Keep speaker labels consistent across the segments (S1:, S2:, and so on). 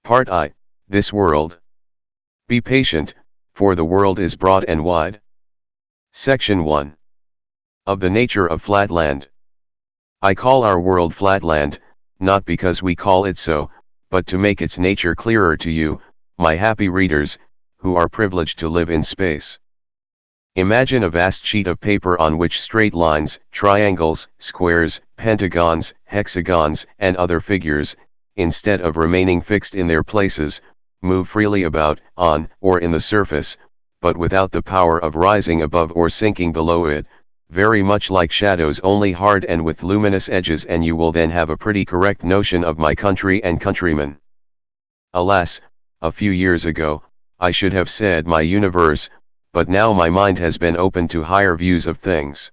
S1: Part I, This World. Be patient, for the world is broad and wide. Section 1. Of the nature of Flatland. I call our world Flatland, not because we call it so, but to make its nature clearer to you, my happy readers, who are privileged to live in space. Imagine a vast sheet of paper on which straight lines, triangles, squares, pentagons, hexagons, and other figures, instead of remaining fixed in their places, move freely about, on, or in the surface, but without the power of rising above or sinking below it, very much like shadows, only hard and with luminous edges, and you will then have a pretty correct notion of my country and countrymen. Alas, a few years ago, I should have said my universe, but now my mind has been opened to higher views of things.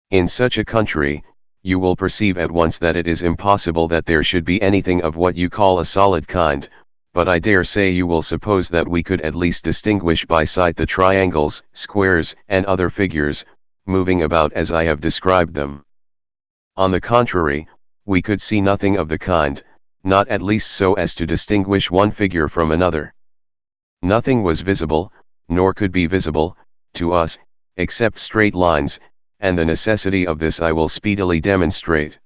S1: In such a country, you will perceive at once that it is impossible that there should be anything of what you call a solid kind, but I dare say you will suppose that we could at least distinguish by sight the triangles, squares, and other figures, moving about as I have described them. On the contrary, we could see nothing of the kind, not at least so as to distinguish one figure from another. Nothing was visible, nor could be visible, to us, except straight lines, and the necessity of this I will speedily demonstrate.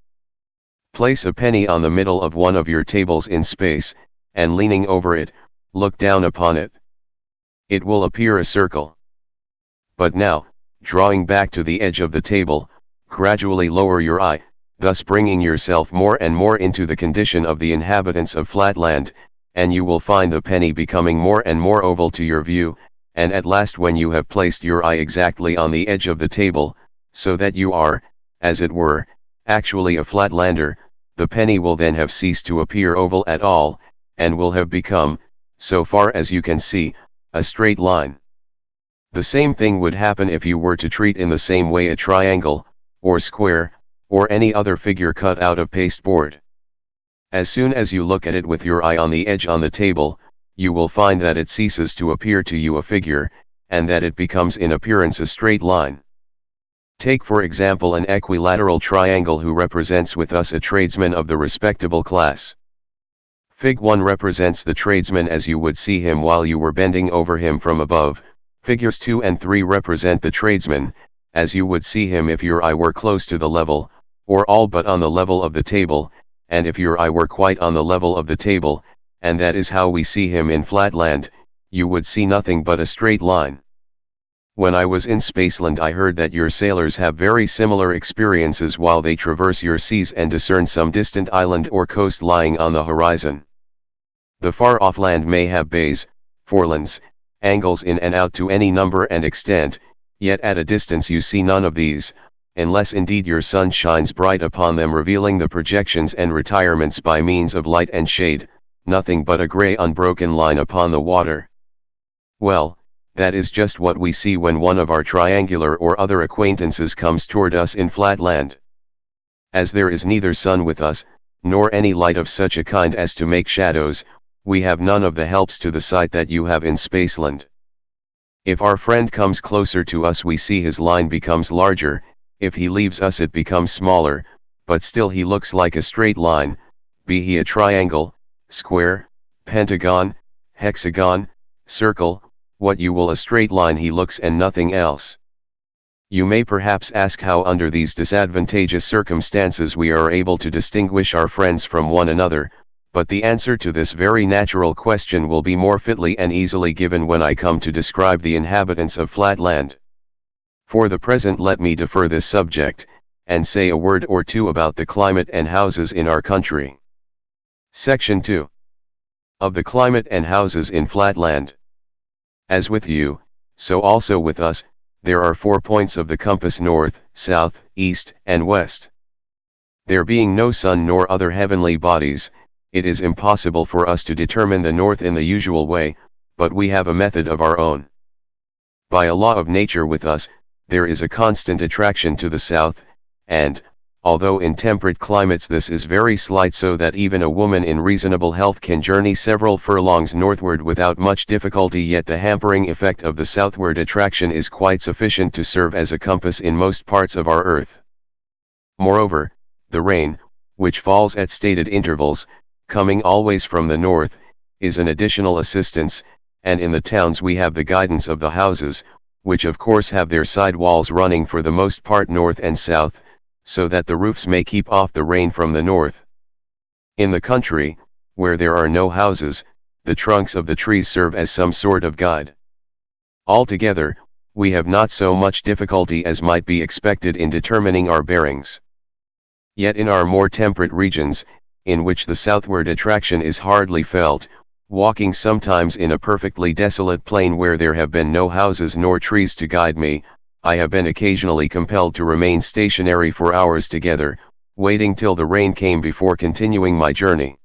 S1: Place a penny on the middle of one of your tables in space, and leaning over it, look down upon it. It will appear a circle. But now, drawing back to the edge of the table, gradually lower your eye, thus bringing yourself more and more into the condition of the inhabitants of Flatland, and you will find the penny becoming more and more oval to your view, and at last when you have placed your eye exactly on the edge of the table, so that you are, as it were, actually a Flatlander, the penny will then have ceased to appear oval at all, and will have become, so far as you can see, a straight line. The same thing would happen if you were to treat in the same way a triangle, or square, or any other figure cut out of pasteboard. As soon as you look at it with your eye on the edge on the table, you will find that it ceases to appear to you a figure, and that it becomes in appearance a straight line. Take for example an equilateral triangle who represents with us a tradesman of the respectable class. Fig 1 represents the tradesman as you would see him while you were bending over him from above. Figures 2 and 3 represent the tradesman, as you would see him if your eye were close to the level, or all but on the level of the table, and if your eye were quite on the level of the table, and that is how we see him in Flatland, you would see nothing but a straight line. When I was in Spaceland I heard that your sailors have very similar experiences while they traverse your seas and discern some distant island or coast lying on the horizon. The far-off land may have bays, forelands, angles in and out to any number and extent, yet at a distance you see none of these, unless indeed your sun shines bright upon them, revealing the projections and retirements by means of light and shade, nothing but a grey unbroken line upon the water. Well, that is just what we see when one of our triangular or other acquaintances comes toward us in Flatland. As there is neither sun with us, nor any light of such a kind as to make shadows, we have none of the helps to the sight that you have in Spaceland. If our friend comes closer to us we see his line becomes larger, if he leaves us it becomes smaller, but still he looks like a straight line, be he a triangle, square, pentagon, hexagon, circle, what you will, a straight line he looks and nothing else. You may perhaps ask how under these disadvantageous circumstances we are able to distinguish our friends from one another, but the answer to this very natural question will be more fitly and easily given when I come to describe the inhabitants of Flatland. For the present let me defer this subject, and say a word or two about the climate and houses in our country. Section 2. Of the climate and houses in Flatland. As with you, so also with us, there are 4 points of the compass: north, south, east, and west. There being no sun nor other heavenly bodies, it is impossible for us to determine the north in the usual way, but we have a method of our own. By a law of nature with us, there is a constant attraction to the south, and, although in temperate climates this is very slight, so that even a woman in reasonable health can journey several furlongs northward without much difficulty, yet the hampering effect of the southward attraction is quite sufficient to serve as a compass in most parts of our earth. Moreover, the rain, which falls at stated intervals, coming always from the north, is an additional assistance, and in the towns we have the guidance of the houses, which of course have their side walls running for the most part north and south, so that the roofs may keep off the rain from the north. In the country, where there are no houses, the trunks of the trees serve as some sort of guide. Altogether, we have not so much difficulty as might be expected in determining our bearings. Yet in our more temperate regions, in which the southward attraction is hardly felt, walking sometimes in a perfectly desolate plain where there have been no houses nor trees to guide me, I have been occasionally compelled to remain stationary for hours together, waiting till the rain came before continuing my journey.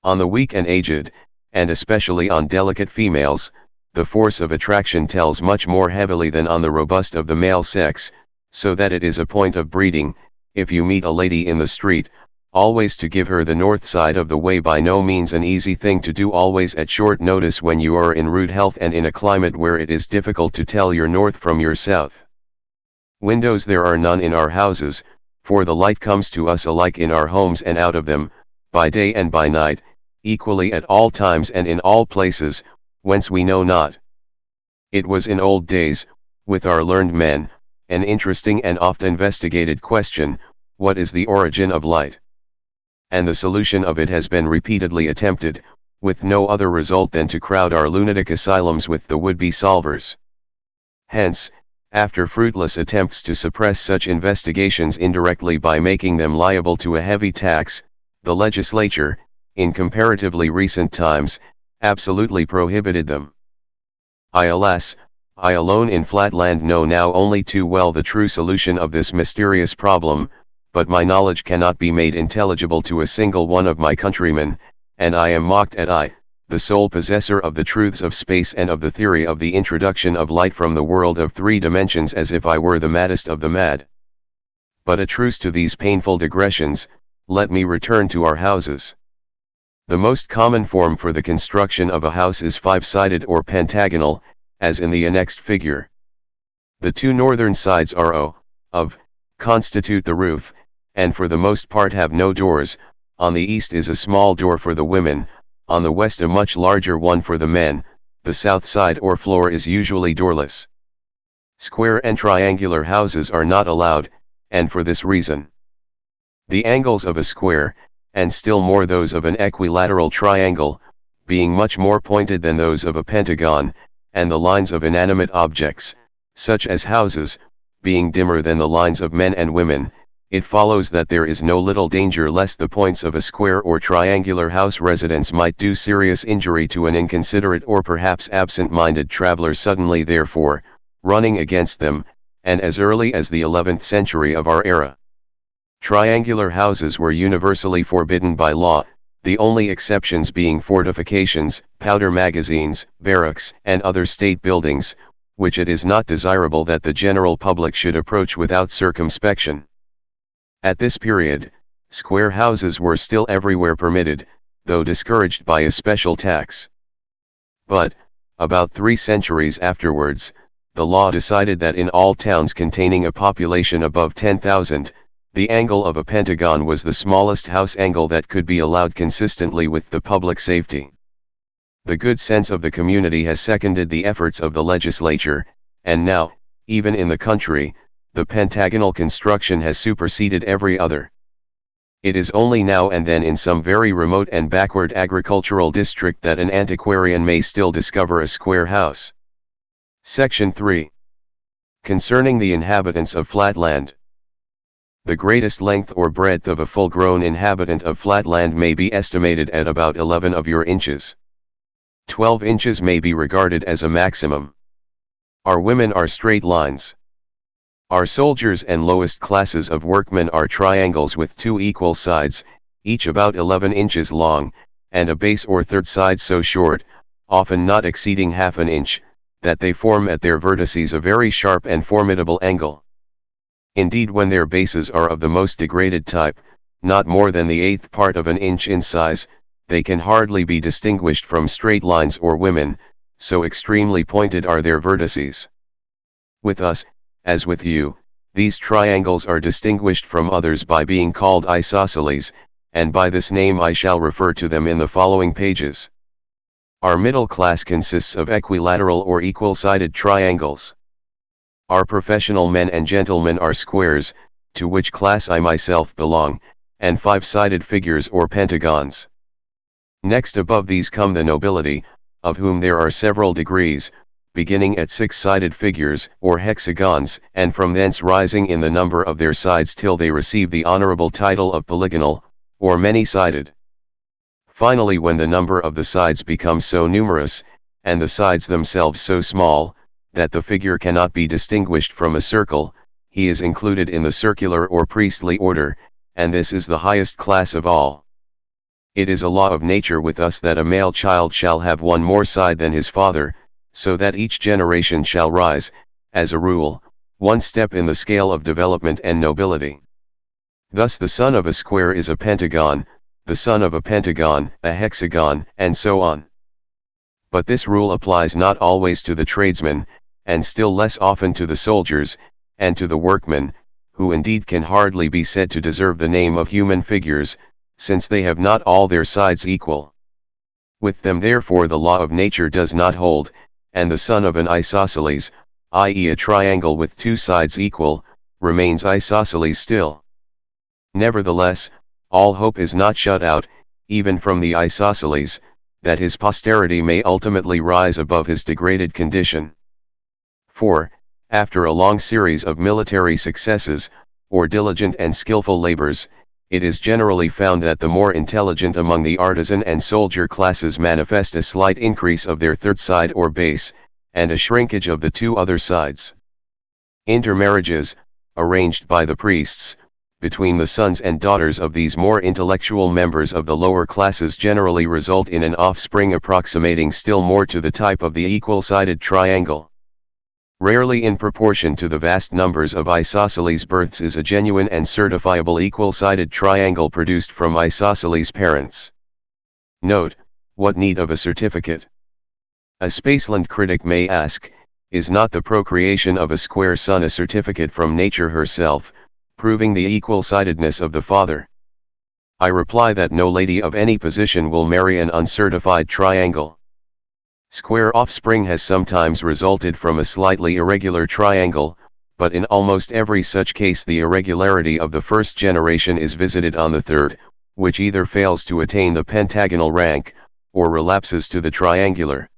S1: On the weak and aged, and especially on delicate females, the force of attraction tells much more heavily than on the robust of the male sex, so that it is a point of breeding, if you meet a lady in the street, always to give her the north side of the way. By no means an easy thing to do, always at short notice when you are in rude health and in a climate where it is difficult to tell your north from your south. Windows there are none in our houses, for the light comes to us alike in our homes and out of them, by day and by night, equally at all times and in all places, whence we know not. It was in old days, with our learned men, an interesting and oft investigated question, what is the origin of light? And the solution of it has been repeatedly attempted, with no other result than to crowd our lunatic asylums with the would-be solvers. Hence, after fruitless attempts to suppress such investigations indirectly by making them liable to a heavy tax, the legislature, in comparatively recent times, absolutely prohibited them. I alone in Flatland know now only too well the true solution of this mysterious problem, but my knowledge cannot be made intelligible to a single one of my countrymen, and I am mocked at I, the sole possessor of the truths of space and of the theory of the introduction of light from the world of 3 dimensions, as if I were the maddest of the mad. But a truce to these painful digressions, let me return to our houses. The most common form for the construction of a house is 5-sided or pentagonal, as in the annexed figure. The 2 northern sides are constitute the roof, and for the most part have no doors. On the east is a small door for the women, on the west a much larger one for the men. The south side or floor is usually doorless. Square and triangular houses are not allowed, and for this reason. The angles of a square, and still more those of an equilateral triangle, being much more pointed than those of a pentagon, and the lines of inanimate objects, such as houses, being dimmer than the lines of men and women, it follows that there is no little danger lest the points of a square or triangular house residence might do serious injury to an inconsiderate or perhaps absent-minded traveler suddenly therefore, running against them, and as early as the 11th century of our era. Triangular houses were universally forbidden by law, the only exceptions being fortifications, powder magazines, barracks, and other state buildings, which it is not desirable that the general public should approach without circumspection. At this period, square houses were still everywhere permitted, though discouraged by a special tax. But, about 3 centuries afterwards, the law decided that in all towns containing a population above 10,000, the angle of a pentagon was the smallest house angle that could be allowed consistently with the public safety. The good sense of the community has seconded the efforts of the legislature, and now, even in the country, the pentagonal construction has superseded every other. It is only now and then in some very remote and backward agricultural district that an antiquarian may still discover a square house. Section 3. Concerning the inhabitants of Flatland. The greatest length or breadth of a full-grown inhabitant of Flatland may be estimated at about 11 of your inches. 12 inches may be regarded as a maximum. Our women are straight lines. Our soldiers and lowest classes of workmen are triangles with 2 equal sides, each about 11 inches long, and a base or third side so short, often not exceeding half an inch, that they form at their vertices a very sharp and formidable angle. Indeed, when their bases are of the most degraded type, not more than the 1/8 part of an inch in size, they can hardly be distinguished from straight lines or women, so extremely pointed are their vertices. With us, as with you, these triangles are distinguished from others by being called isosceles, and by this name I shall refer to them in the following pages. Our middle class consists of equilateral or equal-sided triangles. Our professional men and gentlemen are squares, to which class I myself belong, and five-sided figures or pentagons. Next above these come the nobility, of whom there are several degrees, beginning at six-sided figures or hexagons, and from thence rising in the number of their sides till they receive the honorable title of polygonal, or many-sided. Finally, when the number of the sides becomes so numerous, and the sides themselves so small, that the figure cannot be distinguished from a circle, he is included in the circular or priestly order, and this is the highest class of all. It is a law of nature with us that a male child shall have one more side than his father, so that each generation shall rise, as a rule, one step in the scale of development and nobility. Thus the son of a square is a pentagon, the son of a pentagon, a hexagon, and so on. But this rule applies not always to the tradesmen, and still less often to the soldiers, and to the workmen, who indeed can hardly be said to deserve the name of human figures, since they have not all their sides equal. With them therefore the law of nature does not hold, and the son of an isosceles, i.e. a triangle with two sides equal, remains isosceles still. Nevertheless, all hope is not shut out, even from the isosceles, that his posterity may ultimately rise above his degraded condition. For, after a long series of military successes, or diligent and skillful labors, it is generally found that the more intelligent among the artisan and soldier classes manifest a slight increase of their third side or base, and a shrinkage of the two other sides. Intermarriages, arranged by the priests, between the sons and daughters of these more intellectual members of the lower classes generally result in an offspring approximating still more to the type of the equal-sided triangle. Rarely in proportion to the vast numbers of isosceles births is a genuine and certifiable equal-sided triangle produced from isosceles parents. Note, what need of a certificate? A Spaceland critic may ask, is not the procreation of a square son a certificate from nature herself, proving the equal-sidedness of the father? I reply that no lady of any position will marry an uncertified triangle. Square offspring has sometimes resulted from a slightly irregular triangle, but in almost every such case the irregularity of the first generation is visited on the third, which either fails to attain the pentagonal rank, or relapses to the triangular.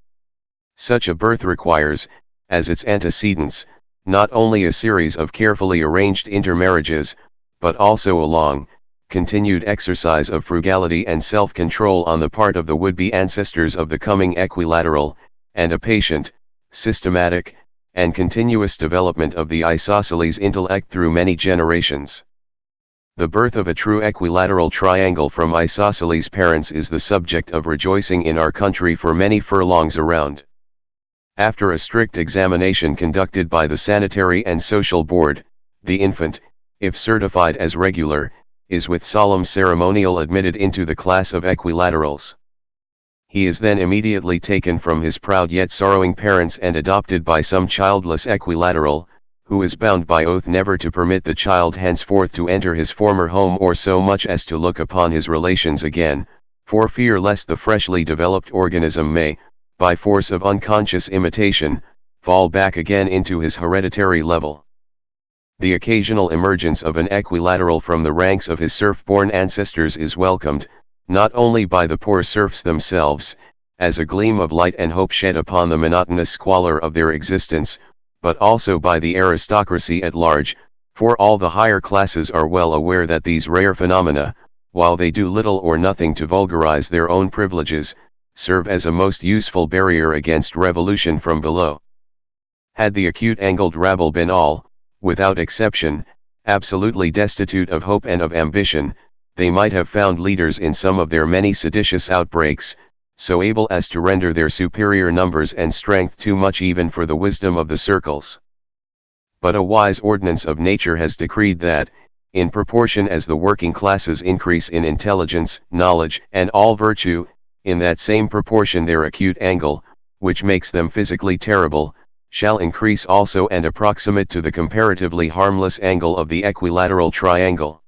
S1: Such a birth requires, as its antecedents, not only a series of carefully arranged intermarriages, but also a long, continued exercise of frugality and self-control on the part of the would-be ancestors of the coming equilateral, and a patient, systematic, and continuous development of the isosceles intellect through many generations. The birth of a true equilateral triangle from isosceles parents is the subject of rejoicing in our country for many furlongs around. After a strict examination conducted by the Sanitary and Social Board, the infant, if certified as regular, is with solemn ceremonial admitted into the class of equilaterals. He is then immediately taken from his proud yet sorrowing parents and adopted by some childless equilateral, who is bound by oath never to permit the child henceforth to enter his former home or so much as to look upon his relations again, for fear lest the freshly developed organism may, by force of unconscious imitation, fall back again into his hereditary level. The occasional emergence of an equilateral from the ranks of his serf-born ancestors is welcomed, not only by the poor serfs themselves, as a gleam of light and hope shed upon the monotonous squalor of their existence, but also by the aristocracy at large, for all the higher classes are well aware that these rare phenomena, while they do little or nothing to vulgarize their own privileges, serve as a most useful barrier against revolution from below. Had the acute-angled rabble been all, without exception, absolutely destitute of hope and of ambition, they might have found leaders in some of their many seditious outbreaks, so able as to render their superior numbers and strength too much even for the wisdom of the circles. But a wise ordinance of nature has decreed that, in proportion as the working classes increase in intelligence, knowledge, and all virtue, in that same proportion their acute angle, which makes them physically terrible, shall increase also and approximate to the comparatively harmless angle of the equilateral triangle.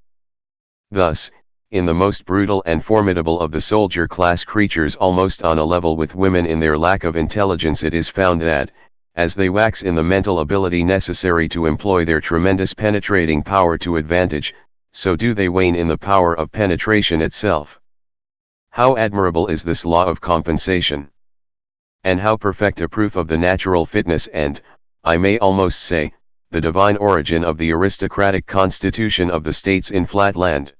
S1: Thus, in the most brutal and formidable of the soldier class creatures, almost on a level with women in their lack of intelligence, it is found that, as they wax in the mental ability necessary to employ their tremendous penetrating power to advantage, so do they wane in the power of penetration itself. How admirable is this law of compensation! And how perfect a proof of the natural fitness and, I may almost say, the divine origin of the aristocratic constitution of the states in Flatland.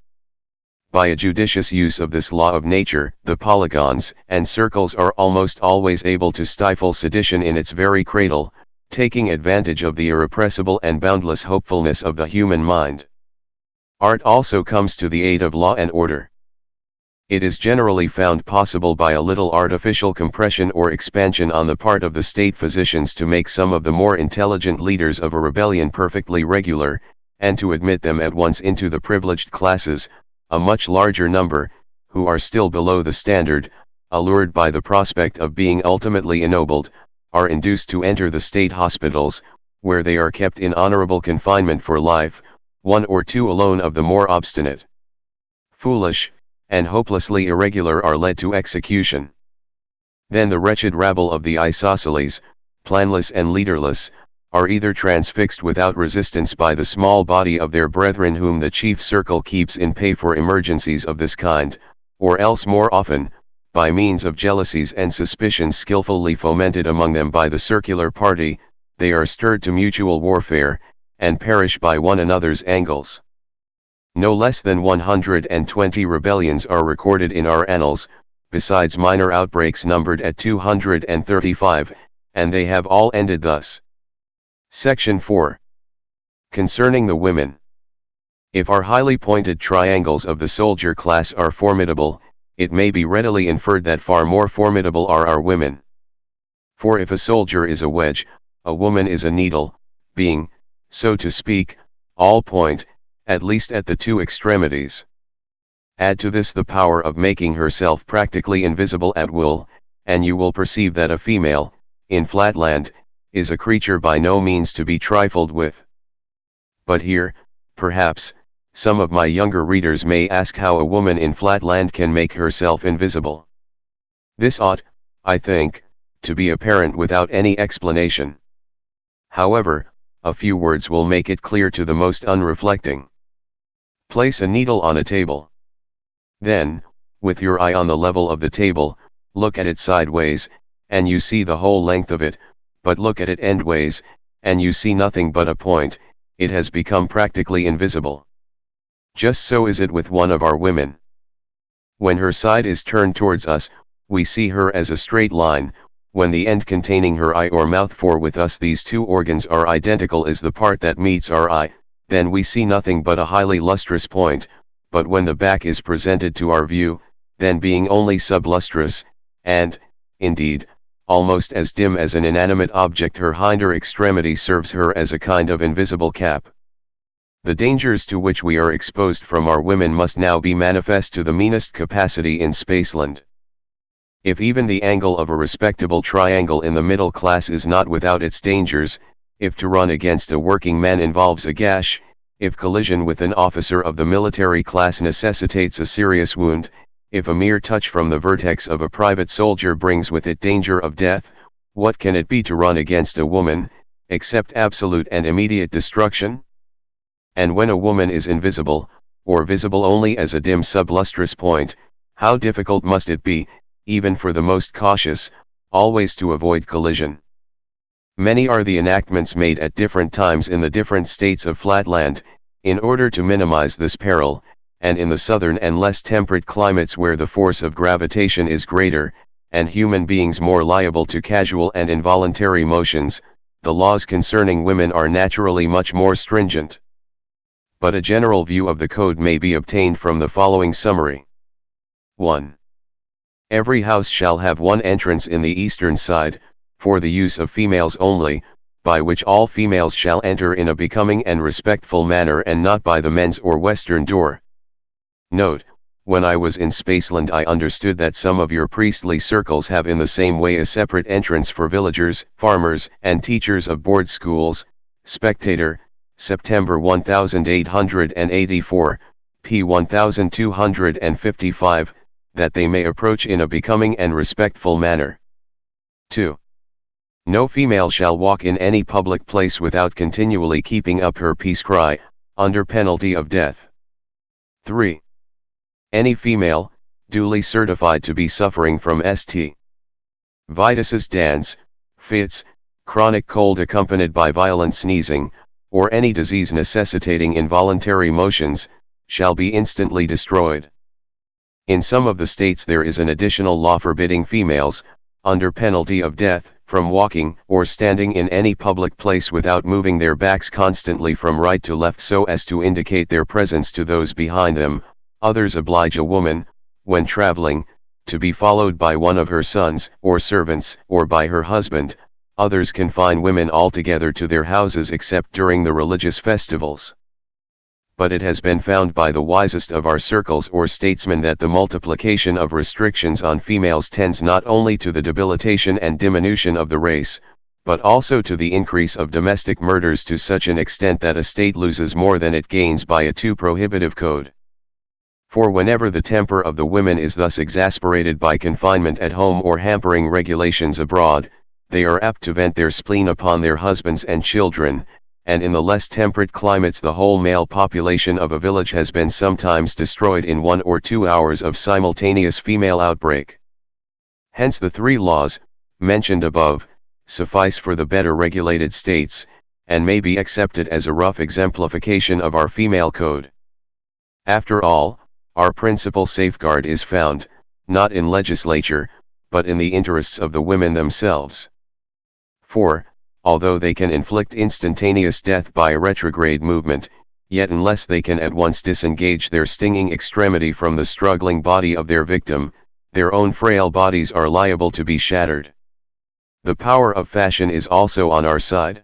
S1: By a judicious use of this law of nature, the polygons and circles are almost always able to stifle sedition in its very cradle, taking advantage of the irrepressible and boundless hopefulness of the human mind. Art also comes to the aid of law and order. It is generally found possible by a little artificial compression or expansion on the part of the state physicians to make some of the more intelligent leaders of a rebellion perfectly regular, and to admit them at once into the privileged classes. A much larger number, who are still below the standard, allured by the prospect of being ultimately ennobled, are induced to enter the state hospitals, where they are kept in honorable confinement for life, one or two alone of the more obstinate, foolish, and hopelessly irregular are led to execution. Then the wretched rabble of the isosceles, planless and leaderless, are either transfixed without resistance by the small body of their brethren whom the chief circle keeps in pay for emergencies of this kind, or else more often, by means of jealousies and suspicions skillfully fomented among them by the circular party, they are stirred to mutual warfare, and perish by one another's angles. No less than 120 rebellions are recorded in our annals, besides minor outbreaks numbered at 235, and they have all ended thus. Section 4. Concerning the women. If our highly pointed triangles of the soldier class are formidable, it may be readily inferred that far more formidable are our women. For if a soldier is a wedge, a woman is a needle, being, so to speak, all point, at least at the two extremities. Add to this the power of making herself practically invisible at will, and you will perceive that a female, in Flatland, is a creature by no means to be trifled with. But here, perhaps, some of my younger readers may ask how a woman in Flatland can make herself invisible. This ought, I think, to be apparent without any explanation. However, a few words will make it clear to the most unreflecting. Place a needle on a table. Then, with your eye on the level of the table, look at it sideways, and you see the whole length of it, but look at it endways, and you see nothing but a point. It has become practically invisible. Just so is it with one of our women. When her side is turned towards us, we see her as a straight line, when the end containing her eye or mouth, for with us these two organs are identical, is the part that meets our eye, then we see nothing but a highly lustrous point, but when the back is presented to our view, then being only sublustrous, and, indeed, almost as dim as an inanimate object, her hinder extremity serves her as a kind of invisible cap. The dangers to which we are exposed from our women must now be manifest to the meanest capacity in Spaceland. If even the angle of a respectable triangle in the middle class is not without its dangers, if to run against a working man involves a gash, if collision with an officer of the military class necessitates a serious wound, if a mere touch from the vertex of a private soldier brings with it danger of death, what can it be to run against a woman, except absolute and immediate destruction? And when a woman is invisible, or visible only as a dim sublustrous point, how difficult must it be, even for the most cautious, always to avoid collision. Many are the enactments made at different times in the different states of Flatland, in order to minimize this peril, and in the southern and less temperate climates where the force of gravitation is greater, and human beings more liable to casual and involuntary motions, the laws concerning women are naturally much more stringent. But a general view of the code may be obtained from the following summary. 1. Every house shall have one entrance in the eastern side, for the use of females only, by which all females shall enter in a becoming and respectful manner, and not by the men's or western door. Note: when I was in Spaceland I understood that some of your priestly circles have in the same way a separate entrance for villagers, farmers, and teachers of board schools. Spectator, September 1884, p. 1255, that they may approach in a becoming and respectful manner. 2. No female shall walk in any public place without continually keeping up her peace cry, under penalty of death. 3. Any female, duly certified to be suffering from St. Vitus's dance, fits, chronic cold accompanied by violent sneezing, or any disease necessitating involuntary motions, shall be instantly destroyed. In some of the states there is an additional law forbidding females, under penalty of death, from walking or standing in any public place without moving their backs constantly from right to left so as to indicate their presence to those behind them. Others oblige a woman, when traveling, to be followed by one of her sons or servants or by her husband. Others confine women altogether to their houses except during the religious festivals. But it has been found by the wisest of our circles or statesmen that the multiplication of restrictions on females tends not only to the debilitation and diminution of the race, but also to the increase of domestic murders to such an extent that a state loses more than it gains by a too prohibitive code. For whenever the temper of the women is thus exasperated by confinement at home or hampering regulations abroad, they are apt to vent their spleen upon their husbands and children, and in the less temperate climates the whole male population of a village has been sometimes destroyed in 1 or 2 hours of simultaneous female outbreak. Hence the 3 laws, mentioned above, suffice for the better regulated states, and may be accepted as a rough exemplification of our female code. After all, our principal safeguard is found, not in legislature, but in the interests of the women themselves. For, although they can inflict instantaneous death by a retrograde movement, yet unless they can at once disengage their stinging extremity from the struggling body of their victim, their own frail bodies are liable to be shattered. The power of fashion is also on our side.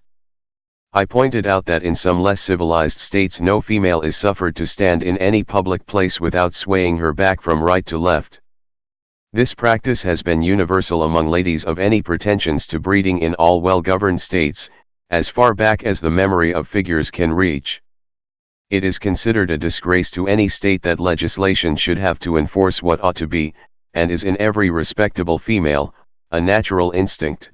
S1: I pointed out that in some less civilized states no female is suffered to stand in any public place without swaying her back from right to left. This practice has been universal among ladies of any pretensions to breeding in all well-governed states, as far back as the memory of figures can reach. It is considered a disgrace to any state that legislation should have to enforce what ought to be, and is in every respectable female, a natural instinct.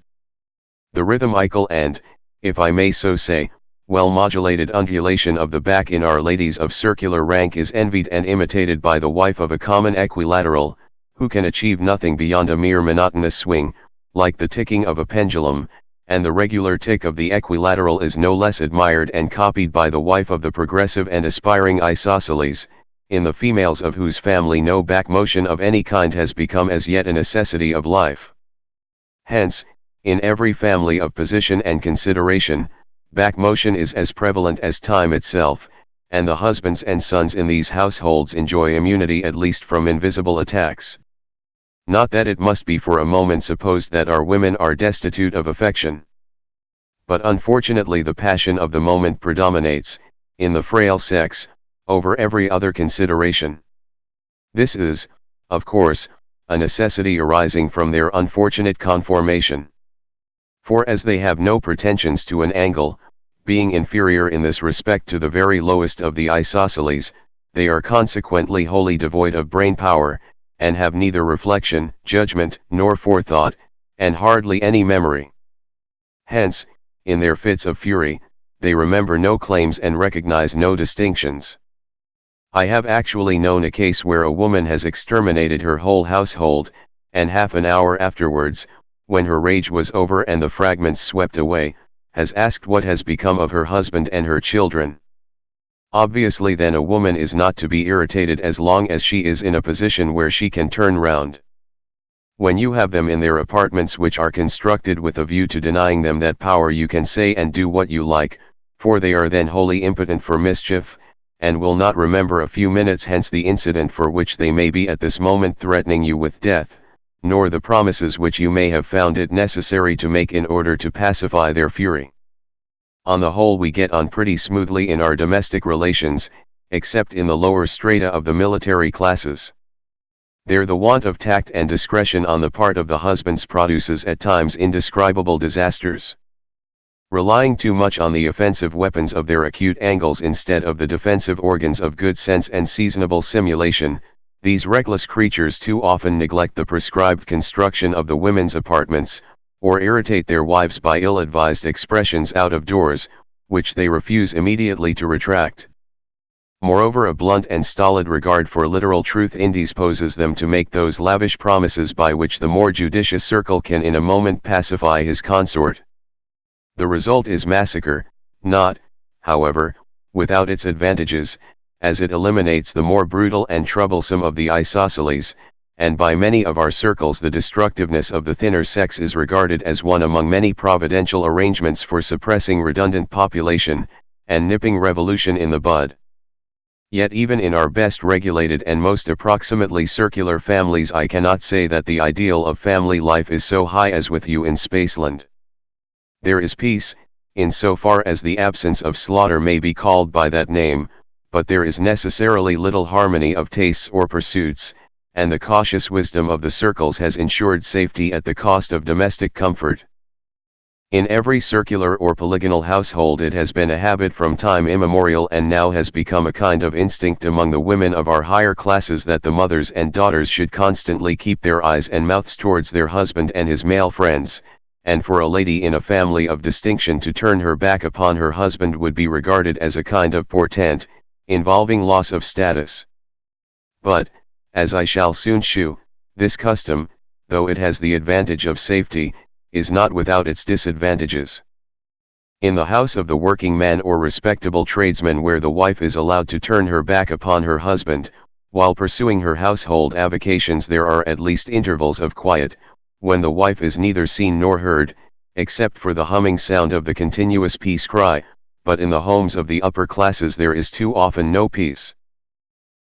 S1: The rhythmical and, if I may so say, well-modulated undulation of the back in our ladies of circular rank is envied and imitated by the wife of a common equilateral, who can achieve nothing beyond a mere monotonous swing, like the ticking of a pendulum, and the regular tick of the equilateral is no less admired and copied by the wife of the progressive and aspiring isosceles, in the females of whose family no back motion of any kind has become as yet a necessity of life. Hence, in every family of position and consideration, back motion is as prevalent as time itself, and the husbands and sons in these households enjoy immunity at least from invisible attacks. Not that it must be for a moment supposed that our women are destitute of affection. But unfortunately the passion of the moment predominates, in the frail sex, over every other consideration. This is, of course, a necessity arising from their unfortunate conformation. For as they have no pretensions to an angle, being inferior in this respect to the very lowest of the isosceles, they are consequently wholly devoid of brain power, and have neither reflection, judgment, nor forethought, and hardly any memory. Hence, in their fits of fury, they remember no claims and recognize no distinctions. I have actually known a case where a woman has exterminated her whole household, and half an hour afterwards, when her rage was over and the fragments swept away, has asked what has become of her husband and her children. Obviously then a woman is not to be irritated as long as she is in a position where she can turn round. When you have them in their apartments which are constructed with a view to denying them that power, you can say and do what you like, for they are then wholly impotent for mischief, and will not remember a few minutes hence the incident for which they may be at this moment threatening you with death, nor the promises which you may have found it necessary to make in order to pacify their fury. On the whole we get on pretty smoothly in our domestic relations, except in the lower strata of the military classes. There the want of tact and discretion on the part of the husbands produces at times indescribable disasters. Relying too much on the offensive weapons of their acute angles instead of the defensive organs of good sense and seasonable simulation, these reckless creatures too often neglect the prescribed construction of the women's apartments, or irritate their wives by ill-advised expressions out of doors, which they refuse immediately to retract. Moreover, a blunt and stolid regard for literal truth indisposes them to make those lavish promises by which the more judicious circle can in a moment pacify his consort. The result is massacre, not, however, without its advantages, as it eliminates the more brutal and troublesome of the isosceles, and by many of our circles the destructiveness of the thinner sex is regarded as one among many providential arrangements for suppressing redundant population, and nipping revolution in the bud. Yet even in our best regulated and most approximately circular families I cannot say that the ideal of family life is so high as with you in Spaceland. There is peace, in so far as the absence of slaughter may be called by that name, but there is necessarily little harmony of tastes or pursuits, and the cautious wisdom of the circles has ensured safety at the cost of domestic comfort. In every circular or polygonal household it has been a habit from time immemorial and now has become a kind of instinct among the women of our higher classes that the mothers and daughters should constantly keep their eyes and mouths towards their husband and his male friends, and for a lady in a family of distinction to turn her back upon her husband would be regarded as a kind of portent, involving loss of status. But, as I shall soon shew, this custom, though it has the advantage of safety, is not without its disadvantages. In the house of the working man or respectable tradesman where the wife is allowed to turn her back upon her husband, while pursuing her household avocations there are at least intervals of quiet, when the wife is neither seen nor heard, except for the humming sound of the continuous peace cry, but in the homes of the upper classes there is too often no peace.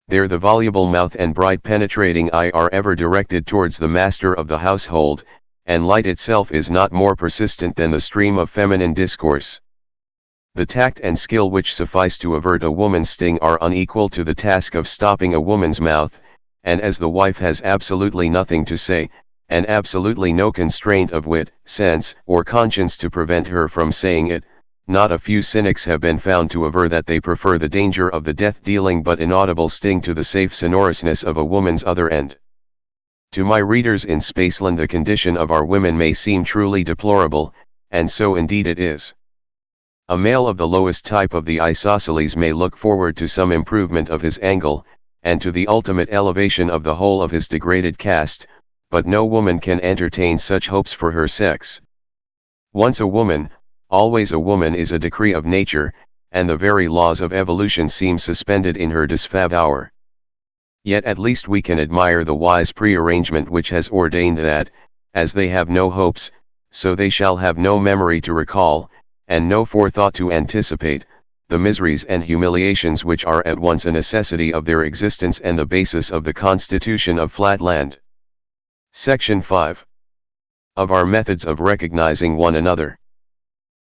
S1: There the voluble mouth and bright penetrating eye are ever directed towards the master of the household, and light itself is not more persistent than the stream of feminine discourse. The tact and skill which suffice to avert a woman's sting are unequal to the task of stopping a woman's mouth, and as the wife has absolutely nothing to say, and absolutely no constraint of wit, sense, or conscience to prevent her from saying it, not a few cynics have been found to aver that they prefer the danger of the death-dealing but inaudible sting to the safe sonorousness of a woman's other end. To my readers in Spaceland the condition of our women may seem truly deplorable, and so indeed it is. A male of the lowest type of the isosceles may look forward to some improvement of his angle, and to the ultimate elevation of the whole of his degraded caste, but no woman can entertain such hopes for her sex. Once a woman, always a woman is a decree of nature, and the very laws of evolution seem suspended in her disfavor. Yet at least we can admire the wise prearrangement which has ordained that, as they have no hopes, so they shall have no memory to recall, and no forethought to anticipate, the miseries and humiliations which are at once a necessity of their existence and the basis of the constitution of Flatland. Section 5. Of our methods of recognizing one another.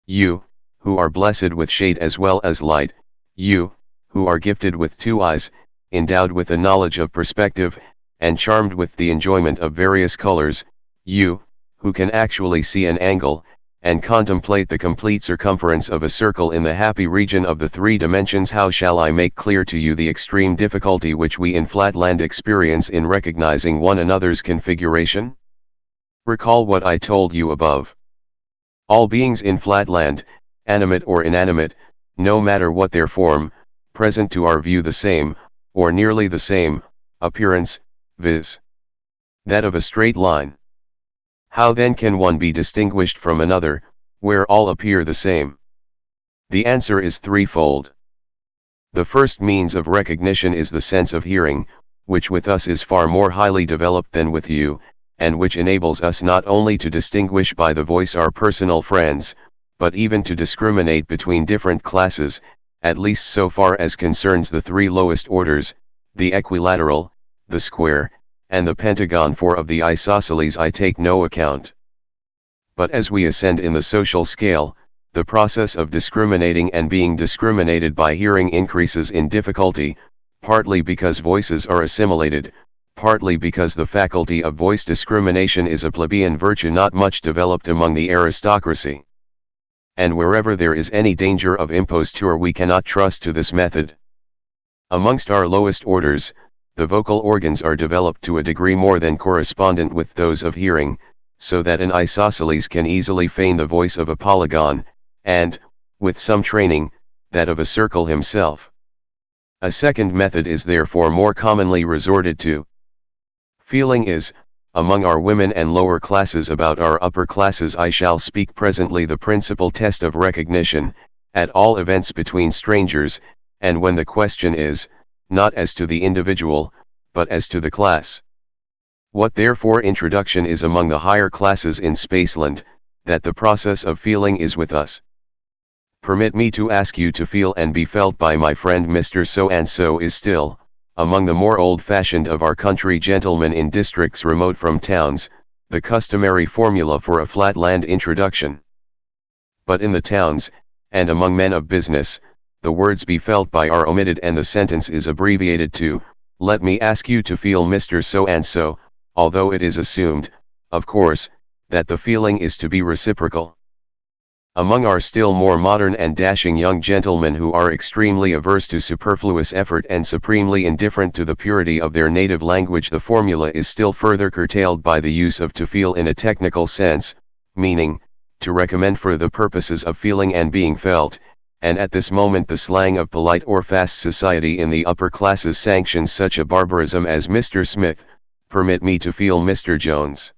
S1: You, who are blessed with shade as well as light, you, who are gifted with two eyes, endowed with a knowledge of perspective, and charmed with the enjoyment of various colors, you, who can actually see an angle, and contemplate the complete circumference of a circle in the happy region of the three dimensions, how shall I make clear to you the extreme difficulty which we in Flatland experience in recognizing one another's configuration? Recall what I told you above. All beings in Flatland, animate or inanimate, no matter what their form, present to our view the same, or nearly the same, appearance, viz. that of a straight line. How then can one be distinguished from another, where all appear the same? The answer is threefold. The first means of recognition is the sense of hearing, which with us is far more highly developed than with you, and which enables us not only to distinguish by the voice our personal friends, but even to discriminate between different classes, at least so far as concerns the three lowest orders, the equilateral, the square, and the pentagon. For of the isosceles I take no account. But as we ascend in the social scale, the process of discriminating and being discriminated by hearing increases in difficulty, partly because voices are assimilated, partly because the faculty of voice discrimination is a plebeian virtue not much developed among the aristocracy. and wherever there is any danger of imposture we cannot trust to this method. Amongst our lowest orders, the vocal organs are developed to a degree more than correspondent with those of hearing, so that an isosceles can easily feign the voice of a polygon, and, with some training, that of a circle himself. A second method is therefore more commonly resorted to. Feeling is, among our women and lower classes. About our upper classes I shall speak presently, the principal test of recognition, at all events between strangers, and when the question is, not as to the individual, but as to the class. What therefore introduction is among the higher classes in Spaceland, that the process of feeling is with us. Permit me to ask you to feel and be felt by my friend Mr. So-and-so is still, among the more old-fashioned of our country gentlemen in districts remote from towns, the customary formula for a Flatland introduction. But in the towns, and among men of business, the words "be felt by" are omitted and the sentence is abbreviated to, "Let me ask you to feel Mr. So-and-so," although it is assumed, of course, that the feeling is to be reciprocal. Among our still more modern and dashing young gentlemen who are extremely averse to superfluous effort and supremely indifferent to the purity of their native language, the formula is still further curtailed by the use of "to feel" in a technical sense, meaning, to recommend for the purposes of feeling and being felt, and at this moment the slang of polite or fast society in the upper classes sanctions such a barbarism as "Mr. Smith, permit me to feel Mr. Jones."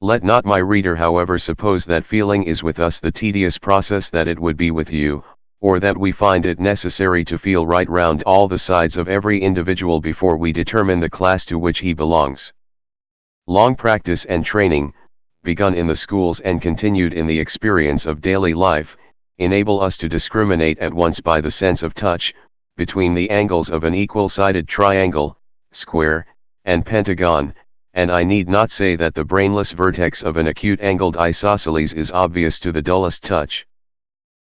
S1: Let not my reader however suppose that feeling is with us the tedious process that it would be with you, or that we find it necessary to feel right round all the sides of every individual before we determine the class to which he belongs. Long practice and training, begun in the schools and continued in the experience of daily life, enable us to discriminate at once by the sense of touch, between the angles of an equal-sided triangle, square, and pentagon, and I need not say that the brainless vertex of an acute-angled isosceles is obvious to the dullest touch.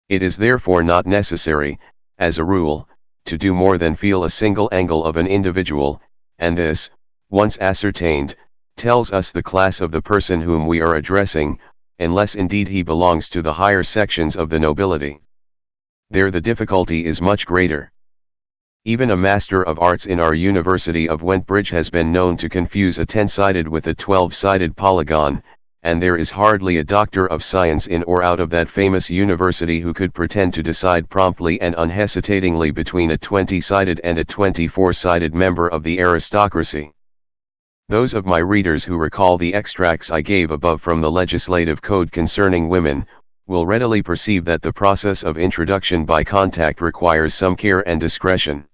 S1: It is therefore not necessary, as a rule, to do more than feel a single angle of an individual, and this, once ascertained, tells us the class of the person whom we are addressing, unless indeed he belongs to the higher sections of the nobility. There the difficulty is much greater. Even a Master of Arts in our University of Wentbridge has been known to confuse a 10-sided with a 12-sided polygon, and there is hardly a doctor of science in or out of that famous university who could pretend to decide promptly and unhesitatingly between a 20-sided and a 24-sided member of the aristocracy. Those of my readers who recall the extracts I gave above from the legislative code concerning women, will readily perceive that the process of introduction by contact requires some care and discretion.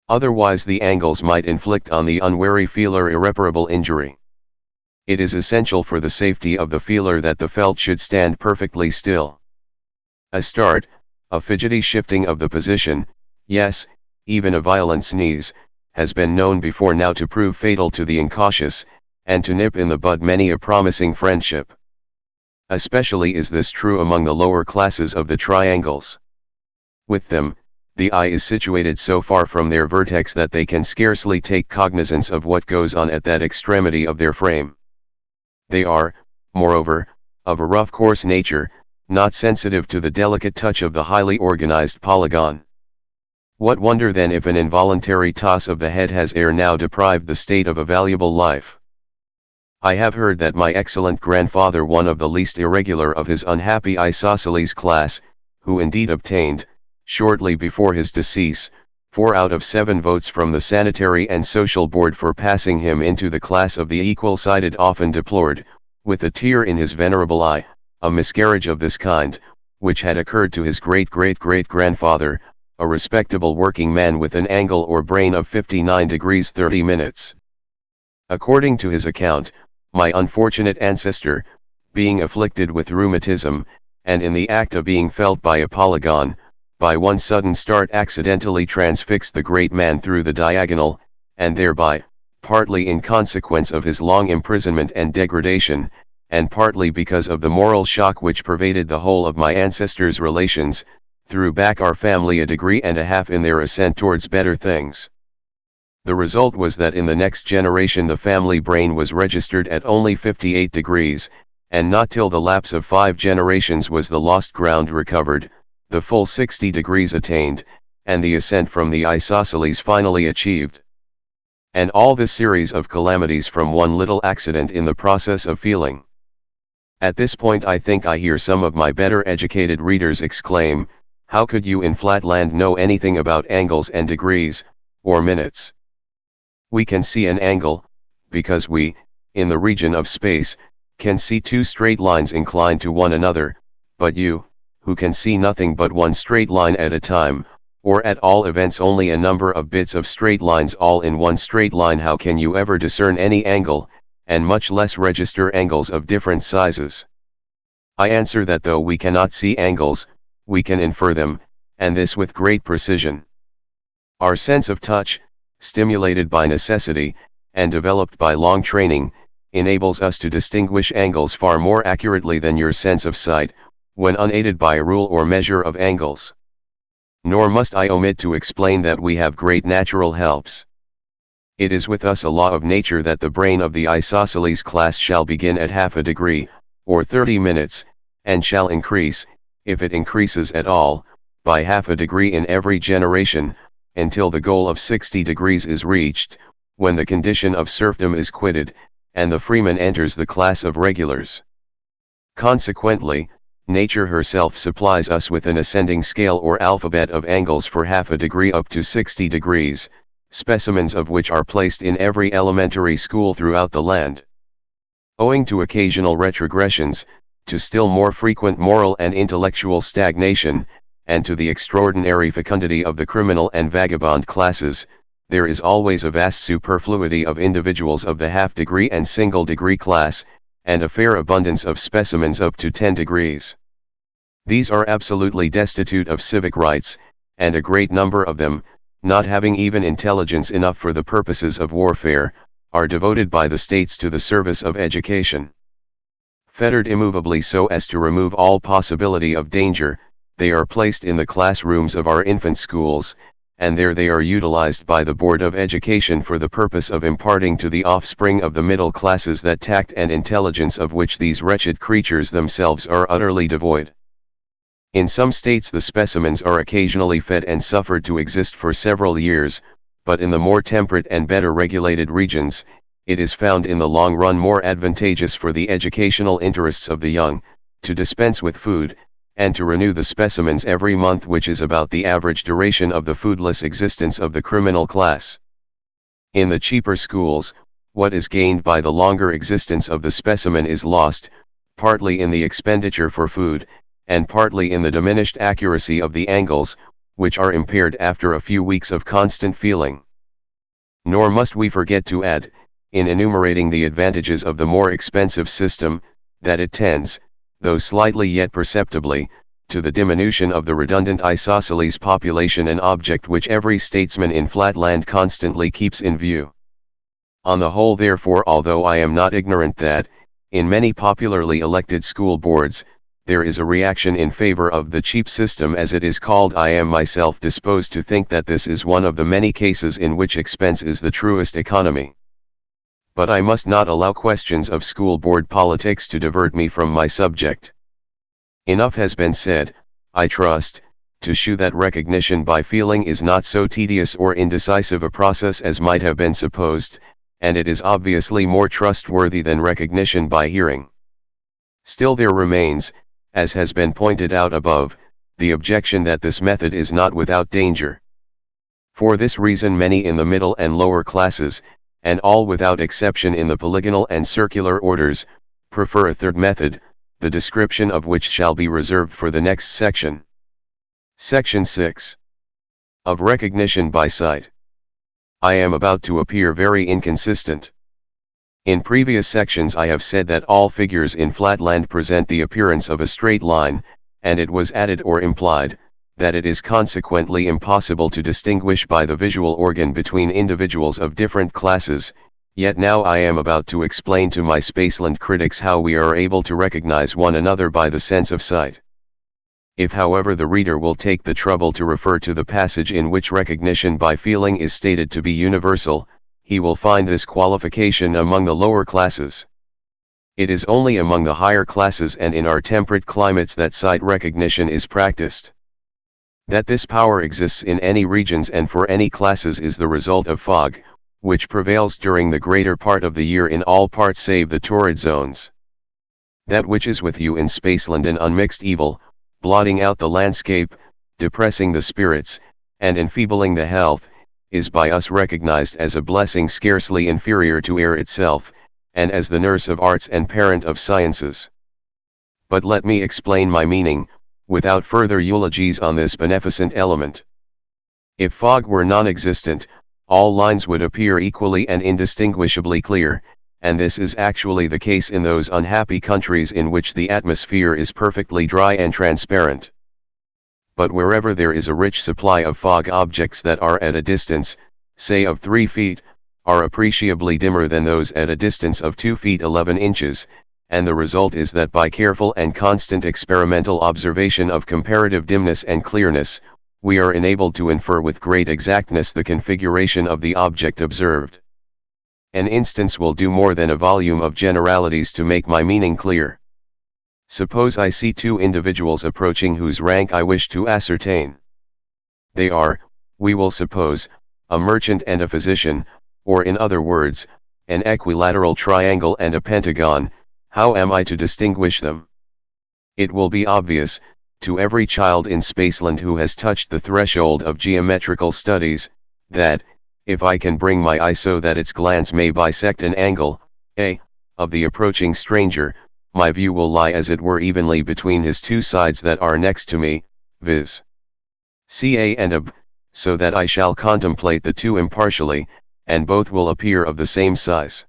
S1: Otherwise the angles might inflict on the unwary feeler irreparable injury. It is essential for the safety of the feeler that the felt should stand perfectly still. A start, a fidgety shifting of the position, yes, even a violent sneeze, has been known before now to prove fatal to the incautious, and to nip in the bud many a promising friendship. Especially is this true among the lower classes of the triangles. With them, the eye is situated so far from their vertex that they can scarcely take cognizance of what goes on at that extremity of their frame. They are, moreover, of a rough coarse nature, not sensitive to the delicate touch of the highly organized polygon. What wonder then if an involuntary toss of the head has ere now deprived the state of a valuable life? I have heard that my excellent grandfather, one of the least irregular of his unhappy isosceles class, who indeed obtained, shortly before his decease, 4 out of 7 votes from the Sanitary and Social Board for passing him into the class of the equal-sided, often deplored, with a tear in his venerable eye, a miscarriage of this kind, which had occurred to his great-great-great-grandfather, a respectable working man with an angle or brain of 59 degrees 30 minutes. According to his account, my unfortunate ancestor, being afflicted with rheumatism, and in the act of being felt by a polygon, by one sudden start accidentally transfixed the great man through the diagonal, and thereby, partly in consequence of his long imprisonment and degradation, and partly because of the moral shock which pervaded the whole of my ancestor's relations, threw back our family a degree and a half in their ascent towards better things. The result was that in the next generation the family brain was registered at only 58 degrees, and not till the lapse of 5 generations was the lost ground recovered, the full 60 degrees attained, and the ascent from the isosceles finally achieved. And all this series of calamities from one little accident in the process of feeling. At this point I think I hear some of my better educated readers exclaim, "How could you in Flatland know anything about angles and degrees, or minutes?" We can see an angle, because we, in the region of space, can see 2 straight lines inclined to one another, but you, who can see nothing but one straight line at a time, or at all events only a number of bits of straight lines all in one straight line, how can you ever discern any angle, and much less register angles of different sizes? I answer that though we cannot see angles, we can infer them, and this with great precision. Our sense of touch, stimulated by necessity, and developed by long training, enables us to distinguish angles far more accurately than your sense of sight, when unaided by a rule or measure of angles. Nor must I omit to explain that we have great natural helps. It is with us a law of nature that the brain of the isosceles class shall begin at half a degree, or 30 minutes, and shall increase, if it increases at all, by half a degree in every generation, until the goal of 60 degrees is reached, when the condition of serfdom is quitted, and the freeman enters the class of regulars. Consequently, nature herself supplies us with an ascending scale or alphabet of angles for half a degree up to 60 degrees, specimens of which are placed in every elementary school throughout the land. Owing to occasional retrogressions, to still more frequent moral and intellectual stagnation, and to the extraordinary fecundity of the criminal and vagabond classes, there is always a vast superfluity of individuals of the half-degree and single-degree class, and a fair abundance of specimens up to 10 degrees. These are absolutely destitute of civic rights, and a great number of them, not having even intelligence enough for the purposes of warfare, are devoted by the states to the service of education. Fettered immovably so as to remove all possibility of danger, they are placed in the classrooms of our infant schools, and there they are utilized by the Board of Education for the purpose of imparting to the offspring of the middle classes that tact and intelligence of which these wretched creatures themselves are utterly devoid. In some states the specimens are occasionally fed and suffered to exist for several years, but in the more temperate and better regulated regions, it is found in the long run more advantageous for the educational interests of the young, to dispense with food, and to renew the specimens every month, which is about the average duration of the foodless existence of the criminal class. In the cheaper schools, what is gained by the longer existence of the specimen is lost, partly in the expenditure for food, and partly in the diminished accuracy of the angles, which are impaired after a few weeks of constant feeling. Nor must we forget to add, in enumerating the advantages of the more expensive system, that it tends, though slightly yet perceptibly, to the diminution of the redundant isosceles population, an object which every statesman in Flatland constantly keeps in view. On the whole, therefore, although I am not ignorant that, in many popularly elected school boards, there is a reaction in favor of the cheap system as it is called, I am myself disposed to think that this is one of the many cases in which expense is the truest economy. But I must not allow questions of school board politics to divert me from my subject. Enough has been said, I trust, to shew that recognition by feeling is not so tedious or indecisive a process as might have been supposed, and it is obviously more trustworthy than recognition by hearing. Still there remains, as has been pointed out above, the objection that this method is not without danger. For this reason many in the middle and lower classes, and all without exception in the polygonal and circular orders, prefer a third method, the description of which shall be reserved for the next section. Section 6. Of recognition by sight. I am about to appear very inconsistent. In previous sections I have said that all figures in Flatland present the appearance of a straight line, and it was added or implied, that it is consequently impossible to distinguish by the visual organ between individuals of different classes, yet now I am about to explain to my Spaceland critics how we are able to recognize one another by the sense of sight. If however the reader will take the trouble to refer to the passage in which recognition by feeling is stated to be universal, he will find this qualification among the lower classes. It is only among the higher classes and in our temperate climates that sight recognition is practiced. That this power exists in any regions and for any classes is the result of fog, which prevails during the greater part of the year in all parts save the torrid zones. That which is with you in Spaceland an unmixed evil, blotting out the landscape, depressing the spirits, and enfeebling the health, is by us recognized as a blessing scarcely inferior to air itself, and as the nurse of arts and parent of sciences. But let me explain my meaning, without further eulogies on this beneficent element. If fog were non-existent, all lines would appear equally and indistinguishably clear, and this is actually the case in those unhappy countries in which the atmosphere is perfectly dry and transparent. But wherever there is a rich supply of fog, objects that are at a distance, say of 3 feet, are appreciably dimmer than those at a distance of 2 feet 11 inches, and the result is that by careful and constant experimental observation of comparative dimness and clearness, we are enabled to infer with great exactness the configuration of the object observed. An instance will do more than a volume of generalities to make my meaning clear. Suppose I see 2 individuals approaching whose rank I wish to ascertain. They are, we will suppose, a merchant and a physician, or in other words, an equilateral triangle and a pentagon. How am I to distinguish them? It will be obvious, to every child in Spaceland who has touched the threshold of geometrical studies, that, if I can bring my eye so that its glance may bisect an angle, A, of the approaching stranger, my view will lie as it were evenly between his 2 sides that are next to me, viz. CA and AB, so that I shall contemplate the 2 impartially, and both will appear of the same size.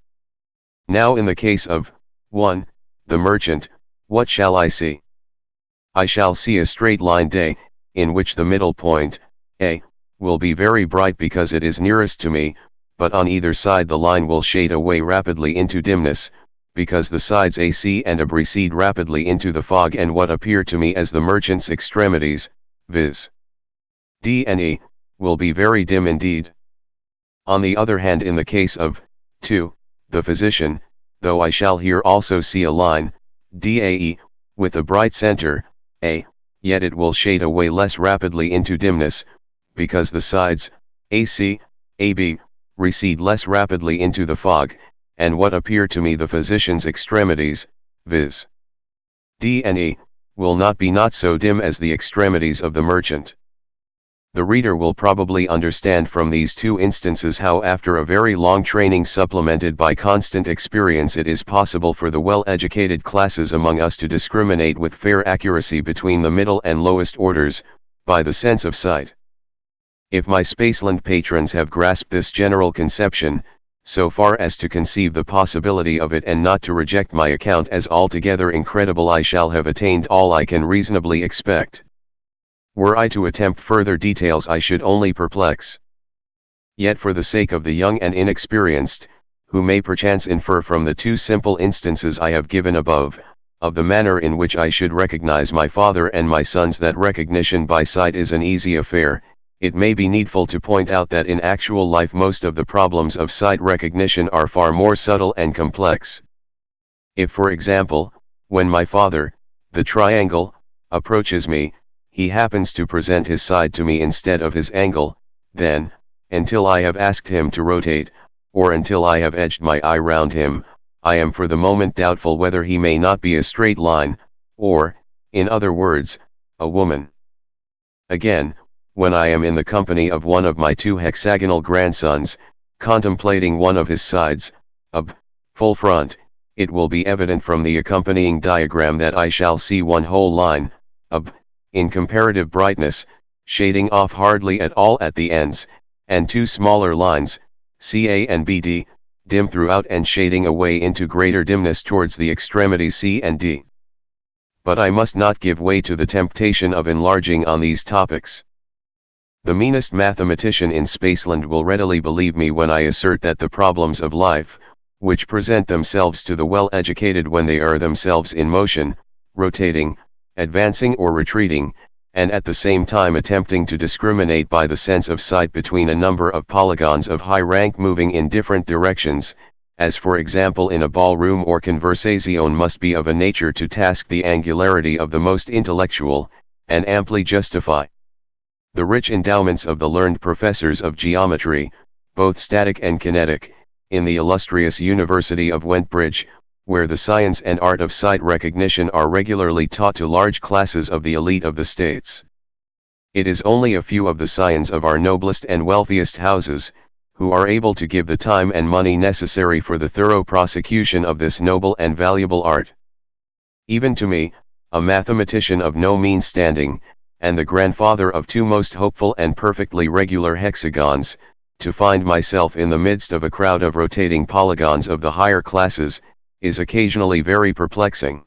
S1: Now in the case of 1, the merchant, what shall I see? I shall see a straight line D, in which the middle point, A, will be very bright because it is nearest to me, but on either side the line will shade away rapidly into dimness, because the sides AC and AB recede rapidly into the fog, and what appear to me as the merchant's extremities, viz. D and E, will be very dim indeed. On the other hand, in the case of 2, the physician, though I shall here also see a line, DAE, with a bright center, A, yet it will shade away less rapidly into dimness, because the sides, AC, AB, recede less rapidly into the fog, and what appear to me the physician's extremities, viz. D and E, will not be not so dim as the extremities of the merchant. The reader will probably understand from these 2 instances how after a very long training supplemented by constant experience it is possible for the well-educated classes among us to discriminate with fair accuracy between the middle and lowest orders, by the sense of sight. If my Spaceland patrons have grasped this general conception, so far as to conceive the possibility of it and not to reject my account as altogether incredible, I shall have attained all I can reasonably expect. Were I to attempt further details I should only perplex. Yet for the sake of the young and inexperienced, who may perchance infer from the 2 simple instances I have given above, of the manner in which I should recognize my father and my sons, that recognition by sight is an easy affair, it may be needful to point out that in actual life most of the problems of sight recognition are far more subtle and complex. If, for example, when my father, the triangle, approaches me, he happens to present his side to me instead of his angle, then, until I have asked him to rotate, or until I have edged my eye round him, I am for the moment doubtful whether he may not be a straight line, or, in other words, a woman. Again, when I am in the company of one of my 2 hexagonal grandsons, contemplating one of his sides, AB, full front, it will be evident from the accompanying diagram that I shall see one whole line, AB, in comparative brightness, shading off hardly at all at the ends, and 2 smaller lines, CA and BD, dim throughout and shading away into greater dimness towards the extremities C and D. But I must not give way to the temptation of enlarging on these topics. The meanest mathematician in Spaceland will readily believe me when I assert that the problems of life, which present themselves to the well-educated when they are themselves in motion, rotating, advancing or retreating, and at the same time attempting to discriminate by the sense of sight between a number of polygons of high rank moving in different directions, as for example in a ballroom or conversazione, must be of a nature to task the angularity of the most intellectual, and amply justify the rich endowments of the learned professors of geometry, both static and kinetic, in the illustrious University of Wentbridge, where the science and art of sight recognition are regularly taught to large classes of the elite of the states. It is only a few of the scions of our noblest and wealthiest houses, who are able to give the time and money necessary for the thorough prosecution of this noble and valuable art. Even to me, a mathematician of no mean standing, and the grandfather of two most hopeful and perfectly regular hexagons, to find myself in the midst of a crowd of rotating polygons of the higher classes, is occasionally very perplexing.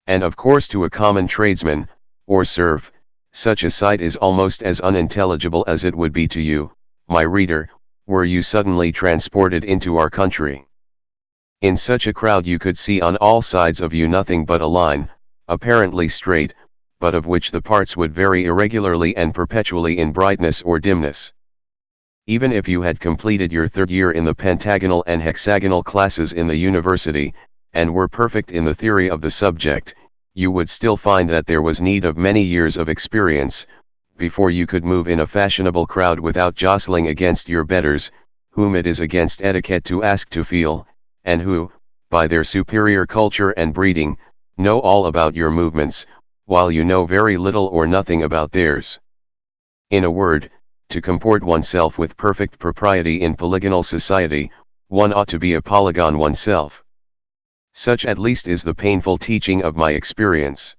S1: And of course to a common tradesman, or serf, such a sight is almost as unintelligible as it would be to you, my reader, were you suddenly transported into our country. In such a crowd you could see on all sides of you nothing but a line, apparently straight, but of which the parts would vary irregularly and perpetually in brightness or dimness. Even if you had completed your third year in the pentagonal and hexagonal classes in the university, and were perfect in the theory of the subject, you would still find that there was need of many years of experience, before you could move in a fashionable crowd without jostling against your betters, whom it is against etiquette to ask to feel, and who, by their superior culture and breeding, know all about your movements, while you know very little or nothing about theirs. In a word, to comport oneself with perfect propriety in polygonal society, one ought to be a polygon oneself. Such at least is the painful teaching of my experience.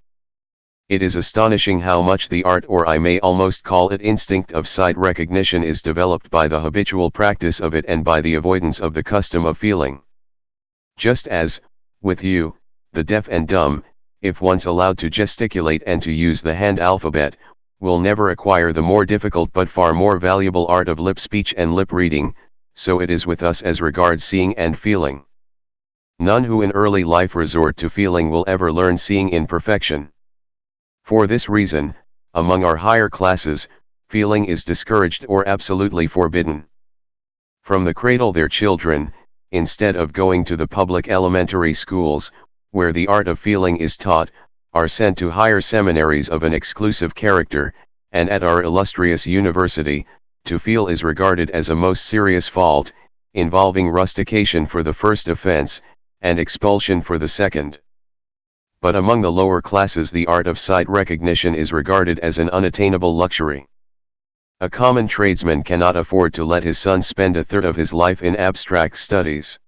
S1: It is astonishing how much the art, or I may almost call it instinct, of sight recognition is developed by the habitual practice of it and by the avoidance of the custom of feeling. Just as, with you, the deaf and dumb, if once allowed to gesticulate and to use the hand alphabet, will never acquire the more difficult but far more valuable art of lip speech and lip reading, so it is with us as regards seeing and feeling. None who in early life resort to feeling will ever learn seeing in perfection. For this reason, among our higher classes, feeling is discouraged or absolutely forbidden. From the cradle their children, instead of going to the public elementary schools, where the art of feeling is taught, are sent to higher seminaries of an exclusive character, and at our illustrious university, to feel is regarded as a most serious fault, involving rustication for the first offense, and expulsion for the second. But among the lower classes the art of sight recognition is regarded as an unattainable luxury. A common tradesman cannot afford to let his son spend a third of his life in abstract studies.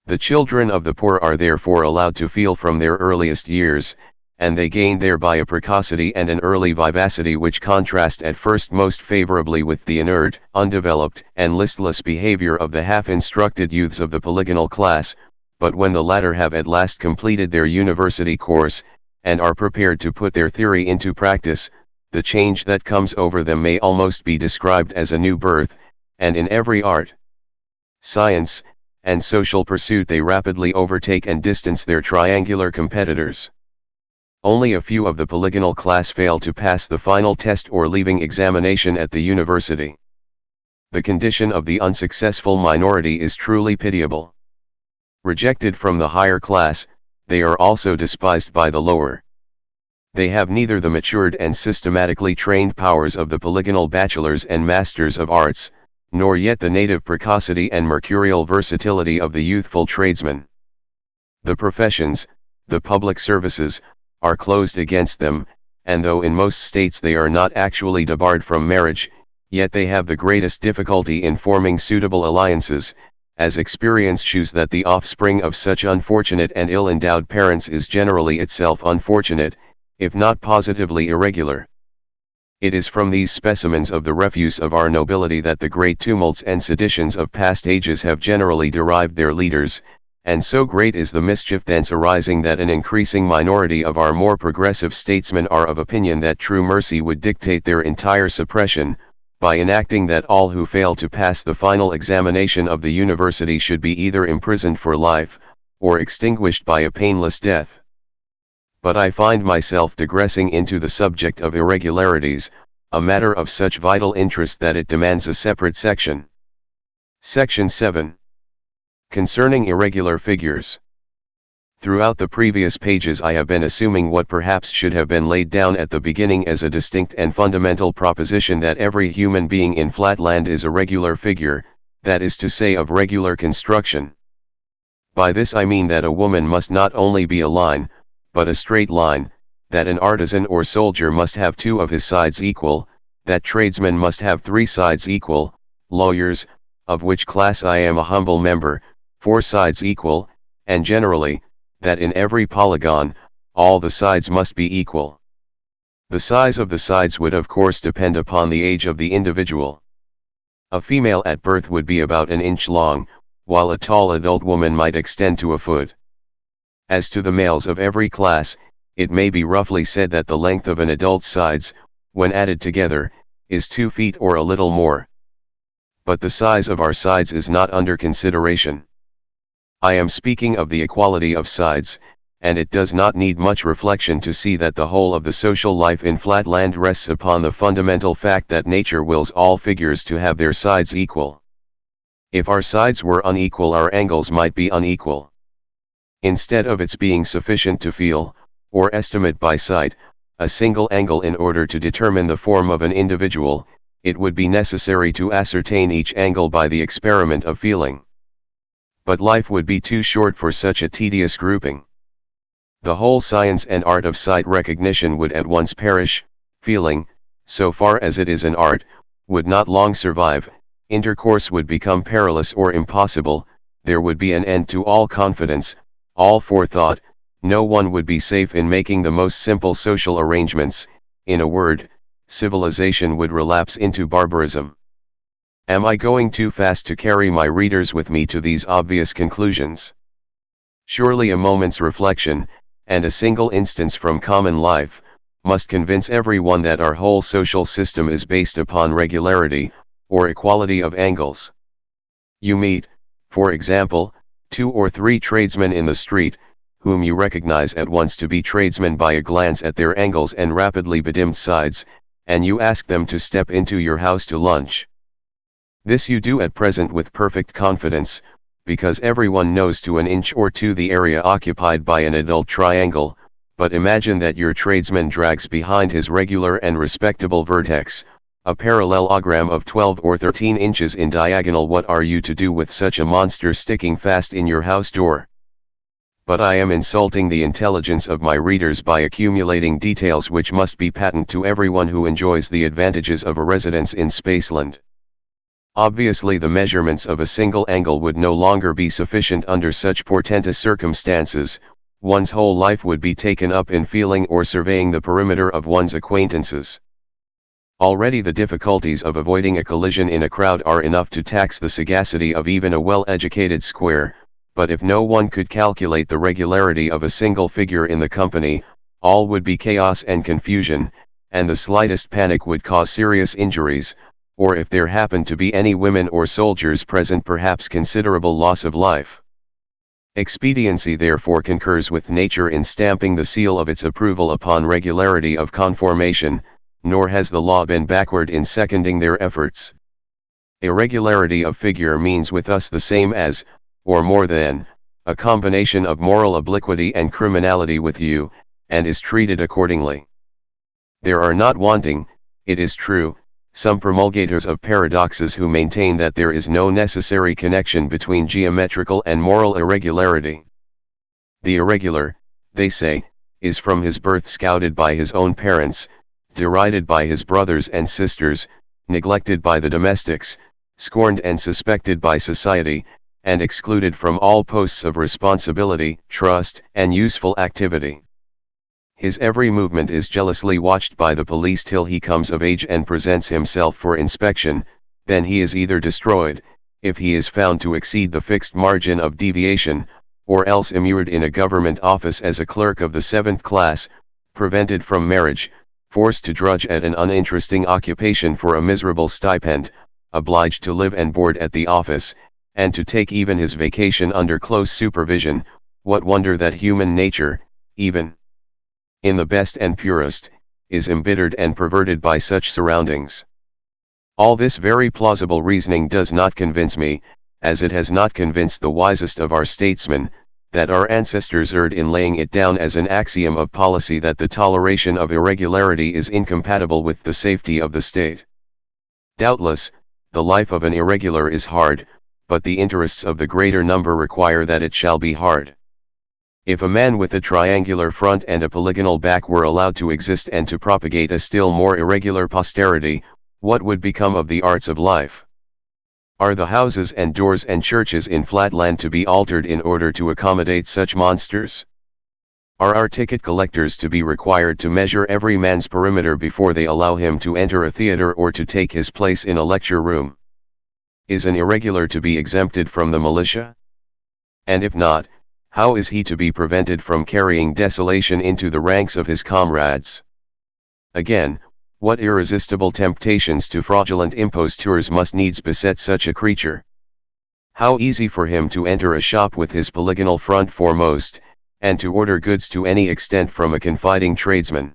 S1: The children of the poor are therefore allowed to feel from their earliest years, and they gain thereby a precocity and an early vivacity which contrast at first most favorably with the inert, undeveloped, and listless behavior of the half-instructed youths of the polygonal class, but when the latter have at last completed their university course, and are prepared to put their theory into practice, the change that comes over them may almost be described as a new birth, and in every art, science, and social pursuit they rapidly overtake and distance their triangular competitors. Only a few of the polygonal class fail to pass the final test or leaving examination at the university. The condition of the unsuccessful minority is truly pitiable. Rejected from the higher class, they are also despised by the lower. They have neither the matured and systematically trained powers of the polygonal bachelors and masters of arts, nor yet the native precocity and mercurial versatility of the youthful tradesman. The professions, the public services, are closed against them, and though in most states they are not actually debarred from marriage, yet they have the greatest difficulty in forming suitable alliances, as experience shews that the offspring of such unfortunate and ill-endowed parents is generally itself unfortunate, if not positively irregular. It is from these specimens of the refuse of our nobility that the great tumults and seditions of past ages have generally derived their leaders, and so great is the mischief thence arising that an increasing minority of our more progressive statesmen are of opinion that true mercy would dictate their entire suppression, by enacting that all who fail to pass the final examination of the university should be either imprisoned for life, or extinguished by a painless death. But I find myself digressing into the subject of irregularities, a matter of such vital interest that it demands a separate section. Section 7. Concerning irregular figures. Throughout the previous pages I have been assuming what perhaps should have been laid down at the beginning as a distinct and fundamental proposition that every human being in Flatland is a regular figure, that is to say of regular construction. By this I mean that a woman must not only be a line, but a straight line, that an artisan or soldier must have 2 of his sides equal, that tradesmen must have 3 sides equal, lawyers, of which class I am a humble member, 4 sides equal, and generally, that in every polygon, all the sides must be equal. The size of the sides would of course depend upon the age of the individual. A female at birth would be about an inch long, while a tall adult woman might extend to a foot. As to the males of every class, it may be roughly said that the length of an adult's sides, when added together, is 2 feet or a little more. But the size of our sides is not under consideration. I am speaking of the equality of sides, and it does not need much reflection to see that the whole of the social life in Flatland rests upon the fundamental fact that nature wills all figures to have their sides equal. If our sides were unequal, our angles might be unequal. Instead of its being sufficient to feel, or estimate by sight, a single angle in order to determine the form of an individual, it would be necessary to ascertain each angle by the experiment of feeling. But life would be too short for such a tedious grouping. The whole science and art of sight recognition would at once perish. Feeling, so far as it is an art, would not long survive, intercourse would become perilous or impossible, there would be an end to all confidence, all forethought, no one would be safe in making the most simple social arrangements, in a word, civilization would relapse into barbarism. Am I going too fast to carry my readers with me to these obvious conclusions? Surely a moment's reflection, and a single instance from common life, must convince everyone that our whole social system is based upon regularity, or equality of angles. You meet, for example, 2 or 3 tradesmen in the street, whom you recognize at once to be tradesmen by a glance at their angles and rapidly bedimmed sides, and you ask them to step into your house to lunch. This you do at present with perfect confidence, because everyone knows to an inch or 2 the area occupied by an adult triangle, but imagine that your tradesman drags behind his regular and respectable vertex, a parallelogram of 12 or 13 inches in diagonal. What are you to do with such a monster sticking fast in your house door? But I am insulting the intelligence of my readers by accumulating details which must be patent to everyone who enjoys the advantages of a residence in Spaceland. Obviously the measurements of a single angle would no longer be sufficient under such portentous circumstances, one's whole life would be taken up in feeling or surveying the perimeter of one's acquaintances. Already the difficulties of avoiding a collision in a crowd are enough to tax the sagacity of even a well-educated square, but if no one could calculate the regularity of a single figure in the company, all would be chaos and confusion, and the slightest panic would cause serious injuries, or if there happened to be any women or soldiers present, perhaps considerable loss of life. Expediency therefore concurs with nature in stamping the seal of its approval upon regularity of conformation, nor has the law been backward in seconding their efforts. Irregularity of figure means with us the same as, or more than, a combination of moral obliquity and criminality with you, and is treated accordingly. There are not wanting, it is true, some promulgators of paradoxes who maintain that there is no necessary connection between geometrical and moral irregularity. The irregular, they say, is from his birth scouted by his own parents, derided by his brothers and sisters, neglected by the domestics, scorned and suspected by society, and excluded from all posts of responsibility, trust, and useful activity. His every movement is jealously watched by the police till he comes of age and presents himself for inspection, then he is either destroyed, if he is found to exceed the fixed margin of deviation, or else immured in a government office as a clerk of the 7th class, prevented from marriage, forced to drudge at an uninteresting occupation for a miserable stipend, obliged to live and board at the office, and to take even his vacation under close supervision. What wonder that human nature, even in the best and purest, is embittered and perverted by such surroundings. All this very plausible reasoning does not convince me, as it has not convinced the wisest of our statesmen, that our ancestors erred in laying it down as an axiom of policy that the toleration of irregularity is incompatible with the safety of the state. Doubtless, the life of an irregular is hard, but the interests of the greater number require that it shall be hard. If a man with a triangular front and a polygonal back were allowed to exist and to propagate a still more irregular posterity, what would become of the arts of life? Are the houses and doors and churches in Flatland to be altered in order to accommodate such monsters? Are our ticket collectors to be required to measure every man's perimeter before they allow him to enter a theater or to take his place in a lecture room? Is an irregular to be exempted from the militia? And if not, how is he to be prevented from carrying desolation into the ranks of his comrades? Again, what irresistible temptations to fraudulent impostures must needs beset such a creature? How easy for him to enter a shop with his polygonal front foremost, and to order goods to any extent from a confiding tradesman.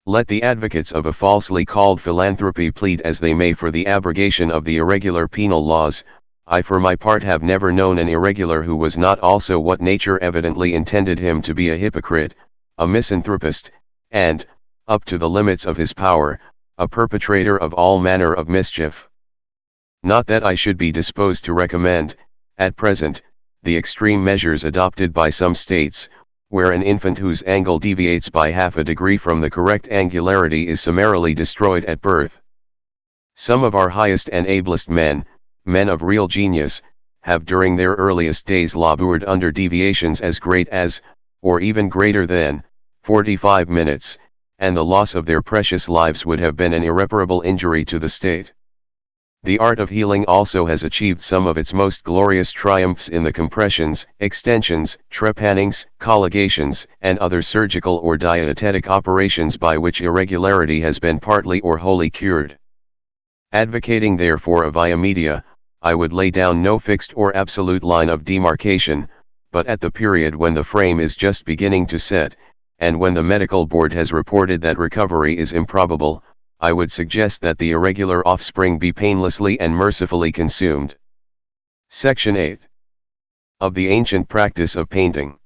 S1: Let the advocates of a falsely called philanthropy plead as they may for the abrogation of the irregular penal laws, I for my part have never known an irregular who was not also what nature evidently intended him to be, a hypocrite, a misanthropist, and, up to the limits of his power, a perpetrator of all manner of mischief. Not that I should be disposed to recommend, at present, the extreme measures adopted by some states, where an infant whose angle deviates by half a degree from the correct angularity is summarily destroyed at birth. Some of our highest and ablest men of real genius, have during their earliest days labored under deviations as great as, or even greater than, 45 minutes, and the loss of their precious lives would have been an irreparable injury to the state. The art of healing also has achieved some of its most glorious triumphs in the compressions, extensions, trepannings, colligations, and other surgical or dietetic operations by which irregularity has been partly or wholly cured. Advocating therefore a via media, I would lay down no fixed or absolute line of demarcation, but at the period when the frame is just beginning to set, and when the medical board has reported that recovery is improbable, I would suggest that the irregular offspring be painlessly and mercifully consumed. Section 8. Of the ancient practice of painting.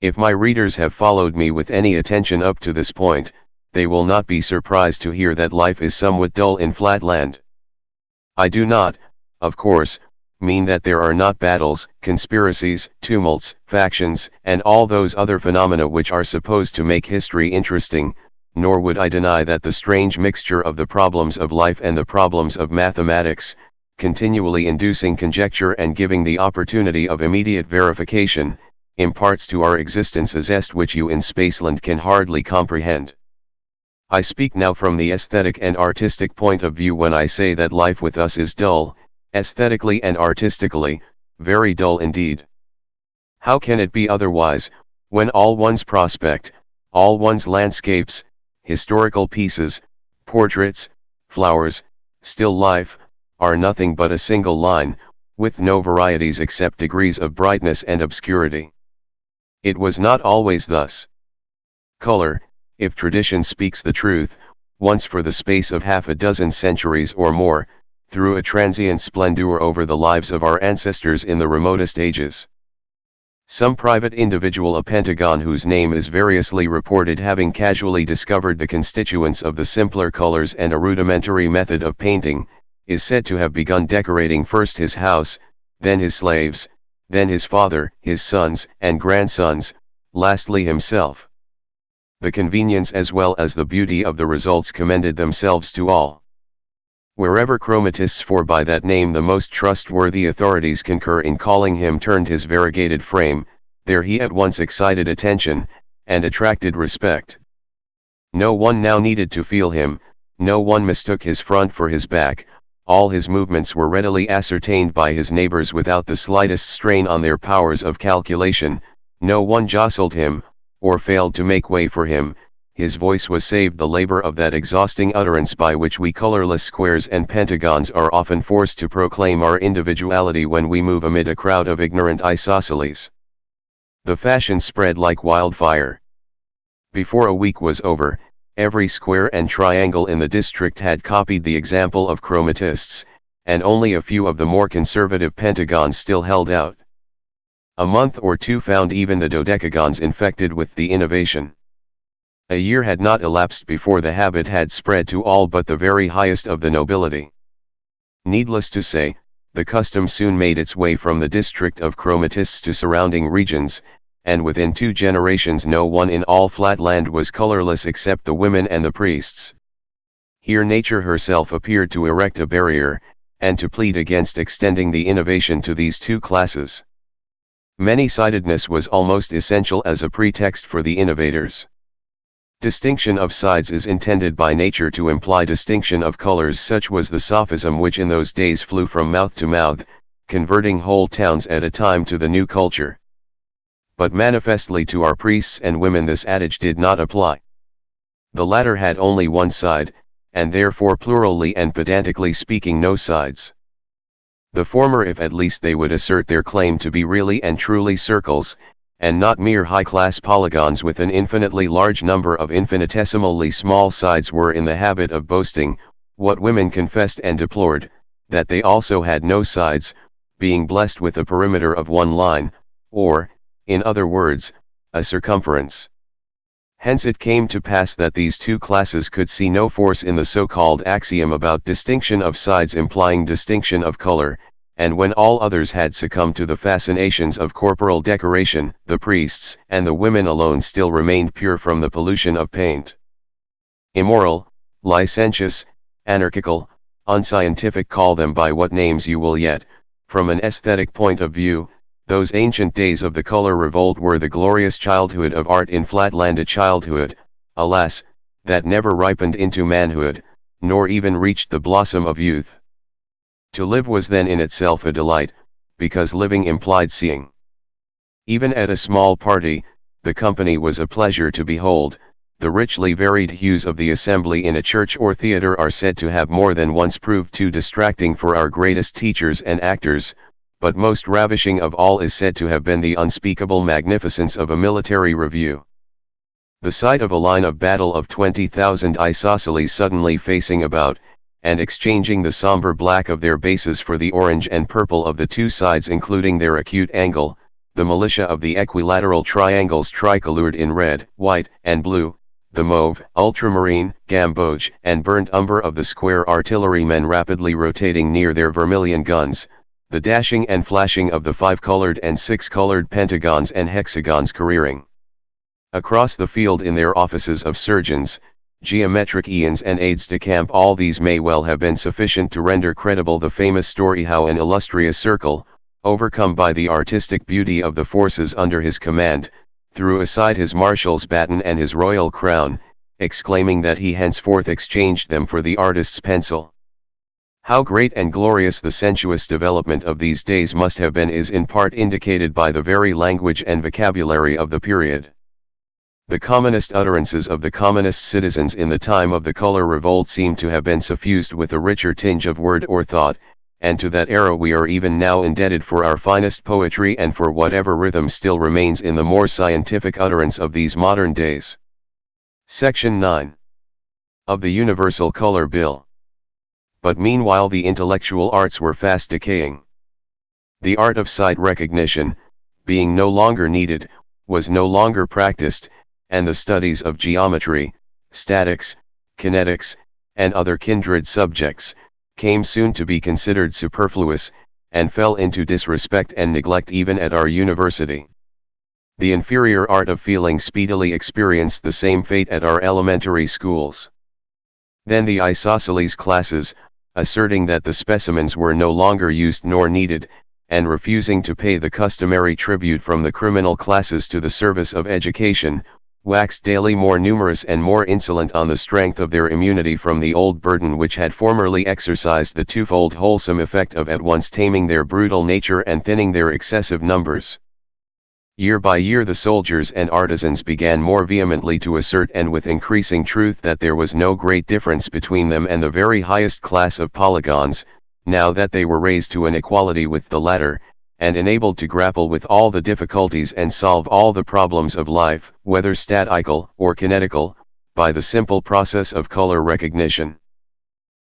S1: If my readers have followed me with any attention up to this point, they will not be surprised to hear that life is somewhat dull in Flatland. I do not, of course, mean that there are not battles, conspiracies, tumults, factions, and all those other phenomena which are supposed to make history interesting, nor would I deny that the strange mixture of the problems of life and the problems of mathematics, continually inducing conjecture and giving the opportunity of immediate verification, imparts to our existence a zest which you in Spaceland can hardly comprehend. I speak now from the aesthetic and artistic point of view when I say that life with us is dull, aesthetically and artistically, very dull indeed. How can it be otherwise, when all one's prospect, all one's landscapes, historical pieces, portraits, flowers, still life, are nothing but a single line, with no varieties except degrees of brightness and obscurity? It was not always thus. Color, if tradition speaks the truth, once for the space of half a dozen centuries or more, threw a transient splendor over the lives of our ancestors in the remotest ages. Some private individual, a Pentagon whose name is variously reported, having casually discovered the constituents of the simpler colors and a rudimentary method of painting, is said to have begun decorating first his house, then his slaves, then his father, his sons and grandsons, lastly himself. The convenience as well as the beauty of the results commended themselves to all. Wherever chromatists, for by that name the most trustworthy authorities concur in calling him, turned his variegated frame, there he at once excited attention, and attracted respect. No one now needed to feel him, no one mistook his front for his back, all his movements were readily ascertained by his neighbors without the slightest strain on their powers of calculation, no one jostled him, or failed to make way for him. His voice was saved the labor of that exhausting utterance by which we colorless squares and pentagons are often forced to proclaim our individuality when we move amid a crowd of ignorant isosceles. The fashion spread like wildfire. Before a week was over, every square and triangle in the district had copied the example of chromatists, and only a few of the more conservative pentagons still held out. A month or two found even the dodecagons infected with the innovation. A year had not elapsed before the habit had spread to all but the very highest of the nobility. Needless to say, the custom soon made its way from the district of chromatists to surrounding regions, and within 2 generations no one in all Flatland was colorless except the women and the priests. Here nature herself appeared to erect a barrier, and to plead against extending the innovation to these 2 classes. Many-sidedness was almost essential as a pretext for the innovators. Distinction of sides is intended by nature to imply distinction of colors. Such was the sophism which in those days flew from mouth to mouth, converting whole towns at a time to the new culture. But manifestly to our priests and women this adage did not apply. The latter had only one side, and therefore plurally and pedantically speaking no sides. The former, if at least they would assert their claim to be really and truly circles, and not mere high-class polygons with an infinitely large number of infinitesimally small sides, were in the habit of boasting, what women confessed and deplored, that they also had no sides, being blessed with a perimeter of 1 line, or, in other words, a circumference. Hence it came to pass that these 2 classes could see no force in the so-called axiom about distinction of sides implying distinction of color, and when all others had succumbed to the fascinations of corporal decoration, the priests and the women alone still remained pure from the pollution of paint. Immoral, licentious, anarchical, unscientific, call them by what names you will, yet, from an aesthetic point of view, those ancient days of the color revolt were the glorious childhood of art in Flatland, a childhood, alas, that never ripened into manhood, nor even reached the blossom of youth. To live was then in itself a delight, because living implied seeing. Even at a small party, the company was a pleasure to behold. The richly varied hues of the assembly in a church or theatre are said to have more than once proved too distracting for our greatest teachers and actors, but most ravishing of all is said to have been the unspeakable magnificence of a military review. The sight of a line of battle of 20,000 isosceles suddenly facing about, and exchanging the somber black of their bases for the orange and purple of the 2 sides, including their acute angle, the militia of the equilateral triangles tricolored in red, white, and blue, the mauve, ultramarine, gamboge, and burnt umber of the square artillerymen rapidly rotating near their vermilion guns, the dashing and flashing of the 5-colored and 6-colored pentagons and hexagons careering across the field in their offices of surgeons, geometric eons and aides-de-camp. All these may well have been sufficient to render credible the famous story how an illustrious circle, overcome by the artistic beauty of the forces under his command, threw aside his marshal's baton and his royal crown, exclaiming that he henceforth exchanged them for the artist's pencil. How great and glorious the sensuous development of these days must have been is in part indicated by the very language and vocabulary of the period. The commonest utterances of the commonest citizens in the time of the color revolt seem to have been suffused with a richer tinge of word or thought, and to that era we are even now indebted for our finest poetry and for whatever rhythm still remains in the more scientific utterance of these modern days. Section 9. Of the Universal Color Bill. But meanwhile the intellectual arts were fast decaying. The art of sight recognition, being no longer needed, was no longer practiced, and the studies of geometry, statics, kinetics, and other kindred subjects, came soon to be considered superfluous, and fell into disrespect and neglect even at our university. The inferior art of feeling speedily experienced the same fate at our elementary schools. Then the isosceles classes, asserting that the specimens were no longer used nor needed, and refusing to pay the customary tribute from the criminal classes to the service of education, waxed daily more numerous and more insolent on the strength of their immunity from the old burden which had formerly exercised the twofold wholesome effect of at once taming their brutal nature and thinning their excessive numbers. Year by year the soldiers and artisans began more vehemently to assert and with increasing truth that there was no great difference between them and the very highest class of polygons, now that they were raised to an equality with the latter, and enabled to grapple with all the difficulties and solve all the problems of life, whether statical or kinetical, by the simple process of color recognition.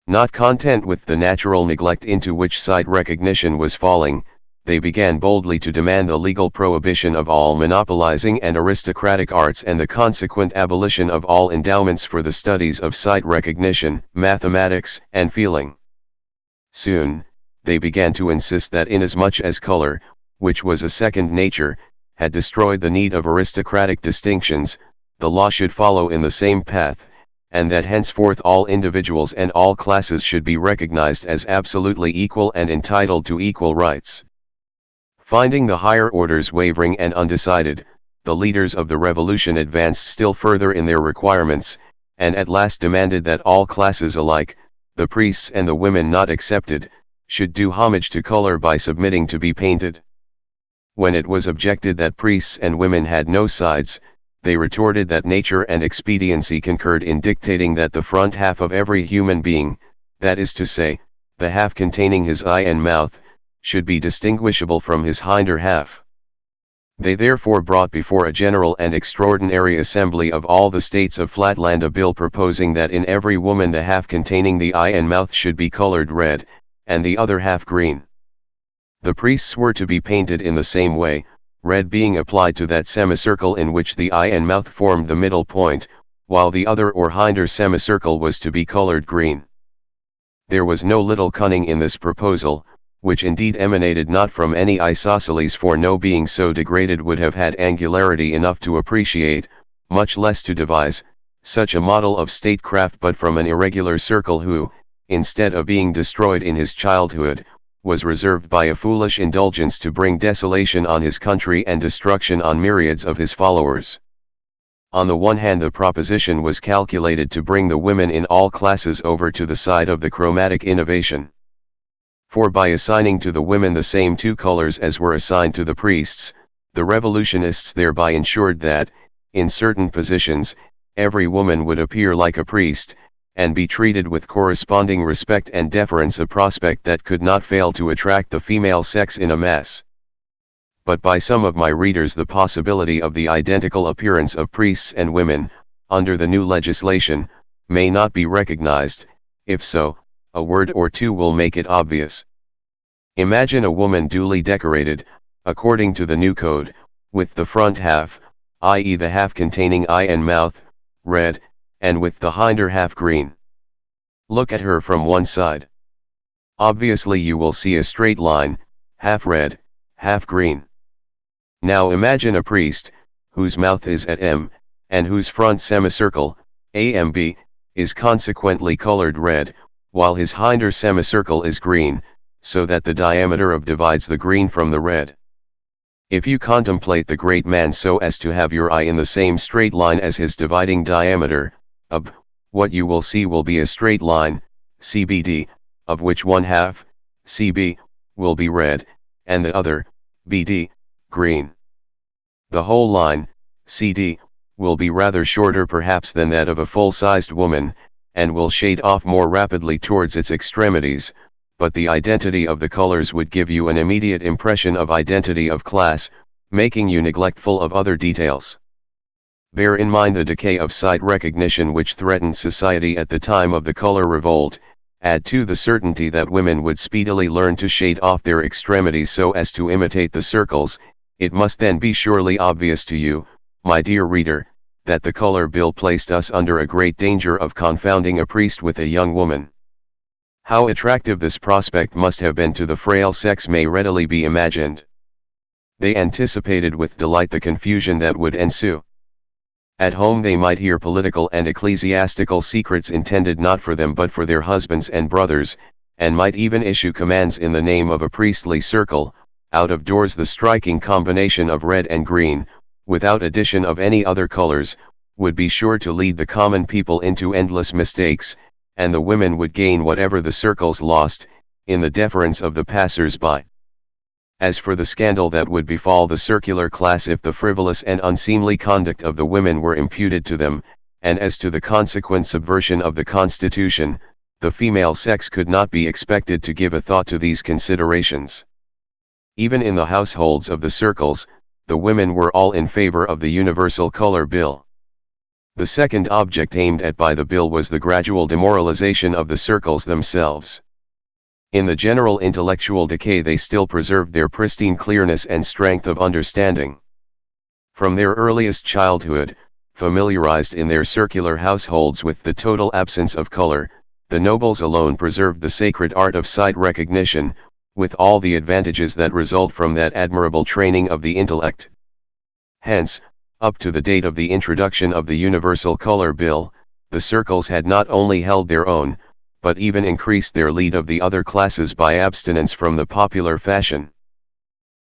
S1: Not content with the natural neglect into which sight recognition was falling, they began boldly to demand the legal prohibition of all monopolizing and aristocratic arts and the consequent abolition of all endowments for the studies of sight recognition, mathematics, and feeling. Soon, they began to insist that inasmuch as color, which was a second nature, had destroyed the need of aristocratic distinctions, the law should follow in the same path, and that henceforth all individuals and all classes should be recognized as absolutely equal and entitled to equal rights. Finding the higher orders wavering and undecided, the leaders of the revolution advanced still further in their requirements, and at last demanded that all classes alike, the priests and the women not excepted, should do homage to color by submitting to be painted. When it was objected that priests and women had no sides, they retorted that nature and expediency concurred in dictating that the front half of every human being, that is to say, the half containing his eye and mouth, should be distinguishable from his hinder half. They therefore brought before a general and extraordinary assembly of all the states of Flatland a bill proposing that in every woman the half containing the eye and mouth should be colored red, and the other half green. The priests were to be painted in the same way, red being applied to that semicircle in which the eye and mouth formed the middle point, while the other or hinder semicircle was to be colored green. There was no little cunning in this proposal, which indeed emanated not from any isosceles, for no being so degraded would have had angularity enough to appreciate, much less to devise, such a model of statecraft but from an irregular circle who, instead of being destroyed in his childhood, was reserved by a foolish indulgence to bring desolation on his country and destruction on myriads of his followers. On the one hand, the proposition was calculated to bring the women in all classes over to the side of the chromatic innovation. For by assigning to the women the same two colors as were assigned to the priests, the revolutionists thereby ensured that, in certain positions, every woman would appear like a priest, and be treated with corresponding respect and deference, a prospect that could not fail to attract the female sex in a mass. But by some of my readers the possibility of the identical appearance of priests and women, under the new legislation, may not be recognized. If so, a word or two will make it obvious. Imagine a woman duly decorated, according to the new code, with the front half, i.e. the half containing eye and mouth, red, and with the hinder half green. Look at her from one side. Obviously you will see a straight line, half red, half green. Now imagine a priest, whose mouth is at M, and whose front semicircle, AMB, is consequently colored red, while his hinder semicircle is green, so that the diameter of divides the green from the red. If you contemplate the great man so as to have your eye in the same straight line as his dividing diameter, AB, what you will see will be a straight line, CBD, of which one half, CB, will be red, and the other, BD, green. The whole line, CD, will be rather shorter perhaps than that of a full-sized woman, and will shade off more rapidly towards its extremities, but the identity of the colors would give you an immediate impression of identity of class, making you neglectful of other details. Bear in mind the decay of sight recognition which threatened society at the time of the color revolt. Add to the certainty that women would speedily learn to shade off their extremities so as to imitate the circles. It must then be surely obvious to you, my dear reader, that the color bill placed us under a great danger of confounding a priest with a young woman. How attractive this prospect must have been to the frail sex may readily be imagined. They anticipated with delight the confusion that would ensue. At home they might hear political and ecclesiastical secrets intended not for them but for their husbands and brothers, and might even issue commands in the name of a priestly circle. Out of doors the striking combination of red and green, without addition of any other colors, would be sure to lead the common people into endless mistakes, and the women would gain whatever the circles lost, in the deference of the passers-by. As for the scandal that would befall the circular class if the frivolous and unseemly conduct of the women were imputed to them, and as to the consequent subversion of the constitution, the female sex could not be expected to give a thought to these considerations. Even in the households of the circles, the women were all in favor of the universal color bill. The second object aimed at by the bill was the gradual demoralization of the circles themselves. In the general intellectual decay they still preserved their pristine clearness and strength of understanding. From their earliest childhood, familiarized in their circular households with the total absence of color, the nobles alone preserved the sacred art of sight recognition, with all the advantages that result from that admirable training of the intellect. Hence, up to the date of the introduction of the Universal Color Bill, the circles had not only held their own, but even increased their lead of the other classes by abstinence from the popular fashion.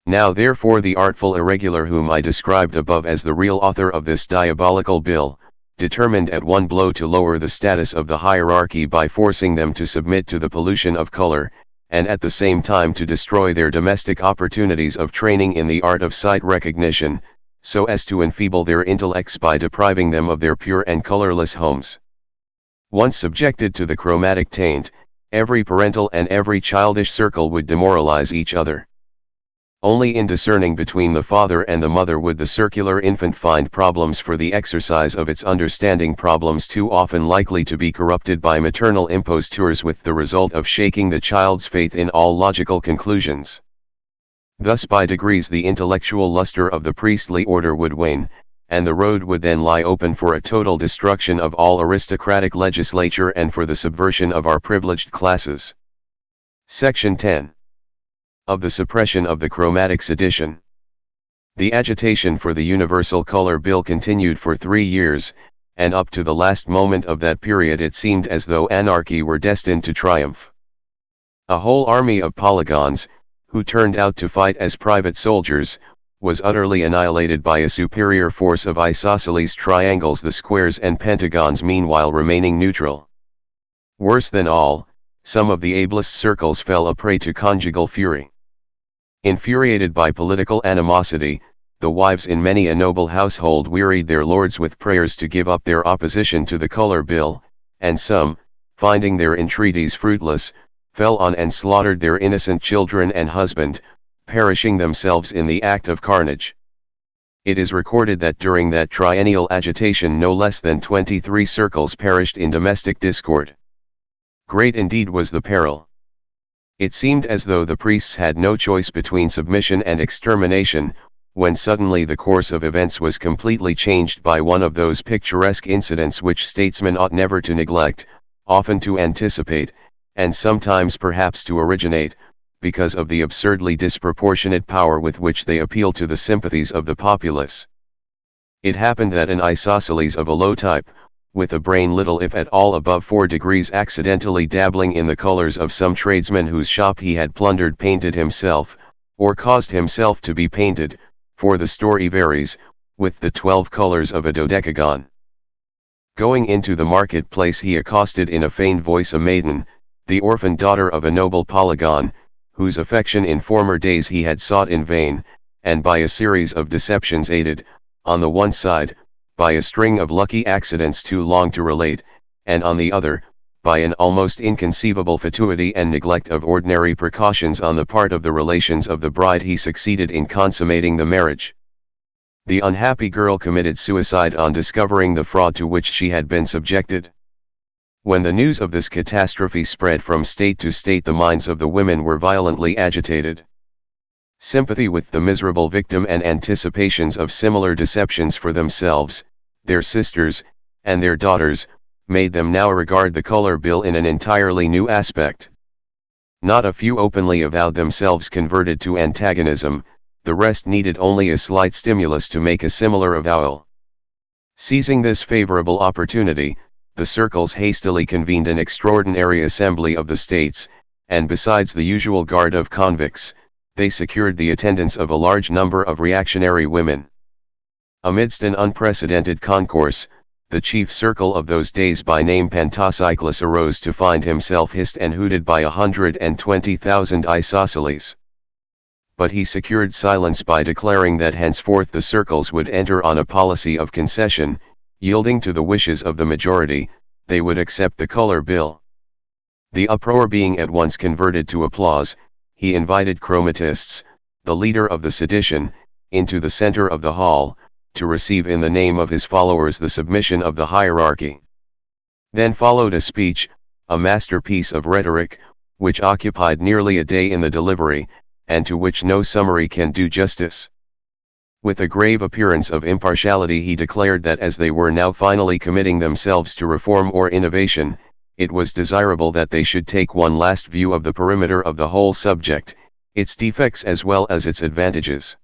S1: Now therefore the artful irregular whom I described above as the real author of this diabolical bill, determined at one blow to lower the status of the hierarchy by forcing them to submit to the pollution of color, and at the same time to destroy their domestic opportunities of training in the art of sight recognition, so as to enfeeble their intellects by depriving them of their pure and colorless homes. Once subjected to the chromatic taint, every parental and every childish circle would demoralize each other. Only in discerning between the father and the mother would the circular infant find problems for the exercise of its understanding, problems too often likely to be corrupted by maternal impostures, with the result of shaking the child's faith in all logical conclusions. Thus by degrees the intellectual luster of the priestly order would wane, and the road would then lie open for a total destruction of all aristocratic legislature and for the subversion of our privileged classes. Section 10. Of the suppression of the chromatic sedition. The agitation for the Universal Color Bill continued for 3 years, and up to the last moment of that period it seemed as though anarchy were destined to triumph. A whole army of polygons, who turned out to fight as private soldiers, was utterly annihilated by a superior force of isosceles triangles, the squares and pentagons meanwhile remaining neutral. Worse than all, some of the ablest circles fell a prey to conjugal fury. Infuriated by political animosity, the wives in many a noble household wearied their lords with prayers to give up their opposition to the color bill, and some, finding their entreaties fruitless, fell on and slaughtered their innocent children and husband, perishing themselves in the act of carnage. It is recorded that during that triennial agitation no less than 23 circles perished in domestic discord. Great indeed was the peril. It seemed as though the priests had no choice between submission and extermination, when suddenly the course of events was completely changed by one of those picturesque incidents which statesmen ought never to neglect, often to anticipate, and sometimes perhaps to originate, because of the absurdly disproportionate power with which they appeal to the sympathies of the populace. It happened that an isosceles of a low type, with a brain little if at all above 4 degrees, accidentally dabbling in the colors of some tradesman whose shop he had plundered, painted himself, or caused himself to be painted, for the story varies, with the 12 colors of a dodecagon. Going into the marketplace he accosted in a feigned voice a maiden, the orphan daughter of a noble polygon, whose affection in former days he had sought in vain, and by a series of deceptions aided, on the one side, by a string of lucky accidents too long to relate, and on the other, by an almost inconceivable fatuity and neglect of ordinary precautions on the part of the relations of the bride, he succeeded in consummating the marriage. The unhappy girl committed suicide on discovering the fraud to which she had been subjected. When the news of this catastrophe spread from state to state, the minds of the women were violently agitated. Sympathy with the miserable victim and anticipations of similar deceptions for themselves, their sisters, and their daughters, made them now regard the color bill in an entirely new aspect. Not a few openly avowed themselves converted to antagonism, the rest needed only a slight stimulus to make a similar avowal. Seizing this favorable opportunity, the circles hastily convened an extraordinary assembly of the states, and besides the usual guard of convicts, they secured the attendance of a large number of reactionary women. Amidst an unprecedented concourse, the chief circle of those days by name Pantocyclus arose to find himself hissed and hooted by 120,000 isosceles. But he secured silence by declaring that henceforth the circles would enter on a policy of concession, yielding to the wishes of the majority, they would accept the color bill. The uproar being at once converted to applause, he invited chromatists, the leader of the sedition, into the center of the hall, to receive in the name of his followers the submission of the hierarchy. Then followed a speech, a masterpiece of rhetoric, which occupied nearly a day in the delivery, and to which no summary can do justice. With a grave appearance of impartiality he declared that as they were now finally committing themselves to reform or innovation, it was desirable that they should take one last view of the perimeter of the whole subject, its defects as well as its advantages.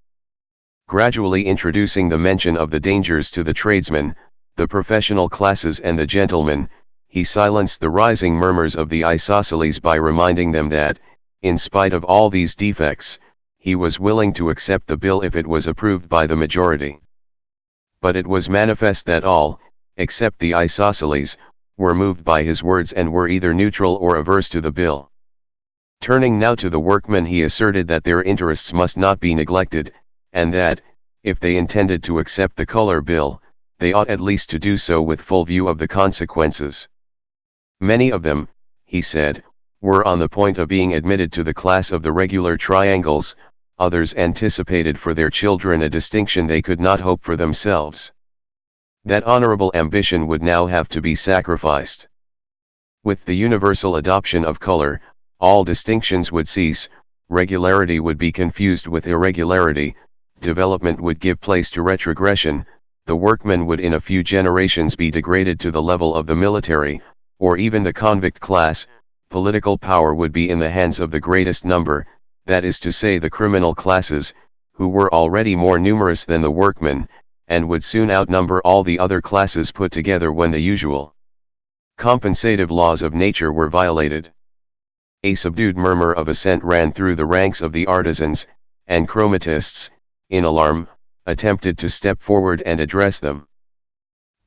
S1: Gradually introducing the mention of the dangers to the tradesmen, the professional classes and the gentlemen, he silenced the rising murmurs of the isosceles by reminding them that, in spite of all these defects, he was willing to accept the bill if it was approved by the majority. But it was manifest that all, except the isosceles, were moved by his words and were either neutral or averse to the bill. Turning now to the workmen, he asserted that their interests must not be neglected, and that, if they intended to accept the color bill, they ought at least to do so with full view of the consequences. Many of them, he said, were on the point of being admitted to the class of the regular triangles, others anticipated for their children a distinction they could not hope for themselves. That honorable ambition would now have to be sacrificed. With the universal adoption of color, all distinctions would cease, regularity would be confused with irregularity, development would give place to retrogression, the workmen would in a few generations be degraded to the level of the military, or even the convict class, political power would be in the hands of the greatest number, that is to say the criminal classes, who were already more numerous than the workmen, and would soon outnumber all the other classes put together when the usual compensative laws of nature were violated. A subdued murmur of assent ran through the ranks of the artisans, and chromatists, in alarm, attempted to step forward and address them.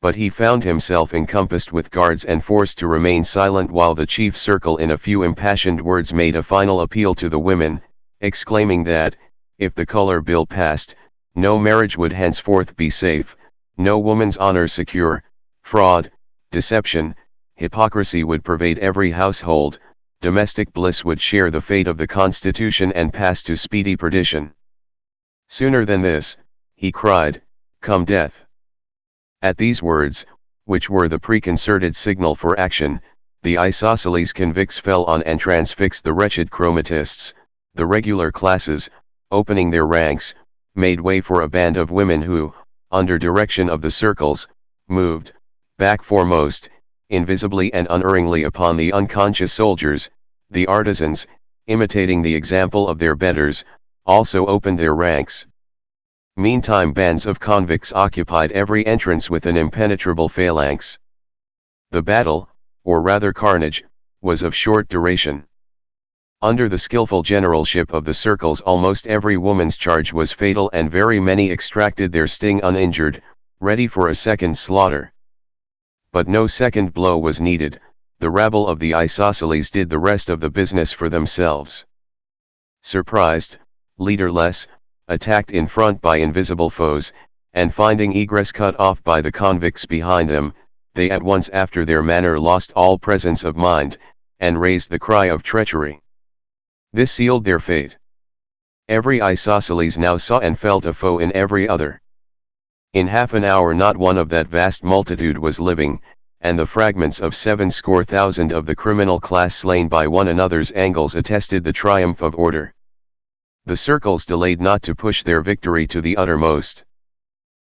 S1: But he found himself encompassed with guards and forced to remain silent while the chief circle in a few impassioned words made a final appeal to the women, exclaiming that, if the color bill passed, no marriage would henceforth be safe, no woman's honor secure, fraud, deception, hypocrisy would pervade every household, domestic bliss would share the fate of the Constitution and pass to speedy perdition. Sooner than this, he cried, come death. At these words, which were the preconcerted signal for action, the isosceles convicts fell on and transfixed the wretched chromatists, the regular classes, opening their ranks, made way for a band of women who, under direction of the circles, moved, back foremost, invisibly and unerringly upon the unconscious soldiers. The artisans, imitating the example of their betters, also opened their ranks. Meantime bands of convicts occupied every entrance with an impenetrable phalanx. The battle, or rather carnage, was of short duration. Under the skillful generalship of the circles almost every woman's charge was fatal and very many extracted their sting uninjured, ready for a second slaughter. But no second blow was needed, the rabble of the isosceles did the rest of the business for themselves. Surprised, leaderless, attacked in front by invisible foes, and finding egress cut off by the convicts behind them, they at once after their manner lost all presence of mind, and raised the cry of treachery. This sealed their fate. Every isosceles now saw and felt a foe in every other. In half an hour not one of that vast multitude was living, and the fragments of 70,000 of the criminal class slain by one another's angles attested the triumph of order. The circles delayed not to push their victory to the uttermost.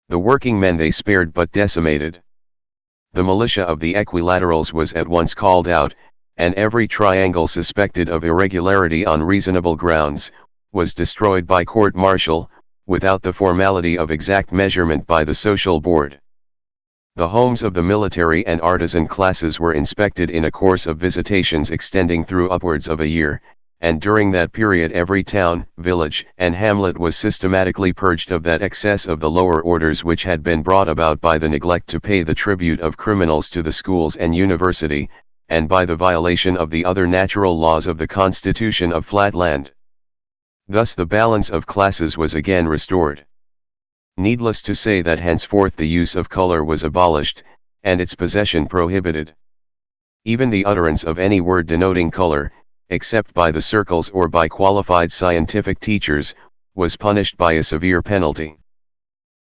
S1: The working men they spared but decimated. The militia of the equilaterals was at once called out, and every triangle suspected of irregularity on reasonable grounds, was destroyed by court-martial, without the formality of exact measurement by the social board. The homes of the military and artisan classes were inspected in a course of visitations extending through upwards of a year, and during that period every town, village, and hamlet was systematically purged of that excess of the lower orders which had been brought about by the neglect to pay the tribute of criminals to the schools and university, and by the violation of the other natural laws of the Constitution of Flatland. Thus the balance of classes was again restored. Needless to say that henceforth the use of color was abolished, and its possession prohibited. Even the utterance of any word denoting color, except by the circles or by qualified scientific teachers, was punished by a severe penalty.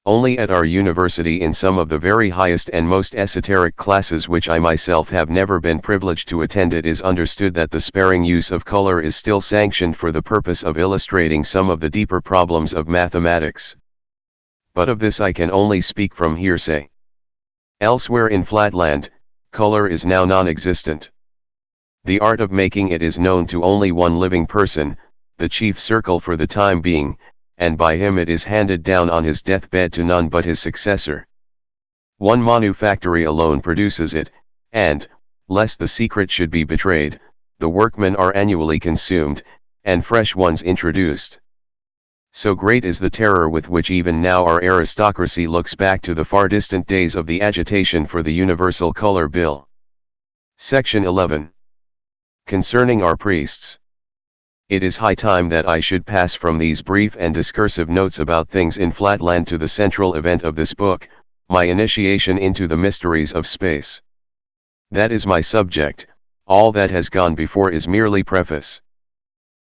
S1: Only at our university in some of the very highest and most esoteric classes which I myself have never been privileged to attend it is understood that the sparing use of color is still sanctioned for the purpose of illustrating some of the deeper problems of mathematics. But of this I can only speak from hearsay. Elsewhere in Flatland, color is now non-existent. The art of making it is known to only one living person, the chief circle for the time being, and by him it is handed down on his deathbed to none but his successor. One manufactory alone produces it, and, lest the secret should be betrayed, the workmen are annually consumed, and fresh ones introduced. So great is the terror with which even now our aristocracy looks back to the far distant days of the agitation for the Universal Color Bill. Section 11. Concerning our priests. It is high time that I should pass from these brief and discursive notes about things in Flatland to the central event of this book, my initiation into the mysteries of space. That is my subject, all that has gone before is merely preface.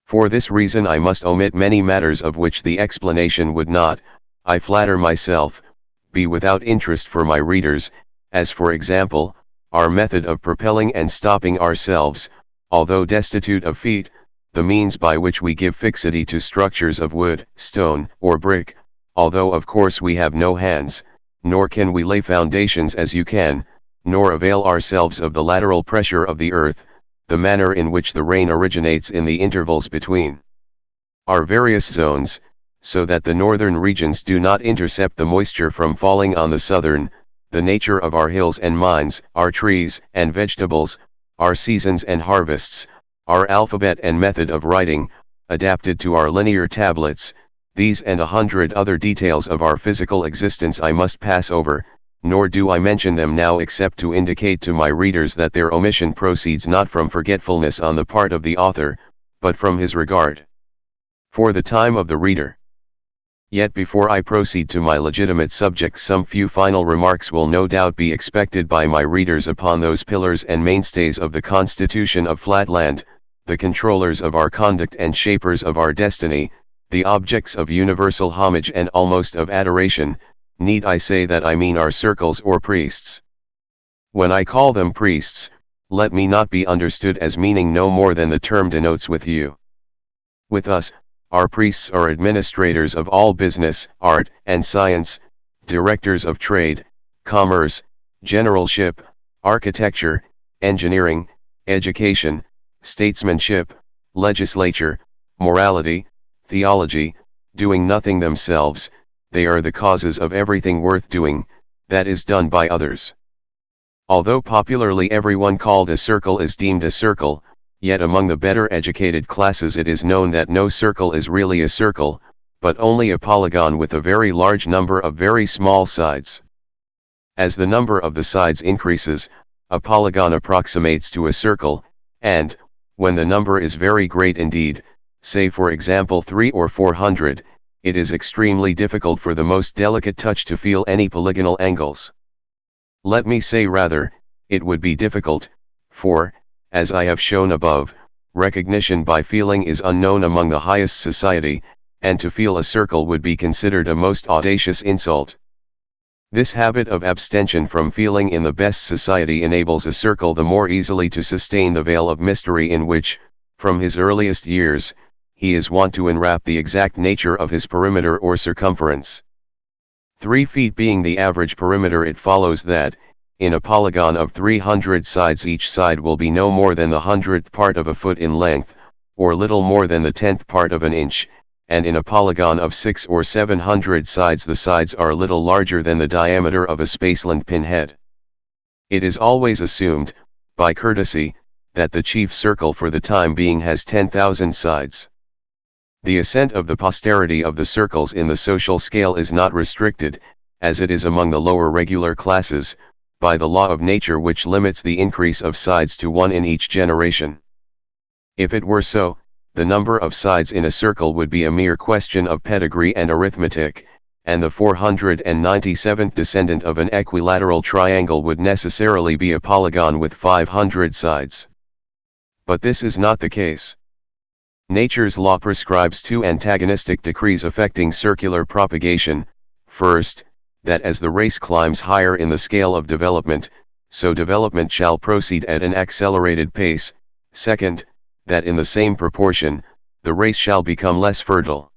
S1: For this reason I must omit many matters of which the explanation would not, I flatter myself, be without interest for my readers, as for example, our method of propelling and stopping ourselves, although destitute of feet, the means by which we give fixity to structures of wood, stone, or brick, although of course we have no hands, nor can we lay foundations as you can, nor avail ourselves of the lateral pressure of the earth, the manner in which the rain originates in the intervals between our various zones, so that the northern regions do not intercept the moisture from falling on the southern, the nature of our hills and mines, our trees and vegetables, our seasons and harvests, our alphabet and method of writing, adapted to our linear tablets, these and 100 other details of our physical existence I must pass over, nor do I mention them now except to indicate to my readers that their omission proceeds not from forgetfulness on the part of the author, but from his regard for the time of the reader. Yet before I proceed to my legitimate subject, some few final remarks will no doubt be expected by my readers upon those pillars and mainstays of the Constitution of Flatland, the controllers of our conduct and shapers of our destiny, the objects of universal homage and almost of adoration. Need I say that I mean our circles or priests? When I call them priests, let me not be understood as meaning no more than the term denotes with you. With us, our priests are administrators of all business, art, and science, directors of trade, commerce, generalship, architecture, engineering, education, statesmanship, legislature, morality, theology, doing nothing themselves. They are the causes of everything worth doing, that is done by others. Although popularly everyone called a circle is deemed a circle, yet among the better educated classes it is known that no circle is really a circle, but only a polygon with a very large number of very small sides. As the number of the sides increases, a polygon approximates to a circle, and, when the number is very great indeed, say for example 300 or 400, it is extremely difficult for the most delicate touch to feel any polygonal angles. Let me say rather, it would be difficult, for, as I have shown above, recognition by feeling is unknown among the highest society, and to feel a circle would be considered a most audacious insult. This habit of abstention from feeling in the best society enables a circle the more easily to sustain the veil of mystery in which, from his earliest years, he is wont to enwrap the exact nature of his perimeter or circumference. 3 feet being the average perimeter, it follows that, in a polygon of 300 sides each side will be no more than the 100th part of a foot in length, or little more than the 10th part of an inch, and in a polygon of 600 or 700 sides the sides are little larger than the diameter of a Spaceland pinhead. It is always assumed, by courtesy, that the chief circle for the time being has 10,000 sides. The ascent of the posterity of the circles in the social scale is not restricted, as it is among the lower regular classes, by the law of nature which limits the increase of sides to 1 in each generation. If it were so, the number of sides in a circle would be a mere question of pedigree and arithmetic, and the 497th descendant of an equilateral triangle would necessarily be a polygon with 500 sides. But this is not the case. Nature's law prescribes 2 antagonistic decrees affecting circular propagation. First, that as the race climbs higher in the scale of development, so development shall proceed at an accelerated pace. Second, that in the same proportion, the race shall become less fertile.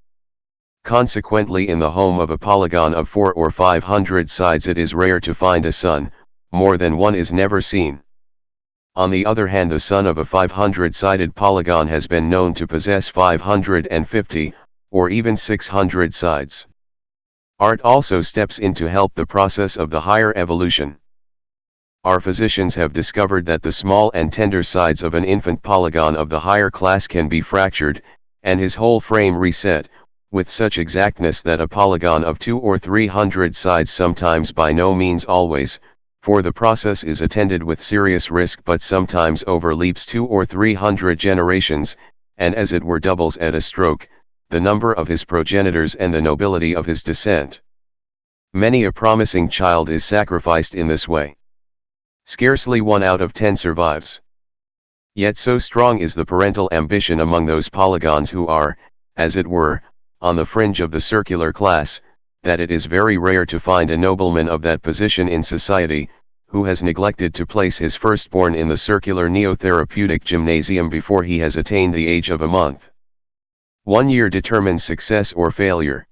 S1: Consequently, in the home of a polygon of 400 or 500 sides it is rare to find a son, more than one is never seen. On the other hand, the son of a 500-sided polygon has been known to possess 550, or even 600 sides. Art also steps in to help the process of the higher evolution. Our physicians have discovered that the small and tender sides of an infant polygon of the higher class can be fractured, and his whole frame reset, with such exactness that a polygon of 200 or 300 sides, sometimes by no means always, for the process is attended with serious risk, but sometimes overleaps 200 or 300 generations, and as it were doubles at a stroke, the number of his progenitors and the nobility of his descent. Many a promising child is sacrificed in this way. Scarcely 1 out of 10 survives. Yet so strong is the parental ambition among those polygons who are, as it were, on the fringe of the circular class, that it is very rare to find a nobleman of that position in society, who has neglected to place his firstborn in the circular neotherapeutic gymnasium before he has attained the age of a month. 1 year determines success or failure.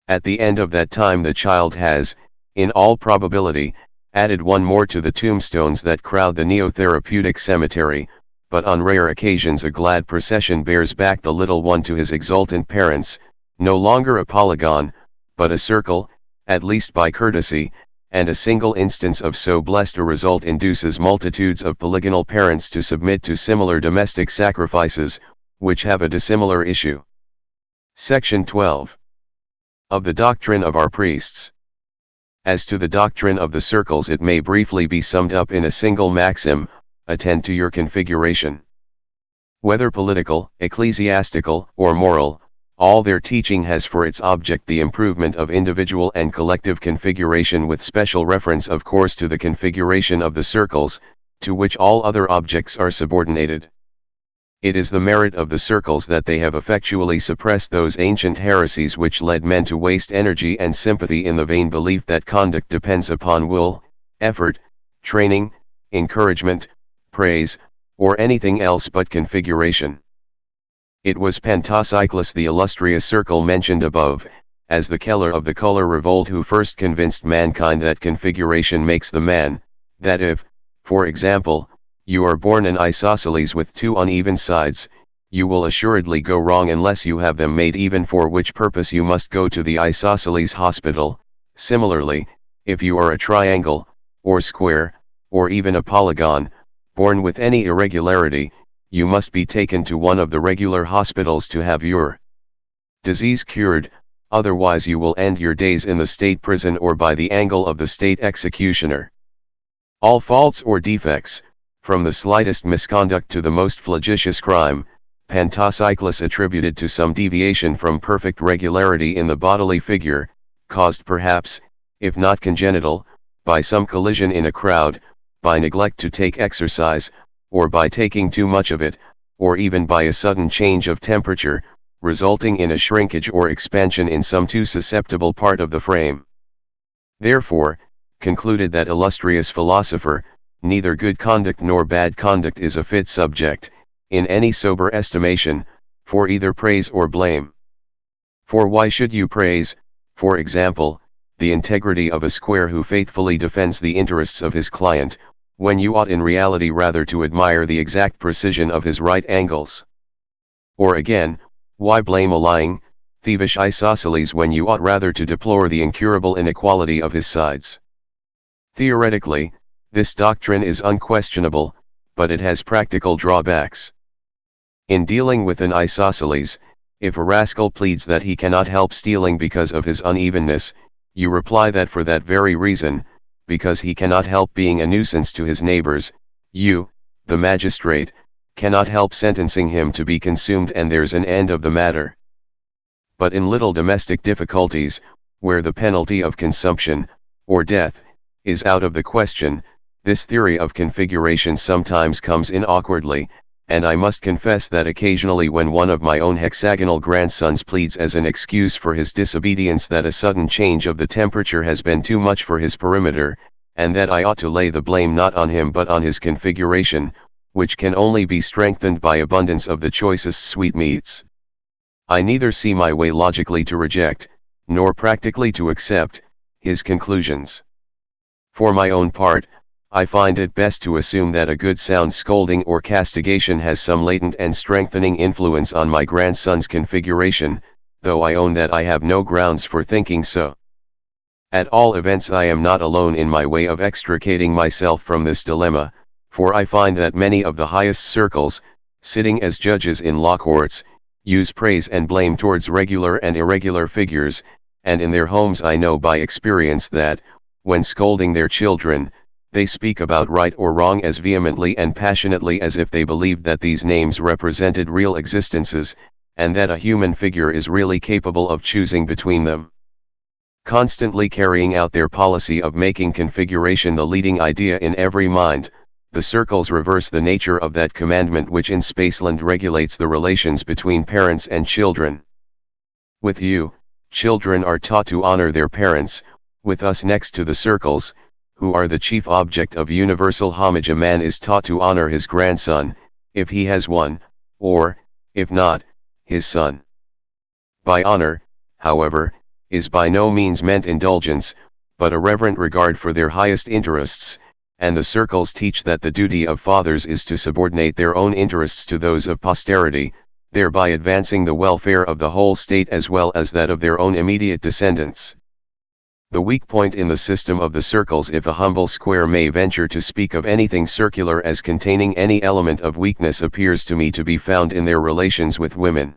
S1: At the end of that time the child has, in all probability, added one more to the tombstones that crowd the neotherapeutic cemetery, but on rare occasions a glad procession bears back the little one to his exultant parents, no longer a polygon, but a circle, at least by courtesy, and a single instance of so blessed a result induces multitudes of polygonal parents to submit to similar domestic sacrifices, which have a dissimilar issue. Section 12. Of the doctrine of our priests. As to the doctrine of the circles, it may briefly be summed up in a single maxim: attend to your configuration. Whether political, ecclesiastical, or moral, all their teaching has for its object the improvement of individual and collective configuration, with special reference of course to the configuration of the circles, to which all other objects are subordinated. It is the merit of the circles that they have effectually suppressed those ancient heresies which led men to waste energy and sympathy in the vain belief that conduct depends upon will, effort, training, encouragement, praise, or anything else but configuration. It was Pantacyclus, the illustrious circle mentioned above, as the Keller of the color revolt, who first convinced mankind that configuration makes the man, that if, for example, you are born an isosceles with 2 uneven sides, you will assuredly go wrong unless you have them made even, for which purpose you must go to the isosceles hospital. Similarly, if you are a triangle, or square, or even a polygon, born with any irregularity, you must be taken to one of the regular hospitals to have your disease cured, otherwise you will end your days in the state prison or by the angle of the state executioner. All faults or defects, from the slightest misconduct to the most flagitious crime, Pantacyclus attributed to some deviation from perfect regularity in the bodily figure, caused perhaps, if not congenital, by some collision in a crowd, by neglect to take exercise, or by taking too much of it, or even by a sudden change of temperature, resulting in a shrinkage or expansion in some too susceptible part of the frame. Therefore, concluded that illustrious philosopher, neither good conduct nor bad conduct is a fit subject, in any sober estimation, for either praise or blame. For why should you praise, for example, the integrity of a square who faithfully defends the interests of his client, when you ought in reality rather to admire the exact precision of his right angles? Or again, why blame a lying, thievish isosceles when you ought rather to deplore the incurable inequality of his sides? Theoretically, this doctrine is unquestionable, but it has practical drawbacks. In dealing with an isosceles, if a rascal pleads that he cannot help stealing because of his unevenness, you reply that for that very reason, because he cannot help being a nuisance to his neighbors, you, the magistrate, cannot help sentencing him to be consumed, and there's an end of the matter. But in little domestic difficulties, where the penalty of consumption, or death, is out of the question, this theory of configuration sometimes comes in awkwardly, and I must confess that occasionally when one of my own hexagonal grandsons pleads as an excuse for his disobedience that a sudden change of the temperature has been too much for his perimeter, and that I ought to lay the blame not on him but on his configuration, which can only be strengthened by abundance of the choicest sweetmeats, I neither see my way logically to reject, nor practically to accept, his conclusions. For my own part, I find it best to assume that a good sound scolding or castigation has some latent and strengthening influence on my grandson's configuration, though I own that I have no grounds for thinking so. At all events, I am not alone in my way of extricating myself from this dilemma, for I find that many of the highest circles, sitting as judges in law courts, use praise and blame towards regular and irregular figures, and in their homes I know by experience that, when scolding their children, they speak about right or wrong as vehemently and passionately as if they believed that these names represented real existences, and that a human figure is really capable of choosing between them. Constantly carrying out their policy of making configuration the leading idea in every mind, the circles reverse the nature of that commandment which in Spaceland regulates the relations between parents and children. With you, children are taught to honor their parents; with us next to the circles, who are the chief object of universal homage, a man is taught to honor his grandson, if he has one, or, if not, his son. By honor, however, is by no means meant indulgence, but a reverent regard for their highest interests, and the circles teach that the duty of fathers is to subordinate their own interests to those of posterity, thereby advancing the welfare of the whole state as well as that of their own immediate descendants. The weak point in the system of the circles, if a humble square may venture to speak of anything circular as containing any element of weakness, appears to me to be found in their relations with women.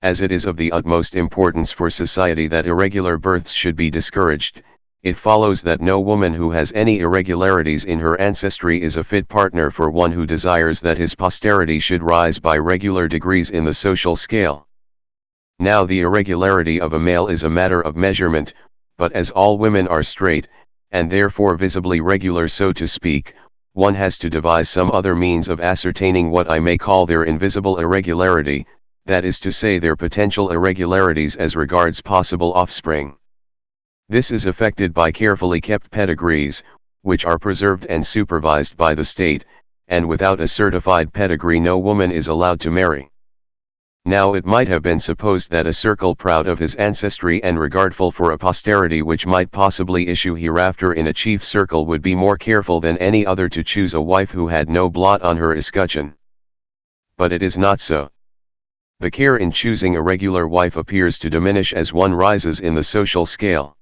S1: As it is of the utmost importance for society that irregular births should be discouraged, it follows that no woman who has any irregularities in her ancestry is a fit partner for one who desires that his posterity should rise by regular degrees in the social scale. Now, the irregularity of a male is a matter of measurement, but as all women are straight, and therefore visibly regular so to speak, one has to devise some other means of ascertaining what I may call their invisible irregularity, that is to say, their potential irregularities as regards possible offspring. This is effected by carefully kept pedigrees, which are preserved and supervised by the state, and without a certified pedigree no woman is allowed to marry. Now, it might have been supposed that a circle proud of his ancestry and regardful for a posterity which might possibly issue hereafter in a chief circle would be more careful than any other to choose a wife who had no blot on her escutcheon. But it is not so. The care in choosing a regular wife appears to diminish as one rises in the social scale.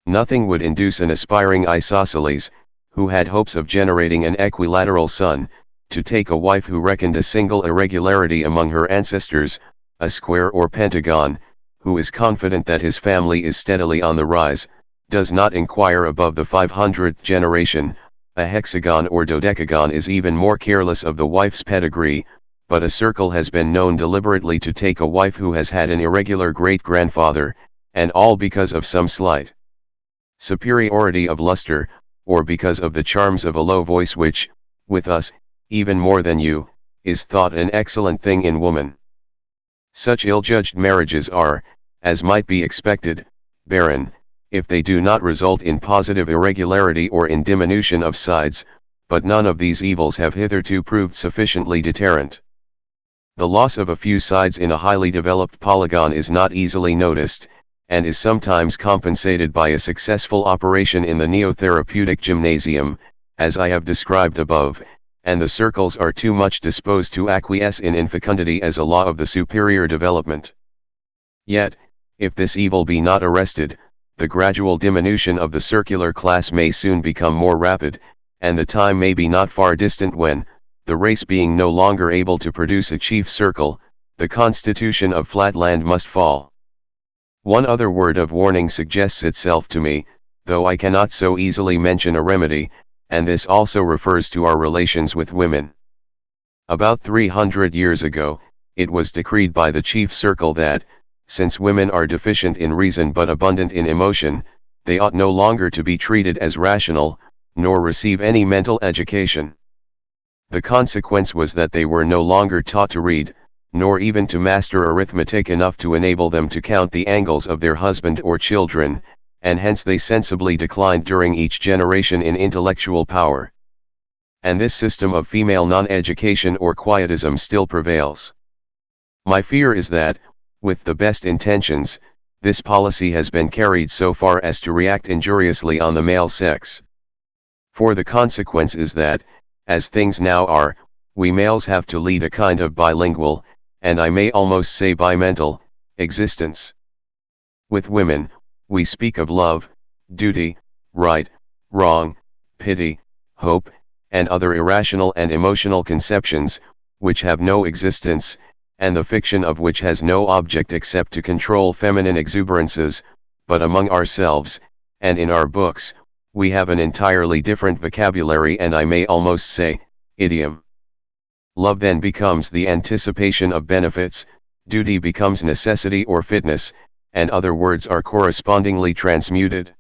S1: Nothing would induce an aspiring isosceles, who had hopes of generating an equilateral son, to take a wife who reckoned a single irregularity among her ancestors, a square or pentagon, who is confident that his family is steadily on the rise, does not inquire above the 500th generation. A hexagon or dodecagon is even more careless of the wife's pedigree, but a circle has been known deliberately to take a wife who has had an irregular great-grandfather, and all because of some slight superiority of luster, or because of the charms of a low voice which, with us, even more than you, is thought an excellent thing in woman. Such ill-judged marriages are, as might be expected, barren, if they do not result in positive irregularity or in diminution of sides, but none of these evils have hitherto proved sufficiently deterrent. The loss of a few sides in a highly developed polygon is not easily noticed, and is sometimes compensated by a successful operation in the neotherapeutic gymnasium, as I have described above, and the circles are too much disposed to acquiesce in infecundity as a law of the superior development. Yet, if this evil be not arrested, the gradual diminution of the circular class may soon become more rapid, and the time may be not far distant when, the race being no longer able to produce a chief circle, the constitution of Flatland must fall. One other word of warning suggests itself to me, though I cannot so easily mention a remedy, and this also refers to our relations with women. About 300 years ago, it was decreed by the chief circle that, since women are deficient in reason but abundant in emotion, they ought no longer to be treated as rational, nor receive any mental education. The consequence was that they were no longer taught to read, nor even to master arithmetic enough to enable them to count the angles of their husband or children, and hence they sensibly declined during each generation in intellectual power. And this system of female non-education or quietism still prevails. My fear is that, with the best intentions, this policy has been carried so far as to react injuriously on the male sex. For the consequence is that, as things now are, we males have to lead a kind of bilingual, and I may almost say bimental, existence. With women, we speak of love, duty, right, wrong, pity, hope, and other irrational and emotional conceptions, which have no existence, and the fiction of which has no object except to control feminine exuberances, but among ourselves, and in our books, we have an entirely different vocabulary and I may almost say, idiom. Love then becomes the anticipation of benefits, duty becomes necessity or fitness, and other words are correspondingly transmuted.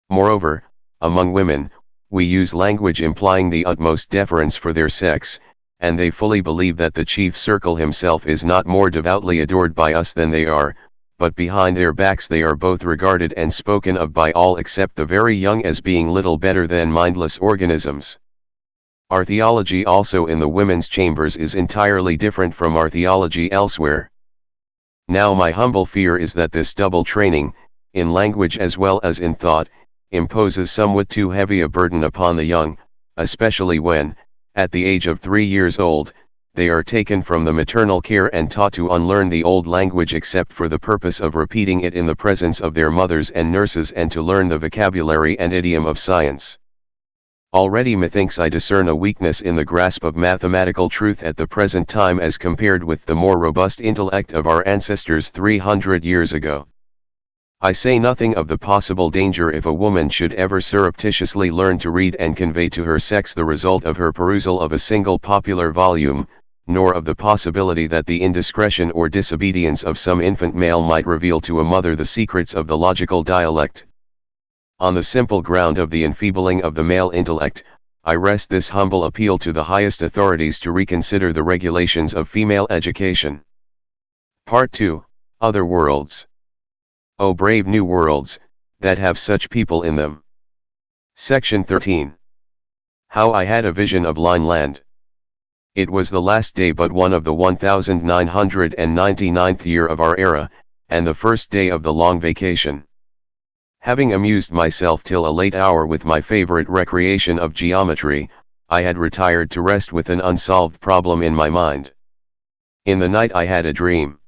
S1: Moreover, among women, we use language implying the utmost deference for their sex, and they fully believe that the chief circle himself is not more devoutly adored by us than they are, but behind their backs they are both regarded and spoken of by all except the very young as being little better than mindless organisms. Our theology also in the women's chambers is entirely different from our theology elsewhere. Now my humble fear is that this double training, in language as well as in thought, imposes somewhat too heavy a burden upon the young, especially when, at the age of 3 years old, they are taken from the maternal care and taught to unlearn the old language except for the purpose of repeating it in the presence of their mothers and nurses and to learn the vocabulary and idiom of science. Already methinks I discern a weakness in the grasp of mathematical truth at the present time as compared with the more robust intellect of our ancestors 300 years ago. I say nothing of the possible danger if a woman should ever surreptitiously learn to read and convey to her sex the result of her perusal of a single popular volume, nor of the possibility that the indiscretion or disobedience of some infant male might reveal to a mother the secrets of the logical dialect. On the simple ground of the enfeebling of the male intellect, I rest this humble appeal to the highest authorities to reconsider the regulations of female education. Part 2, Other Worlds. O brave new worlds, that have such people in them. Section 13. How I had a vision of Lineland. It was the last day but one of the 1999th year of our era, and the first day of the long vacation. Having amused myself till a late hour with my favorite recreation of geometry, I had retired to rest with an unsolved problem in my mind. In the night I had a dream.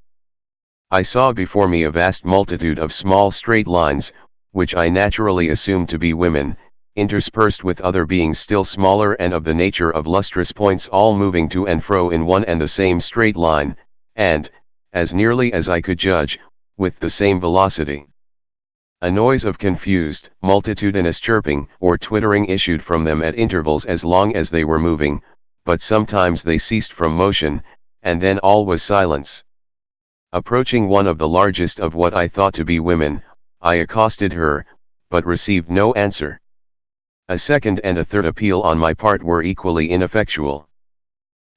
S1: I saw before me a vast multitude of small straight lines, which I naturally assumed to be women, interspersed with other beings still smaller and of the nature of lustrous points all moving to and fro in one and the same straight line, and, as nearly as I could judge, with the same velocity. A noise of confused, multitudinous chirping or twittering issued from them at intervals as long as they were moving, but sometimes they ceased from motion, and then all was silence. Approaching one of the largest of what I thought to be women, I accosted her, but received no answer. A second and a third appeal on my part were equally ineffectual.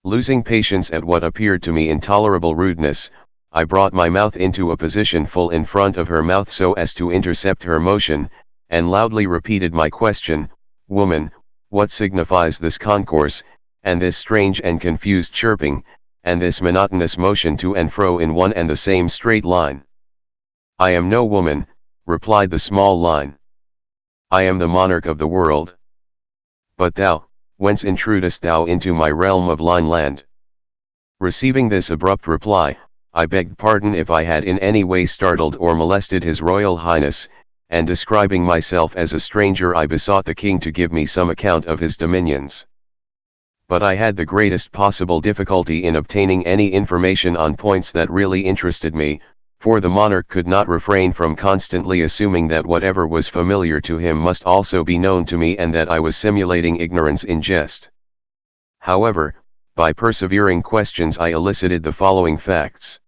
S1: Losing patience at what appeared to me intolerable rudeness, I brought my mouth into a position full in front of her mouth so as to intercept her motion, and loudly repeated my question, "Woman, what signifies this concourse, and this strange and confused chirping, and this monotonous motion to and fro in one and the same straight line?" "I am no woman," replied the small line. "I am the monarch of the world." "But thou, whence intrudest thou into my realm of Lineland?" Receiving this abrupt reply, I begged pardon if I had in any way startled or molested His Royal Highness, and describing myself as a stranger I besought the king to give me some account of his dominions. But I had the greatest possible difficulty in obtaining any information on points that really interested me, for the monarch could not refrain from constantly assuming that whatever was familiar to him must also be known to me and that I was simulating ignorance in jest. However, by persevering questions I elicited the following facts.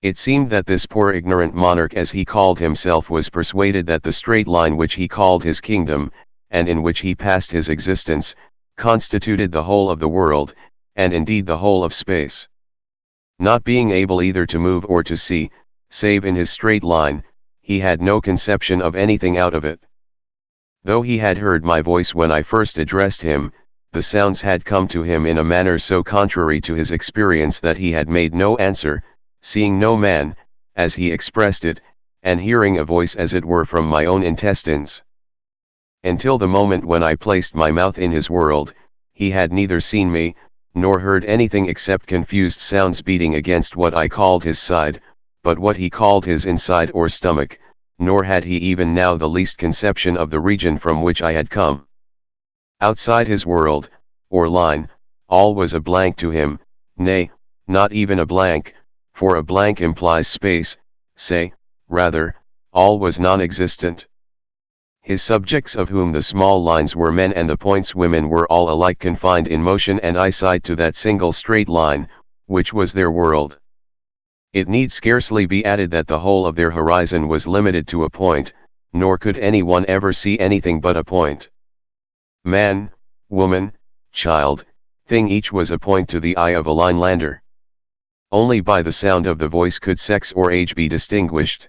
S1: It seemed that this poor ignorant monarch as he called himself was persuaded that the straight line which he called his kingdom, and in which he passed his existence, constituted the whole of the world, and indeed the whole of space. Not being able either to move or to see, save in his straight line, he had no conception of anything out of it. Though he had heard my voice when I first addressed him, the sounds had come to him in a manner so contrary to his experience that he had made no answer, seeing no man, as he expressed it, and hearing a voice as it were from my own intestines. Until the moment when I placed my mouth in his world, he had neither seen me, nor heard anything except confused sounds beating against what I called his side, but what he called his inside or stomach, nor had he even now the least conception of the region from which I had come. Outside his world, or line, all was a blank to him, nay, not even a blank, for a blank implies space, say, rather, all was non-existent. His subjects, of whom the small lines were men and the points women, were all alike confined in motion and eyesight to that single straight line, which was their world. It need scarcely be added that the whole of their horizon was limited to a point, nor could any one ever see anything but a point. Man, woman, child, thing, each was a point to the eye of a Linelander. Only by the sound of the voice could sex or age be distinguished.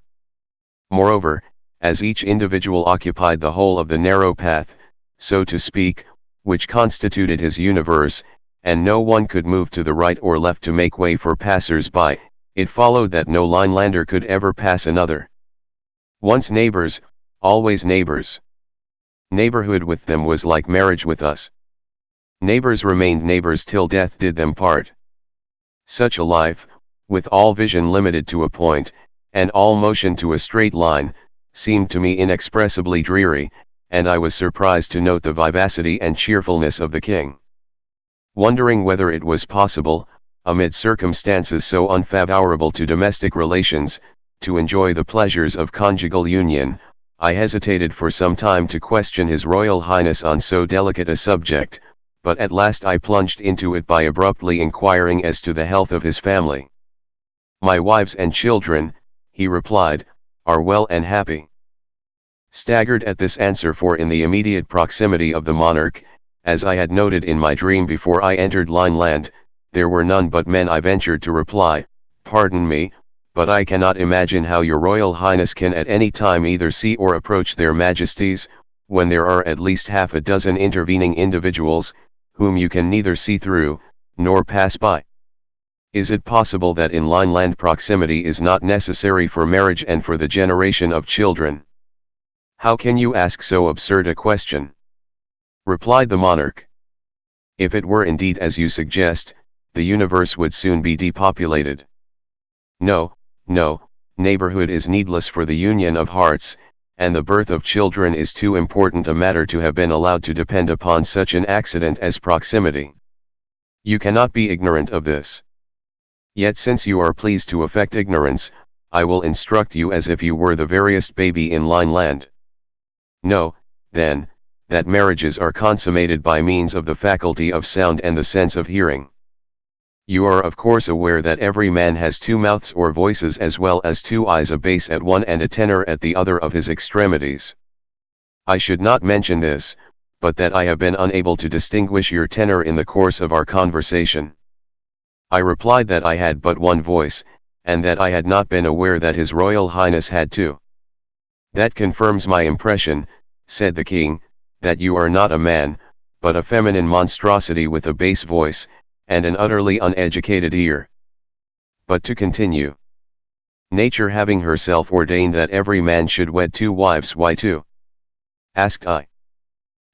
S1: Moreover, as each individual occupied the whole of the narrow path, so to speak, which constituted his universe, and no one could move to the right or left to make way for passers-by, it followed that no Linelander could ever pass another. Once neighbors, always neighbors. Neighborhood with them was like marriage with us. Neighbors remained neighbors till death did them part. Such a life, with all vision limited to a point, and all motion to a straight line, seemed to me inexpressibly dreary, and I was surprised to note the vivacity and cheerfulness of the king. Wondering whether it was possible, amid circumstances so unfavorable to domestic relations, to enjoy the pleasures of conjugal union, I hesitated for some time to question His Royal Highness on so delicate a subject, but at last I plunged into it by abruptly inquiring as to the health of his family. "My wives and children," he replied, "are well and happy." Staggered at this answer, for in the immediate proximity of the monarch, as I had noted in my dream before I entered Lineland, there were none but men, I ventured to reply, "Pardon me, but I cannot imagine how your Royal Highness can at any time either see or approach their Majesties, when there are at least half a dozen intervening individuals, whom you can neither see through, nor pass by. Is it possible that in Lineland proximity is not necessary for marriage and for the generation of children? How can you ask so absurd a question?" replied the monarch. "If it were indeed as you suggest, the universe would soon be depopulated. No, no, neighborhood is needless for the union of hearts, and the birth of children is too important a matter to have been allowed to depend upon such an accident as proximity. You cannot be ignorant of this. Yet since you are pleased to affect ignorance, I will instruct you as if you were the veriest baby in Lineland. Know, then, that marriages are consummated by means of the faculty of sound and the sense of hearing. You are of course aware that every man has two mouths or voices, as well as two eyes, a bass at one and a tenor at the other of his extremities. I should not mention this, but that I have been unable to distinguish your tenor in the course of our conversation." I replied that I had but one voice, and that I had not been aware that His Royal Highness had two. "That confirms my impression," said the king, "that you are not a man, but a feminine monstrosity with a bass voice, and an utterly uneducated ear. But to continue. Nature having herself ordained that every man should wed two wives, why two?" asked I.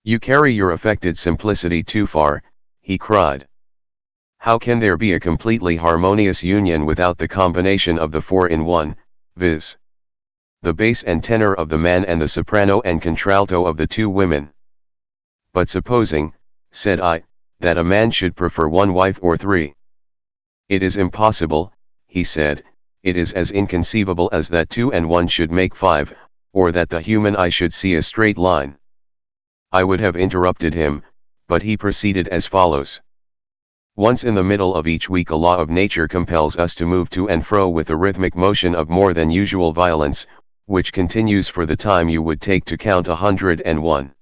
S1: "You carry your affected simplicity too far," he cried. "How can there be a completely harmonious union without the combination of the four in one, viz. the bass and tenor of the man and the soprano and contralto of the two women? But supposing," said I, "that a man should prefer one wife or three?" "It is impossible," he said. "It is as inconceivable as that two and one should make five, or that the human eye should see a straight line." I would have interrupted him, but he proceeded as follows. "Once in the middle of each week a law of nature compels us to move to and fro with a rhythmic motion of more than usual violence, which continues for the time you would take to count 101.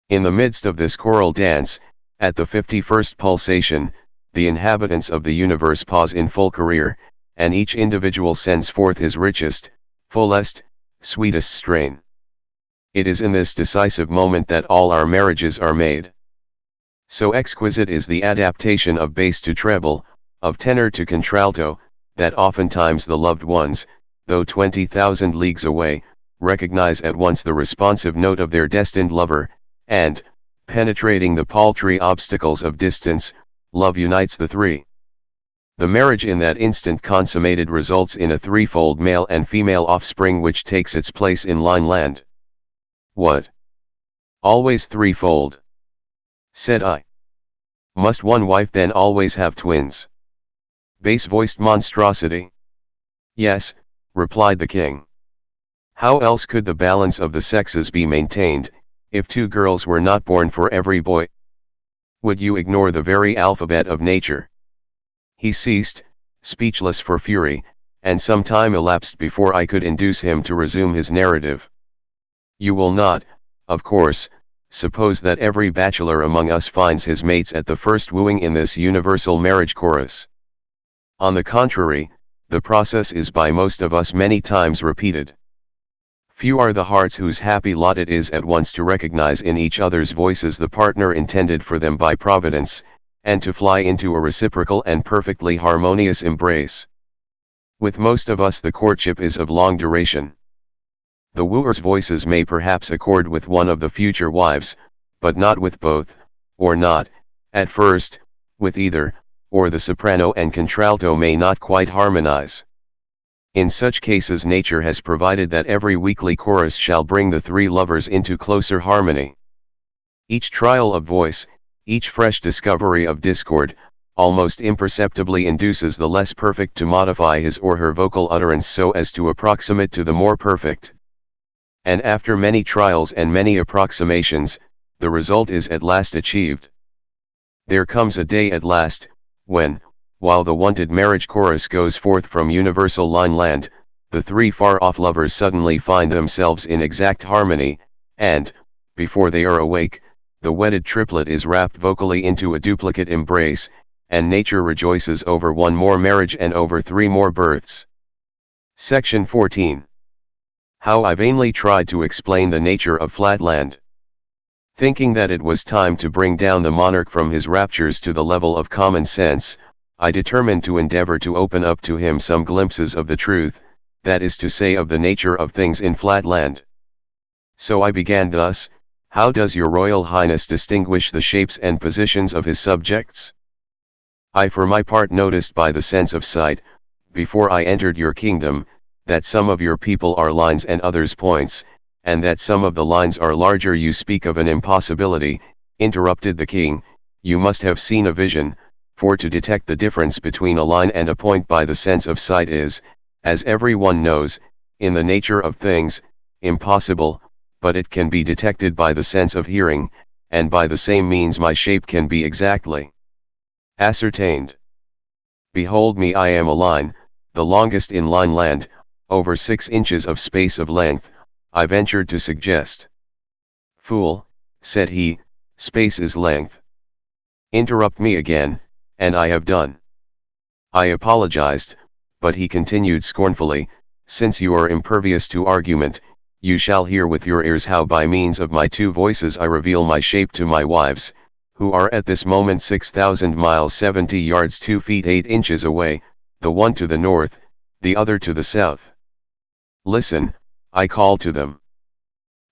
S1: In the midst of this choral dance, At the 51st pulsation, the inhabitants of the universe pause in full career, and each individual sends forth his richest, fullest, sweetest strain. It is in this decisive moment that all our marriages are made. So exquisite is the adaptation of bass to treble, of tenor to contralto, that oftentimes the loved ones, though 20,000 leagues away, recognize at once the responsive note of their destined lover, and, penetrating the paltry obstacles of distance, love unites the three. The marriage in that instant consummated results in a threefold male and female offspring which takes its place in Lineland. What? Always threefold? Said I. Must one wife then always have twins? Bass-voiced monstrosity. Yes, replied the king. How else could the balance of the sexes be maintained, if two girls were not born for every boy? Would you ignore the very alphabet of nature? He ceased, speechless for fury, and some time elapsed before I could induce him to resume his narrative. You will not, of course, suppose that every bachelor among us finds his mates at the first wooing in this universal marriage chorus. On the contrary, the process is by most of us many times repeated. Few are the hearts whose happy lot it is at once to recognize in each other's voices the partner intended for them by Providence, and to fly into a reciprocal and perfectly harmonious embrace. With most of us the courtship is of long duration. The wooer's voices may perhaps accord with one of the future wives, but not with both, or not, at first, with either, or the soprano and contralto may not quite harmonize. In such cases nature has provided that every weekly chorus shall bring the three lovers into closer harmony. Each trial of voice, each fresh discovery of discord, almost imperceptibly induces the less perfect to modify his or her vocal utterance so as to approximate to the more perfect. And after many trials and many approximations, the result is at last achieved. There comes a day at last, when, while the wanted marriage chorus goes forth from universal Lineland, the three far-off lovers suddenly find themselves in exact harmony, and, before they are awake, the wedded triplet is wrapped vocally into a duplicate embrace, and nature rejoices over one more marriage and over three more births. Section 14. How I vainly tried to explain the nature of Flatland. Thinking that it was time to bring down the monarch from his raptures to the level of common sense, I determined to endeavor to open up to him some glimpses of the truth, that is to say of the nature of things in Flatland. So I began thus: how does your Royal Highness distinguish the shapes and positions of his subjects? I for my part noticed by the sense of sight, before I entered your kingdom, that some of your people are lines and others points, and that some of the lines are larger. You speak of an impossibility, interrupted the king. You must have seen a vision, for to detect the difference between a line and a point by the sense of sight is, as everyone knows, in the nature of things, impossible, but it can be detected by the sense of hearing, and by the same means my shape can be exactly ascertained. Behold me, I am a line, the longest in Lineland, over 6 inches of space of length, I ventured to suggest. Fool, said he, space is length. Interrupt me again, and I have done. I apologized, but he continued scornfully, since you are impervious to argument, you shall hear with your ears how by means of my two voices I reveal my shape to my wives, who are at this moment 6,000 miles 70 yards 2 feet 8 inches away, the one to the north, the other to the south. Listen, I call to them.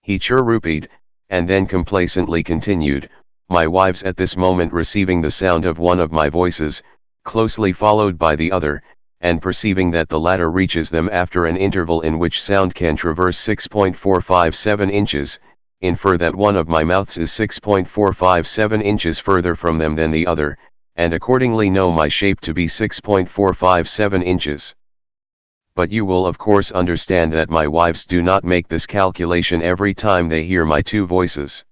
S1: He chirrupied, and then complacently continued, my wives at this moment receiving the sound of one of my voices, closely followed by the other, and perceiving that the latter reaches them after an interval in which sound can traverse 6.457 inches, infer that one of my mouths is 6.457 inches further from them than the other, and accordingly know my shape to be 6.457 inches. But you will of course understand that my wives do not make this calculation every time they hear my two voices.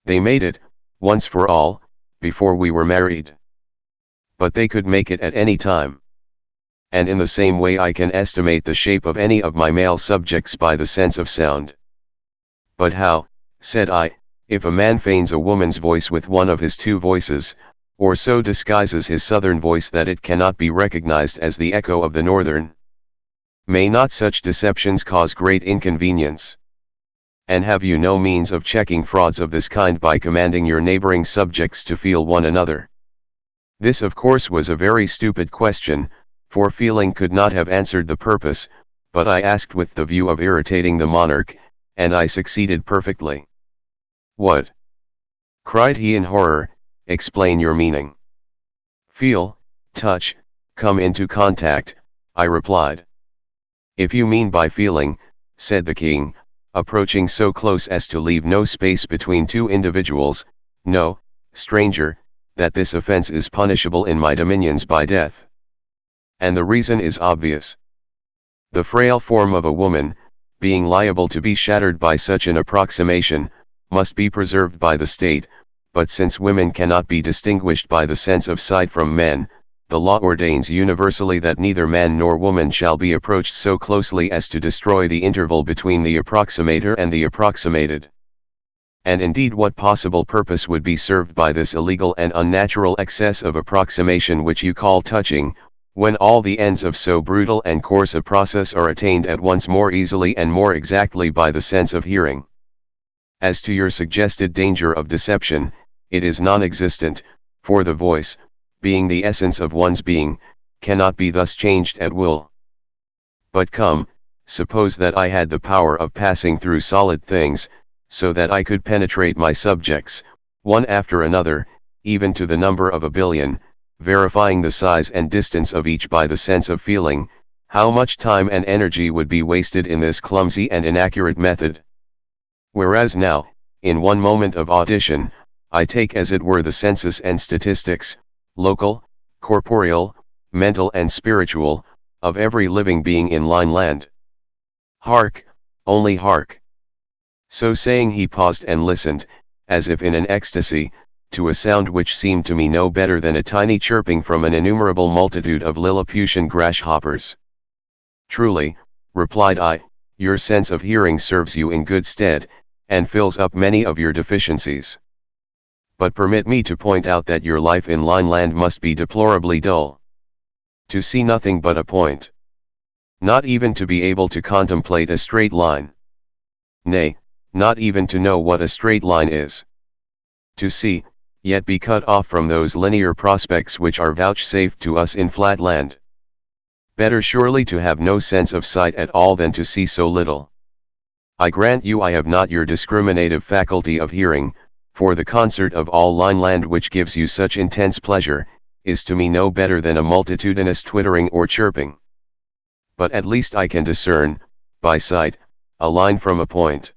S1: They made it, once for all, before we were married. But they could make it at any time. And in the same way I can estimate the shape of any of my male subjects by the sense of sound. But how, said I, If a man feigns a woman's voice with one of his two voices, or so disguises his southern voice that it cannot be recognized as the echo of the northern, may not such deceptions cause great inconvenience? And have you no means of checking frauds of this kind by commanding your neighboring subjects to feel one another? This of course was a very stupid question, for feeling could not have answered the purpose, but I asked with the view of irritating the monarch, and I succeeded perfectly. What? Cried he in horror, explain your meaning. Feel, touch, come into contact, I replied. If you mean by feeling, said the king, approaching so close as to leave no space between two individuals, know, stranger, that this offense is punishable in my dominions by death. And the reason is obvious. The frail form of a woman, being liable to be shattered by such an approximation, must be preserved by the state, but since women cannot be distinguished by the sense of sight from men, the law ordains universally that neither man nor woman shall be approached so closely as to destroy the interval between the approximator and the approximated. And indeed what possible purpose would be served by this illegal and unnatural excess of approximation which you call touching, when all the ends of so brutal and coarse a process are attained at once more easily and more exactly by the sense of hearing? As to your suggested danger of deception, it is non-existent, for the voice, being the essence of one's being, cannot be thus changed at will. But come, suppose that I had the power of passing through solid things, so that I could penetrate my subjects, one after another, even to the number of 1,000,000,000, verifying the size and distance of each by the sense of feeling, how much time and energy would be wasted in this clumsy and inaccurate method? Whereas now, in one moment of audition, I take as it were the census and statistics, local, corporeal, mental and spiritual, of every living being in Lineland. Hark, only hark. So saying he paused and listened, as if in an ecstasy, to a sound which seemed to me no better than a tiny chirping from an innumerable multitude of Lilliputian grasshoppers. Truly, replied I, your sense of hearing serves you in good stead, and fills up many of your deficiencies. But permit me to point out that your life in Lineland must be deplorably dull. To see nothing but a point. Not even to be able to contemplate a straight line. Nay, not even to know what a straight line is. To see, yet be cut off from those linear prospects which are vouchsafed to us in Flatland. Better surely to have no sense of sight at all than to see so little. I grant you I have not your discriminative faculty of hearing, for the concert of all Lineland which gives you such intense pleasure, is to me no better than a multitudinous twittering or chirping. But at least I can discern, by sight, a line from a point.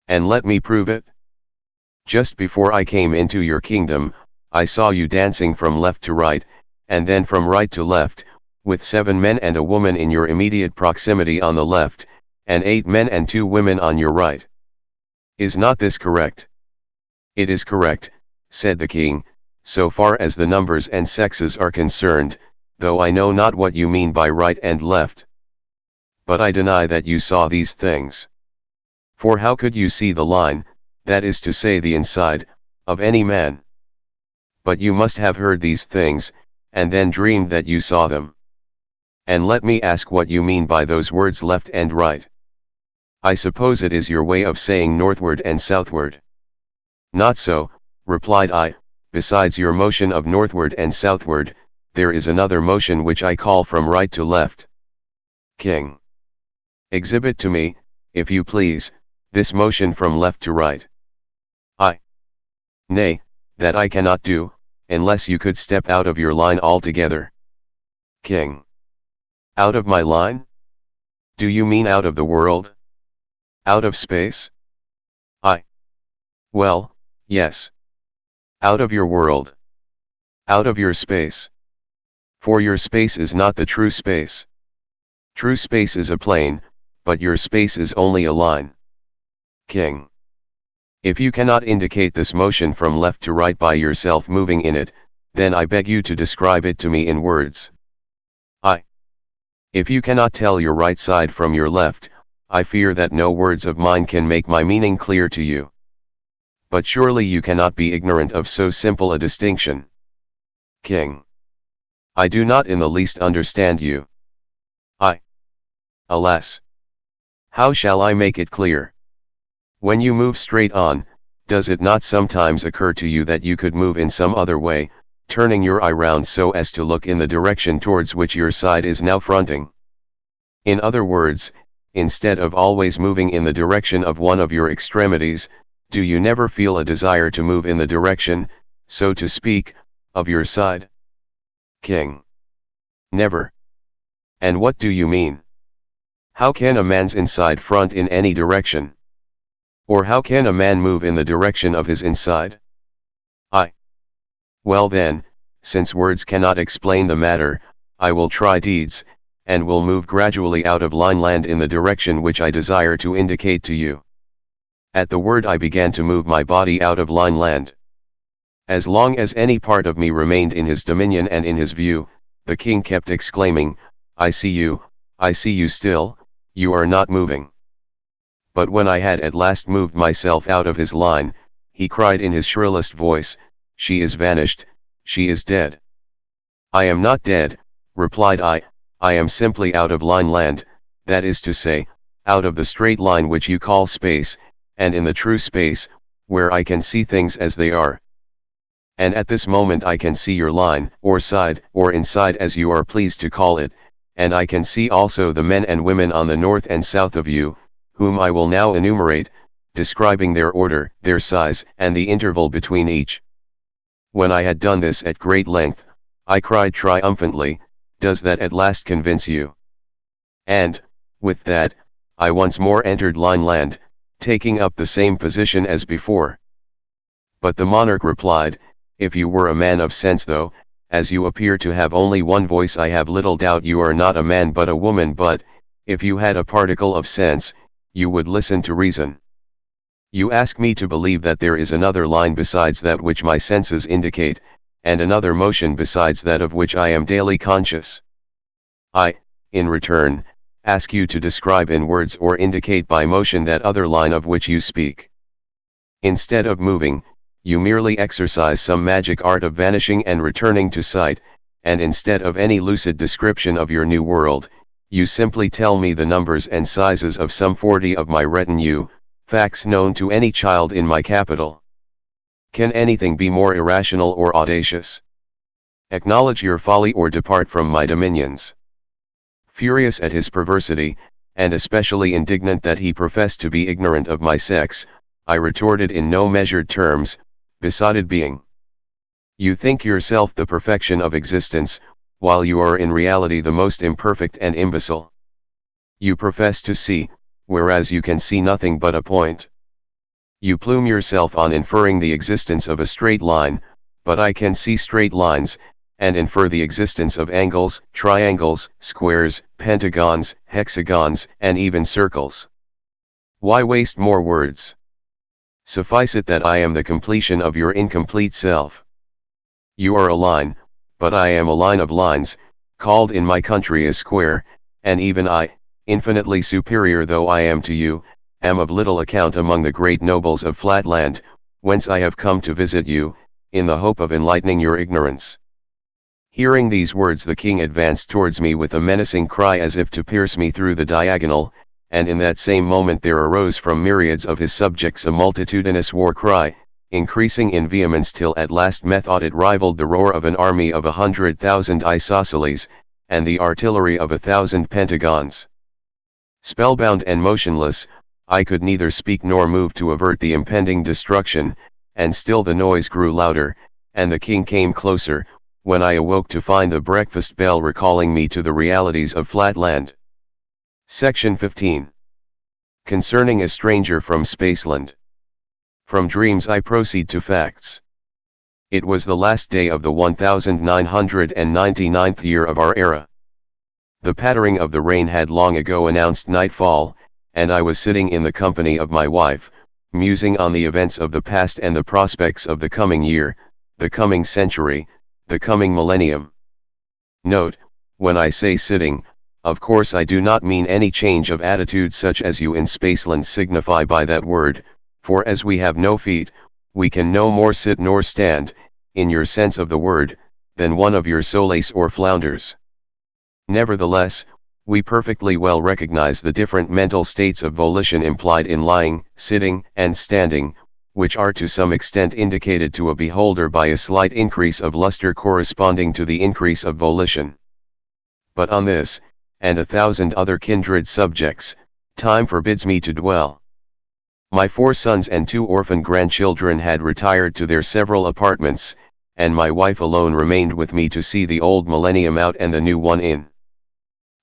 S1: And let me prove it. Just before I came into your kingdom, I saw you dancing from left to right, and then from right to left, with 7 men and a woman in your immediate proximity on the left, and 8 men and 2 women on your right. Is not this correct? It is correct, said the king, so far as the numbers and sexes are concerned, though I know not what you mean by right and left. But I deny that you saw these things. For how could you see the line, that is to say the inside, of any man? But you must have heard these things, and then dreamed that you saw them. And let me ask what you mean by those words left and right. I suppose it is your way of saying northward and southward. Not so, replied I, besides your motion of northward and southward, there is another motion which I call from right to left. King. Exhibit to me, if you please, this motion from left to right. I. Nay, that I cannot do, unless you could step out of your line altogether. King. Out of my line? Do you mean out of the world? Out of space? I. Well, yes. Out of your world. Out of your space. For your space is not the true space. True space is a plane, but your space is only a line. King. If you cannot indicate this motion from left to right by yourself moving in it, then I beg you to describe it to me in words. I. If you cannot tell your right side from your left, I fear that no words of mine can make my meaning clear to you. But surely you cannot be ignorant of so simple a distinction. King. I do not in the least understand you. Alas! How shall I make it clear? When you move straight on, does it not sometimes occur to you that you could move in some other way, turning your eye round so as to look in the direction towards which your side is now fronting? In other words, instead of always moving in the direction of one of your extremities, do you never feel a desire to move in the direction, so to speak, of your side? King. Never. And what do you mean? How can a man's inside front in any direction? Or how can a man move in the direction of his inside? Well then, since words cannot explain the matter, I will try deeds, and will move gradually out of Lineland in the direction which I desire to indicate to you. At the word I began to move my body out of Lineland. As long as any part of me remained in his dominion and in his view, the king kept exclaiming, I see you still, you are not moving. But when I had at last moved myself out of his line, he cried in his shrillest voice, She is vanished, she is dead. I am not dead, replied I am simply out of Lineland, that is to say, out of the straight line which you call space, and in the true space, where I can see things as they are. And at this moment I can see your line, or side, or inside as you are pleased to call it, and I can see also the men and women on the north and south of you, whom I will now enumerate, describing their order, their size, and the interval between each. When I had done this at great length, I cried triumphantly, Does that at last convince you? And, with that, I once more entered Lineland, taking up the same position as before. But the monarch replied, If you were a man of sense though, as you appear to have only one voice, I have little doubt you are not a man but a woman, but, if you had a particle of sense, you would listen to reason. You ask me to believe that there is another line besides that which my senses indicate, and another motion besides that of which I am daily conscious. I, in return, ask you to describe in words or indicate by motion that other line of which you speak. Instead of moving, you merely exercise some magic art of vanishing and returning to sight, and instead of any lucid description of your new world, you simply tell me the numbers and sizes of some 40 of my retinue, facts known to any child in my capital. Can anything be more irrational or audacious? Acknowledge your folly or depart from my dominions. Furious at his perversity, and especially indignant that he professed to be ignorant of my sex, I retorted in no measured terms, besotted being. You think yourself the perfection of existence, while you are in reality the most imperfect and imbecile. You profess to see, whereas you can see nothing but a point. You plume yourself on inferring the existence of a straight line, but I can see straight lines, and infer the existence of angles, triangles, squares, pentagons, hexagons, and even circles. Why waste more words? Suffice it that I am the completion of your incomplete self. You are a line, but I am a line of lines, called in my country a square, and even I, infinitely superior though I am to you, am of little account among the great nobles of Flatland, whence I have come to visit you, in the hope of enlightening your ignorance. Hearing these words, the king advanced towards me with a menacing cry as if to pierce me through the diagonal, and in that same moment there arose from myriads of his subjects a multitudinous war cry, increasing in vehemence till at last methought it rivaled the roar of an army of 100,000 isosceles, and the artillery of 1,000 pentagons. Spellbound and motionless, I could neither speak nor move to avert the impending destruction, and still the noise grew louder, and the king came closer, when I awoke to find the breakfast bell recalling me to the realities of Flatland. Section 15. Concerning a stranger from Spaceland. From dreams I proceed to facts. It was the last day of the 1999th year of our era. The pattering of the rain had long ago announced nightfall, and I was sitting in the company of my wife, musing on the events of the past and the prospects of the coming year, the coming century, the coming millennium. Note, when I say sitting, of course I do not mean any change of attitude such as you in Spaceland signify by that word, for as we have no feet, we can no more sit nor stand, in your sense of the word, than one of your soles or flounders. Nevertheless, we perfectly well recognize the different mental states of volition implied in lying, sitting, and standing, which are to some extent indicated to a beholder by a slight increase of luster corresponding to the increase of volition. But on this, and 1,000 other kindred subjects, time forbids me to dwell. My 4 sons and 2 orphan grandchildren had retired to their several apartments, and my wife alone remained with me to see the old millennium out and the new one in.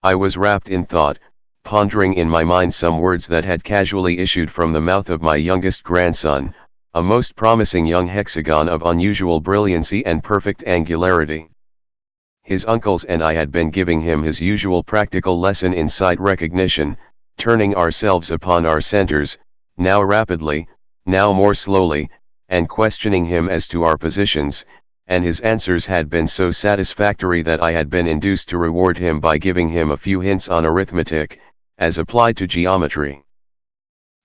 S1: I was wrapped in thought, pondering in my mind some words that had casually issued from the mouth of my youngest grandson, a most promising young hexagon of unusual brilliancy and perfect angularity. His uncles and I had been giving him his usual practical lesson in sight recognition, turning ourselves upon our centers, now rapidly, now more slowly, and questioning him as to our positions, and his answers had been so satisfactory that I had been induced to reward him by giving him a few hints on arithmetic, as applied to geometry.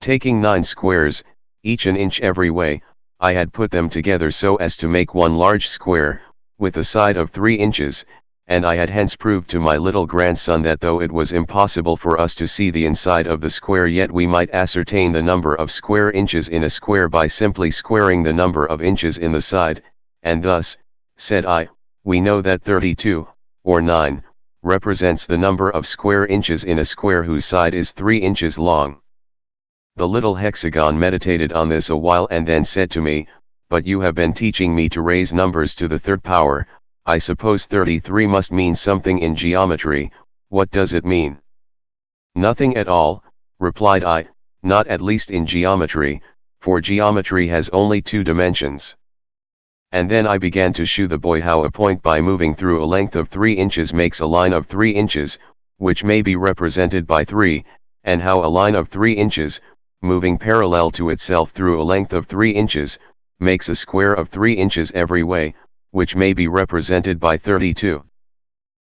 S1: Taking 9 squares, each an inch every way, I had put them together so as to make one large square, with a side of 3 inches, and I had hence proved to my little grandson that though it was impossible for us to see the inside of the square, yet we might ascertain the number of square inches in a square by simply squaring the number of inches in the side, and thus, said I, we know that 32, or 9, represents the number of square inches in a square whose side is 3 inches long. The little hexagon meditated on this a while and then said to me, "But you have been teaching me to raise numbers to the 3rd power, I suppose 33 must mean something in geometry, what does it mean?" "Nothing at all," replied I, "not at least in geometry, for geometry has only 2 dimensions." And then I began to shew the boy how a point by moving through a length of 3 inches makes a line of 3 inches, which may be represented by 3, and how a line of 3 inches, moving parallel to itself through a length of 3 inches, makes a square of 3 inches every way, which may be represented by 32.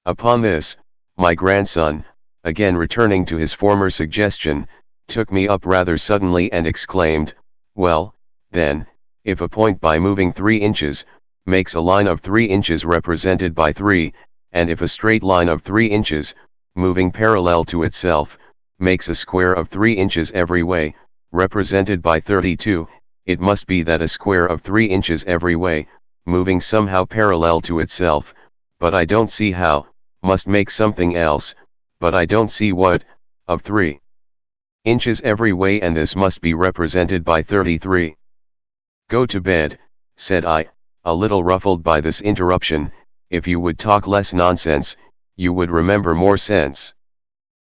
S1: Upon this, my grandson, again returning to his former suggestion, took me up rather suddenly and exclaimed, "Well, then, if a point by moving 3 inches, makes a line of 3 inches represented by 3, and if a straight line of 3 inches, moving parallel to itself, makes a square of 3 inches every way, represented by 32, it must be that a square of 3 inches every way, moving somehow parallel to itself, but I don't see how, must make something else, but I don't see what, of 3 inches every way, and this must be represented by 33. "Go to bed," said I, a little ruffled by this interruption. "If you would talk less nonsense, you would remember more sense."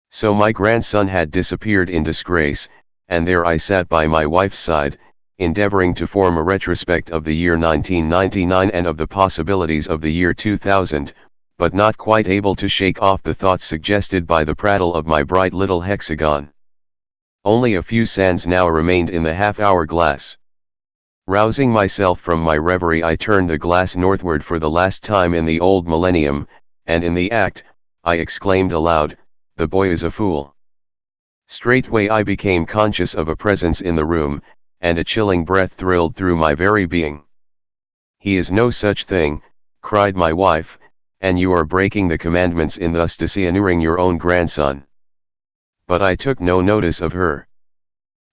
S1: So my grandson had disappeared in disgrace, and there I sat by my wife's side, endeavoring to form a retrospect of the year 1999 and of the possibilities of the year 2000, but not quite able to shake off the thoughts suggested by the prattle of my bright little hexagon. Only a few sands now remained in the half-hour glass. Rousing myself from my reverie, I turned the glass northward for the last time in the old millennium, and in the act, I exclaimed aloud, "The boy is a fool." Straightway I became conscious of a presence in the room, and a chilling breath thrilled through my very being. "He is no such thing," cried my wife, "and you are breaking the commandments in thus dishonoring your own grandson." But I took no notice of her.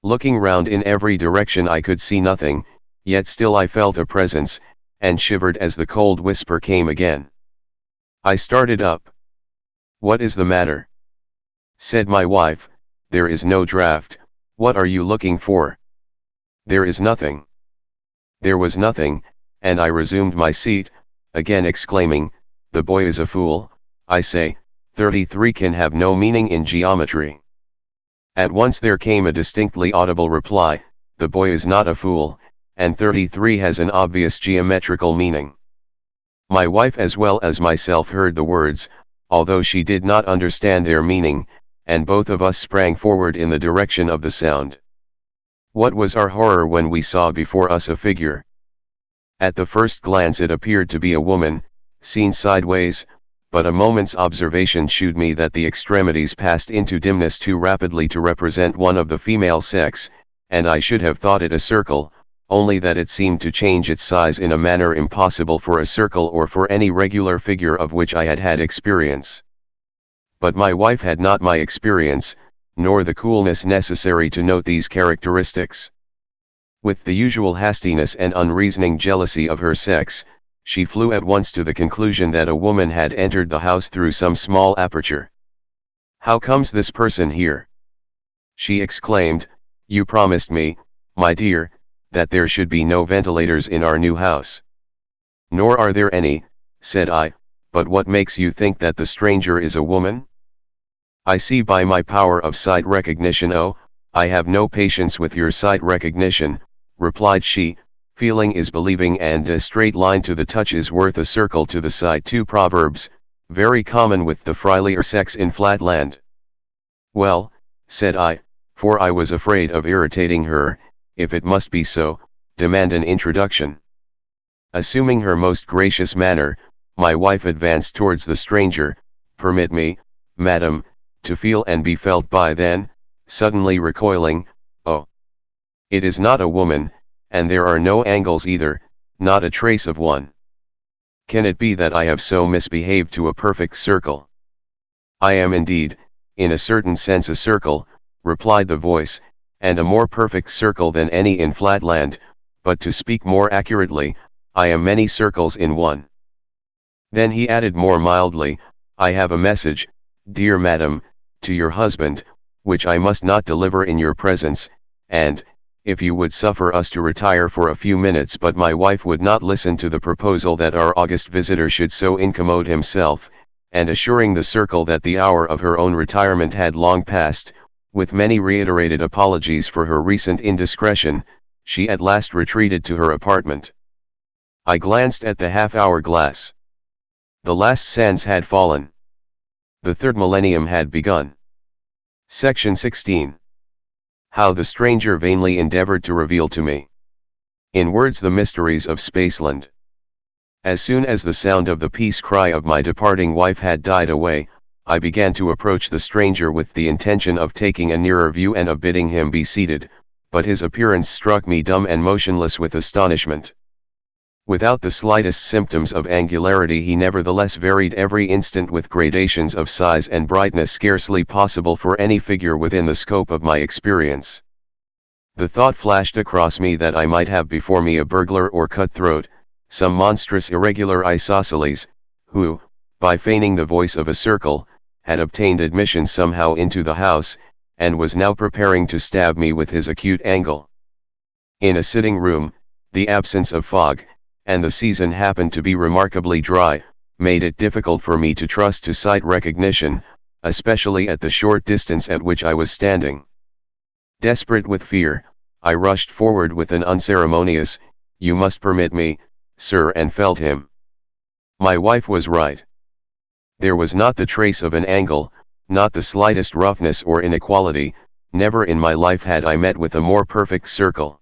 S1: Looking round in every direction I could see nothing, yet still I felt a presence, and shivered as the cold whisper came again. I started up. "What is the matter?" said my wife. "There is no draught, what are you looking for?" "There is nothing." There was nothing, and I resumed my seat, again exclaiming, "The boy is a fool, I say, 33 can have no meaning in geometry." At once there came a distinctly audible reply, "The boy is not a fool, and 33 has an obvious geometrical meaning." My wife as well as myself heard the words, although she did not understand their meaning, and both of us sprang forward in the direction of the sound. What was our horror when we saw before us a figure! At the first glance it appeared to be a woman, seen sideways, but a moment's observation shewed me that the extremities passed into dimness too rapidly to represent one of the female sex, and I should have thought it a circle, only that it seemed to change its size in a manner impossible for a circle or for any regular figure of which I had had experience. But my wife had not my experience, nor the coolness necessary to note these characteristics. With the usual hastiness and unreasoning jealousy of her sex, she flew at once to the conclusion that a woman had entered the house through some small aperture. "How comes this person here?" she exclaimed. "You promised me, my dear, that there should be no ventilators in our new house." "Nor are there any," said I, "but what makes you think that the stranger is a woman?" "I see by my power of sight recognition." "Oh, I have no patience with your sight recognition," replied she. "Feeling is believing, and a straight line to the touch is worth a circle to the sight." 2 Proverbs, very common with the friendlier sex in Flatland. "Well," said I, for I was afraid of irritating her, "if it must be so, demand an introduction." Assuming her most gracious manner, my wife advanced towards the stranger. "Permit me, madam, to feel and be felt by." Then, suddenly recoiling, "Oh! It is not a woman, and there are no angles either, not a trace of one. Can it be that I have so misbehaved to a perfect circle?" "I am indeed, in a certain sense a circle," replied the voice, "and a more perfect circle than any in Flatland, but to speak more accurately, I am many circles in one." Then he added more mildly, "I have a message, dear madam, to your husband, which I must not deliver in your presence, and, if you would suffer us to retire for a few minutes." But my wife would not listen to the proposal that our august visitor should so incommode himself, and assuring the circle that the hour of her own retirement had long passed, with many reiterated apologies for her recent indiscretion, she at last retreated to her apartment. I glanced at the half-hour glass. The last sands had fallen. The third millennium had begun. Section 16. How the stranger vainly endeavored to reveal to me, in words, the mysteries of Spaceland. As soon as the sound of the peace cry of my departing wife had died away, I began to approach the stranger with the intention of taking a nearer view and of bidding him be seated, but his appearance struck me dumb and motionless with astonishment. Without the slightest symptoms of angularity, he nevertheless varied every instant with gradations of size and brightness scarcely possible for any figure within the scope of my experience. The thought flashed across me that I might have before me a burglar or cutthroat, some monstrous irregular isosceles, who, by feigning the voice of a circle, had obtained admission somehow into the house, and was now preparing to stab me with his acute angle. In a sitting room, the absence of fog, and the season happened to be remarkably dry, made it difficult for me to trust to sight recognition, especially at the short distance at which I was standing. Desperate with fear, I rushed forward with an unceremonious, "You must permit me, sir," and felt him. My wife was right. There was not the trace of an angle, not the slightest roughness or inequality. Never in my life had I met with a more perfect circle.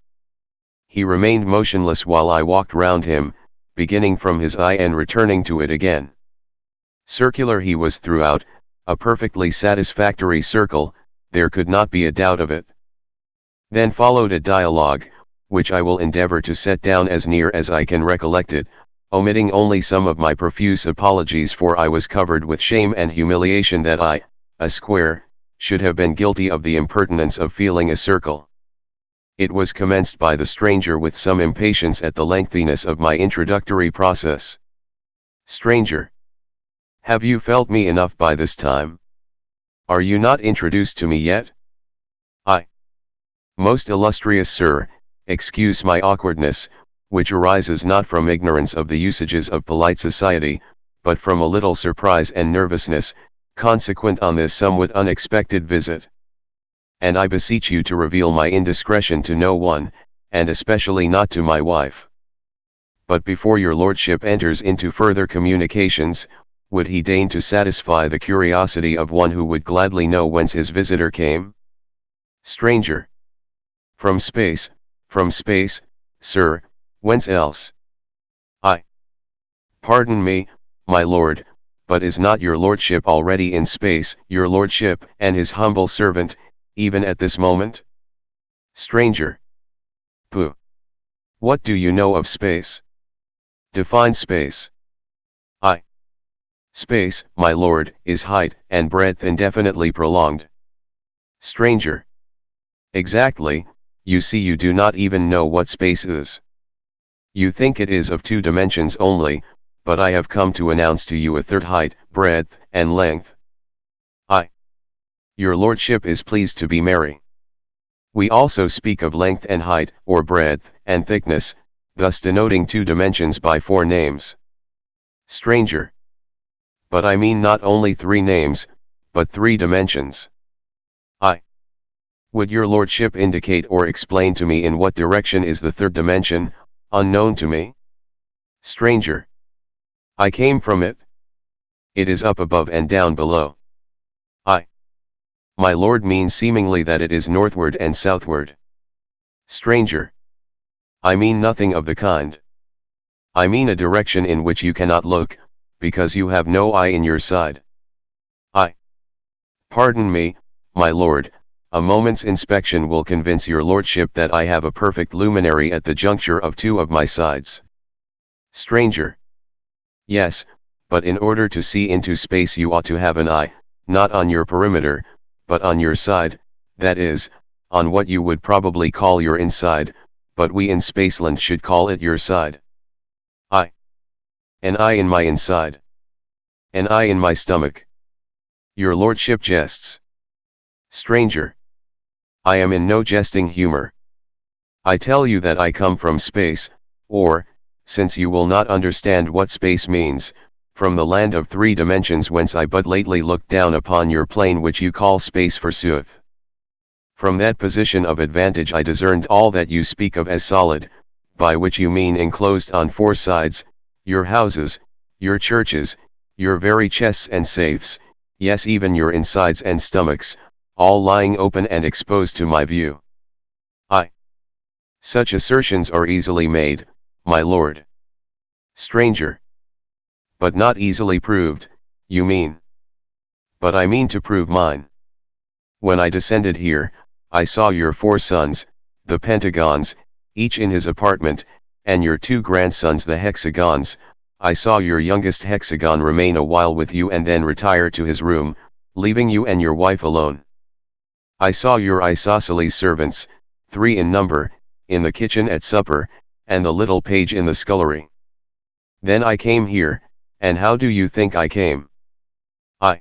S1: He remained motionless while I walked round him, beginning from his eye and returning to it again. Circular he was throughout, a perfectly satisfactory circle, there could not be a doubt of it. Then followed a dialogue, which I will endeavor to set down as near as I can recollect it, omitting only some of my profuse apologies, for I was covered with shame and humiliation that I, a square, should have been guilty of the impertinence of feeling a circle. It was commenced by the stranger with some impatience at the lengthiness of my introductory process. "Stranger, have you felt me enough by this time? Are you not introduced to me yet?" "I, most illustrious sir, excuse my awkwardness, which arises not from ignorance of the usages of polite society, but from a little surprise and nervousness, consequent on this somewhat unexpected visit. And I beseech you to reveal my indiscretion to no one, and especially not to my wife. But before your lordship enters into further communications, would he deign to satisfy the curiosity of one who would gladly know whence his visitor came?" Stranger. From space, sir, whence else?" "I. Pardon me, my lord, but is not your lordship already in space?" "Your lordship and his humble servant, even at this moment?" Stranger. Pooh! What do you know of space? Define space. I. Space, my lord, is height and breadth indefinitely prolonged. Stranger. Exactly, you see you do not even know what space is. You think it is of 2 dimensions only, but I have come to announce to you a third height, breadth, and length. I. Your lordship is pleased to be merry. We also speak of length and height, or breadth, and thickness, thus denoting 2 dimensions by 4 names. Stranger. But I mean not only 3 names, but 3 dimensions. I. Would your lordship indicate or explain to me in what direction is the 3rd dimension, unknown to me? Stranger. I came from it. It is up above and down below. I. My lord means seemingly that it is northward and southward. Stranger. I mean nothing of the kind. I mean a direction in which you cannot look, because you have no eye in your side. I. Pardon me, my lord, a moment's inspection will convince your lordship that I have a perfect luminary at the juncture of 2 of my sides. Stranger. Yes, but in order to see into space you ought to have an eye, not on your perimeter, but on your side, that is, on what you would probably call your inside, but we in Spaceland should call it your side. I. An eye in my inside. An eye in my stomach. Your lordship jests. Stranger. I am in no jesting humor. I tell you that I come from space, or, since you will not understand what space means, from the land of 3 dimensions whence I but lately looked down upon your plane which you call space forsooth. From that position of advantage I discerned all that you speak of as solid, by which you mean enclosed on 4 sides, your houses, your churches, your very chests and safes, yes even your insides and stomachs, all lying open and exposed to my view. I. Such assertions are easily made, my lord. Stranger. But not easily proved, you mean. But I mean to prove mine. When I descended here, I saw your 4 sons, the pentagons, each in his apartment, and your 2 grandsons the hexagons. I saw your youngest hexagon remain a while with you and then retire to his room, leaving you and your wife alone. I saw your isosceles servants, 3 in number, in the kitchen at supper, and the little page in the scullery. Then I came here, and how do you think I came? I.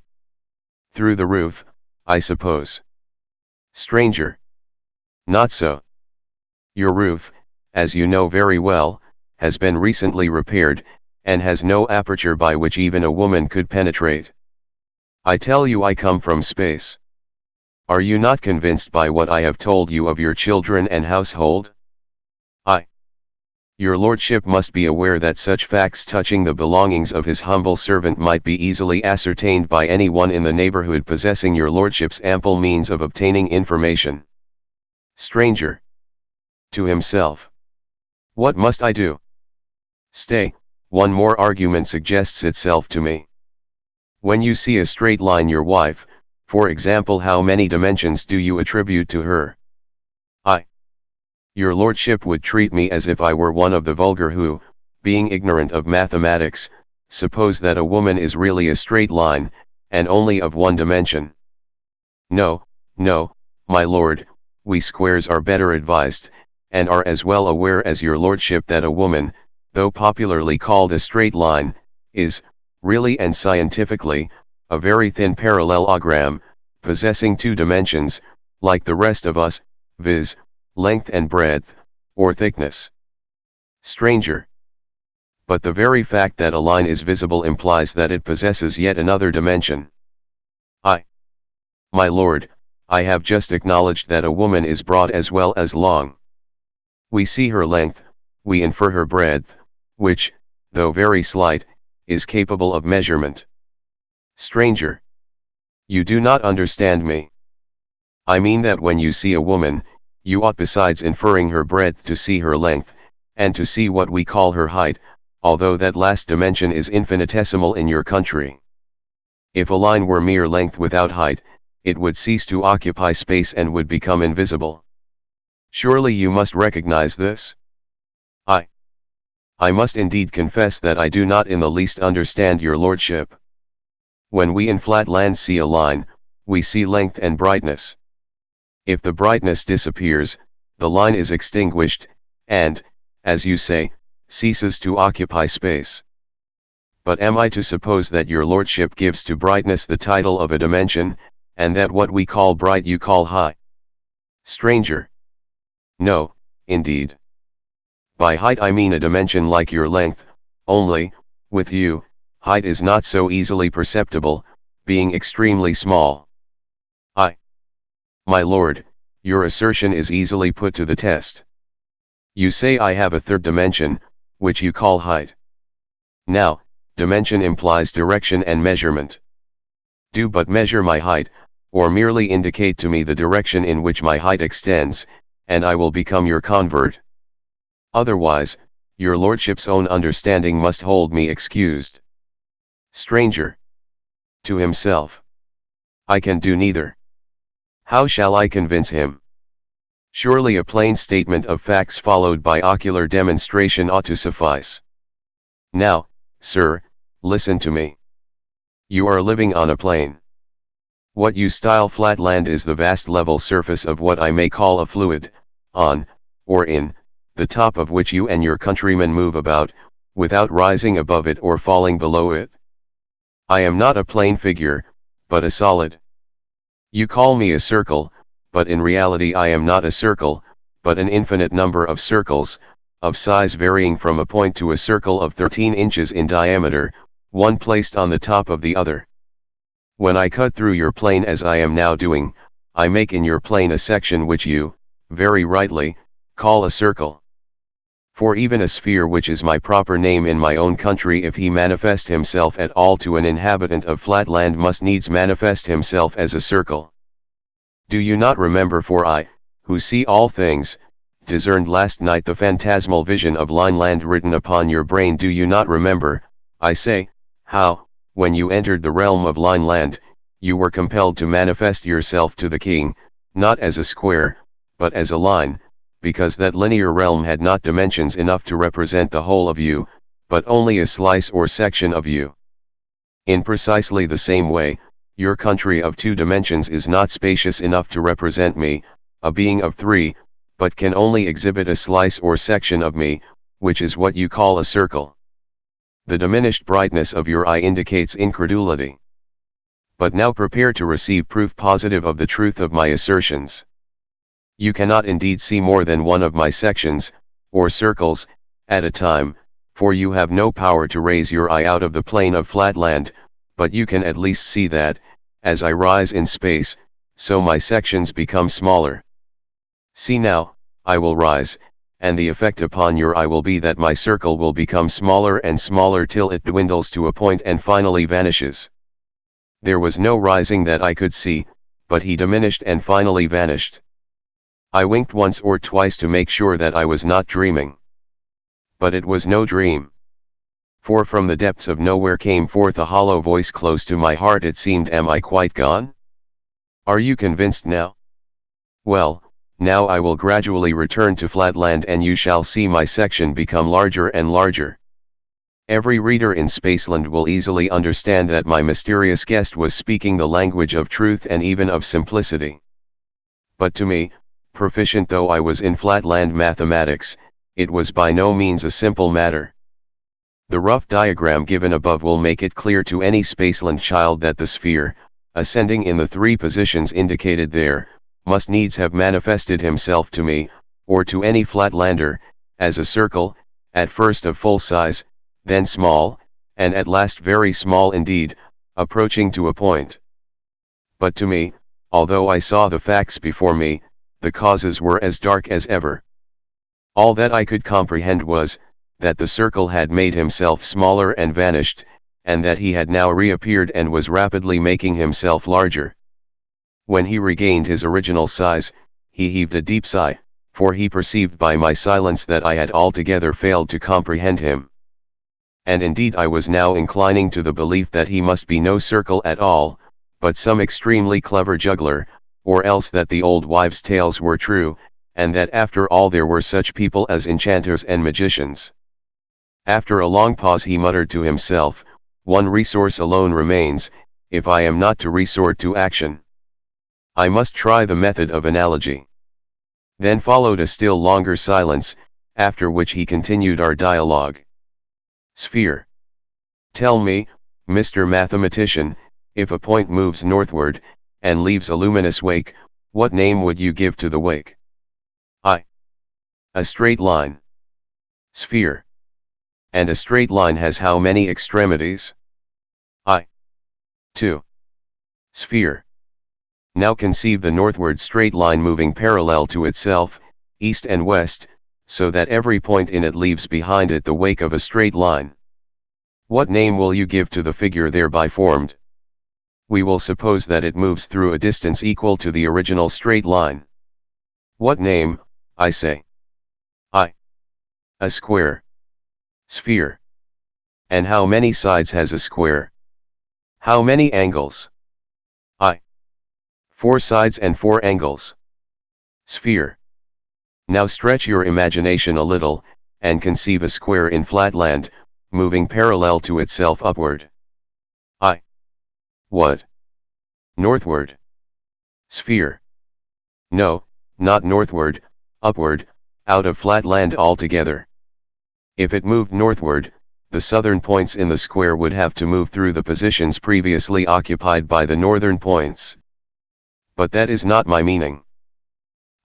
S1: Through the roof, I suppose. Stranger. Not so. Your roof, as you know very well, has been recently repaired, and has no aperture by which even a woman could penetrate. I tell you I come from space. Are you not convinced by what I have told you of your children and household? I. Your lordship must be aware that such facts touching the belongings of his humble servant might be easily ascertained by anyone in the neighborhood possessing your lordship's ample means of obtaining information. Stranger. To himself. What must I do? Stay, one more argument suggests itself to me. When you see a straight line your wife, for example, how many dimensions do you attribute to her? I. Your lordship would treat me as if I were one of the vulgar who, being ignorant of mathematics, suppose that a woman is really a straight line, and only of 1 dimension. No, no, my lord, we squares are better advised, and are as well aware as your lordship that a woman, though popularly called a straight line, is, really and scientifically, a very thin parallelogram, possessing 2 dimensions, like the rest of us, viz., length and breadth, or thickness. Stranger. But the very fact that a line is visible implies that it possesses yet another dimension. I. My lord, I have just acknowledged that a woman is broad as well as long. We see her length, we infer her breadth, which, though very slight, is capable of measurement. Stranger. You do not understand me. I mean that when you see a woman, you ought besides inferring her breadth to see her length, and to see what we call her height, although that last dimension is infinitesimal in your country. If a line were mere length without height, it would cease to occupy space and would become invisible. Surely you must recognize this? I must indeed confess that I do not in the least understand your lordship. When we in Flatland see a line, we see length and brightness. If the brightness disappears, the line is extinguished, and, as you say, ceases to occupy space. But am I to suppose that your lordship gives to brightness the title of a dimension, and that what we call bright you call high? Stranger. No, indeed. By height I mean a dimension like your length, only, with you, height is not so easily perceptible, being extremely small. My lord, your assertion is easily put to the test. You say I have a third dimension, which you call height. Now, dimension implies direction and measurement. Do but measure my height, or merely indicate to me the direction in which my height extends, and I will become your convert. Otherwise, your lordship's own understanding must hold me excused. Stranger. To himself. I can do neither. How shall I convince him? Surely a plain statement of facts followed by ocular demonstration ought to suffice. Now, sir, listen to me. You are living on a plain. What you style flatland is the vast level surface of what I may call a fluid, on, or in, the top of which you and your countrymen move about, without rising above it or falling below it. I am not a plain figure, but a solid. You call me a circle, but in reality I am not a circle, but an infinite number of circles, of size varying from a point to a circle of 13 inches in diameter, one placed on the top of the other. When I cut through your plane as I am now doing, I make in your plane a section which you, very rightly, call a circle. For even a sphere, which is my proper name in my own country, if he manifest himself at all to an inhabitant of Flatland, must needs manifest himself as a circle. Do you not remember, for I, who see all things, discerned last night the phantasmal vision of Lineland written upon your brain? Do you not remember, I say, how, when you entered the realm of Lineland, you were compelled to manifest yourself to the king, not as a square, but as a line, because that linear realm had not dimensions enough to represent the whole of you, but only a slice or section of you. In precisely the same way, your country of 2 dimensions is not spacious enough to represent me, a being of 3, but can only exhibit a slice or section of me, which is what you call a circle. The diminished brightness of your eye indicates incredulity. But now prepare to receive proof positive of the truth of my assertions. You cannot indeed see more than one of my sections, or circles, at a time, for you have no power to raise your eye out of the plane of Flatland, but you can at least see that, as I rise in space, so my sections become smaller. See now, I will rise, and the effect upon your eye will be that my circle will become smaller and smaller till it dwindles to a point and finally vanishes. There was no rising that I could see, but he diminished and finally vanished. I winked once or twice to make sure that I was not dreaming. But it was no dream. For from the depths of nowhere came forth a hollow voice close to my heart. It seemed, am I quite gone? Are you convinced now? Well, now I will gradually return to Flatland, and you shall see my section become larger and larger. Every reader in Spaceland will easily understand that my mysterious guest was speaking the language of truth and even of simplicity. But to me, proficient though I was in Flatland mathematics, it was by no means a simple matter. The rough diagram given above will make it clear to any Spaceland child that the sphere, ascending in the 3 positions indicated there, must needs have manifested himself to me, or to any Flatlander, as a circle, at first of full size, then small, and at last very small indeed, approaching to a point. But to me, although I saw the facts before me, the causes were as dark as ever. All that I could comprehend was, that the circle had made himself smaller and vanished, and that he had now reappeared and was rapidly making himself larger. When he regained his original size, he heaved a deep sigh, for he perceived by my silence that I had altogether failed to comprehend him. And indeed I was now inclining to the belief that he must be no circle at all, but some extremely clever juggler, or else that the old wives' tales were true, and that after all there were such people as enchanters and magicians. After a long pause he muttered to himself, one resource alone remains, if I am not to resort to action. I must try the method of analogy. Then followed a still longer silence, after which he continued our dialogue. Sphere. Tell me, Mr. Mathematician, if a point moves northward, and leaves a luminous wake, what name would you give to the wake? I. A straight line. Sphere. And a straight line has how many extremities? I. 2. Sphere. Now conceive the northward straight line moving parallel to itself, east and west, so that every point in it leaves behind it the wake of a straight line. What name will you give to the figure thereby formed? We will suppose that it moves through a distance equal to the original straight line. What name, I say? I. A square. Sphere. And how many sides has a square? How many angles? I. 4 sides and 4 angles. Sphere. Now stretch your imagination a little, and conceive a square in Flatland, moving parallel to itself upward. I. What? Northward. Sphere. No, not northward, upward, out of Flatland altogether. If it moved northward, the southern points in the square would have to move through the positions previously occupied by the northern points. But that is not my meaning.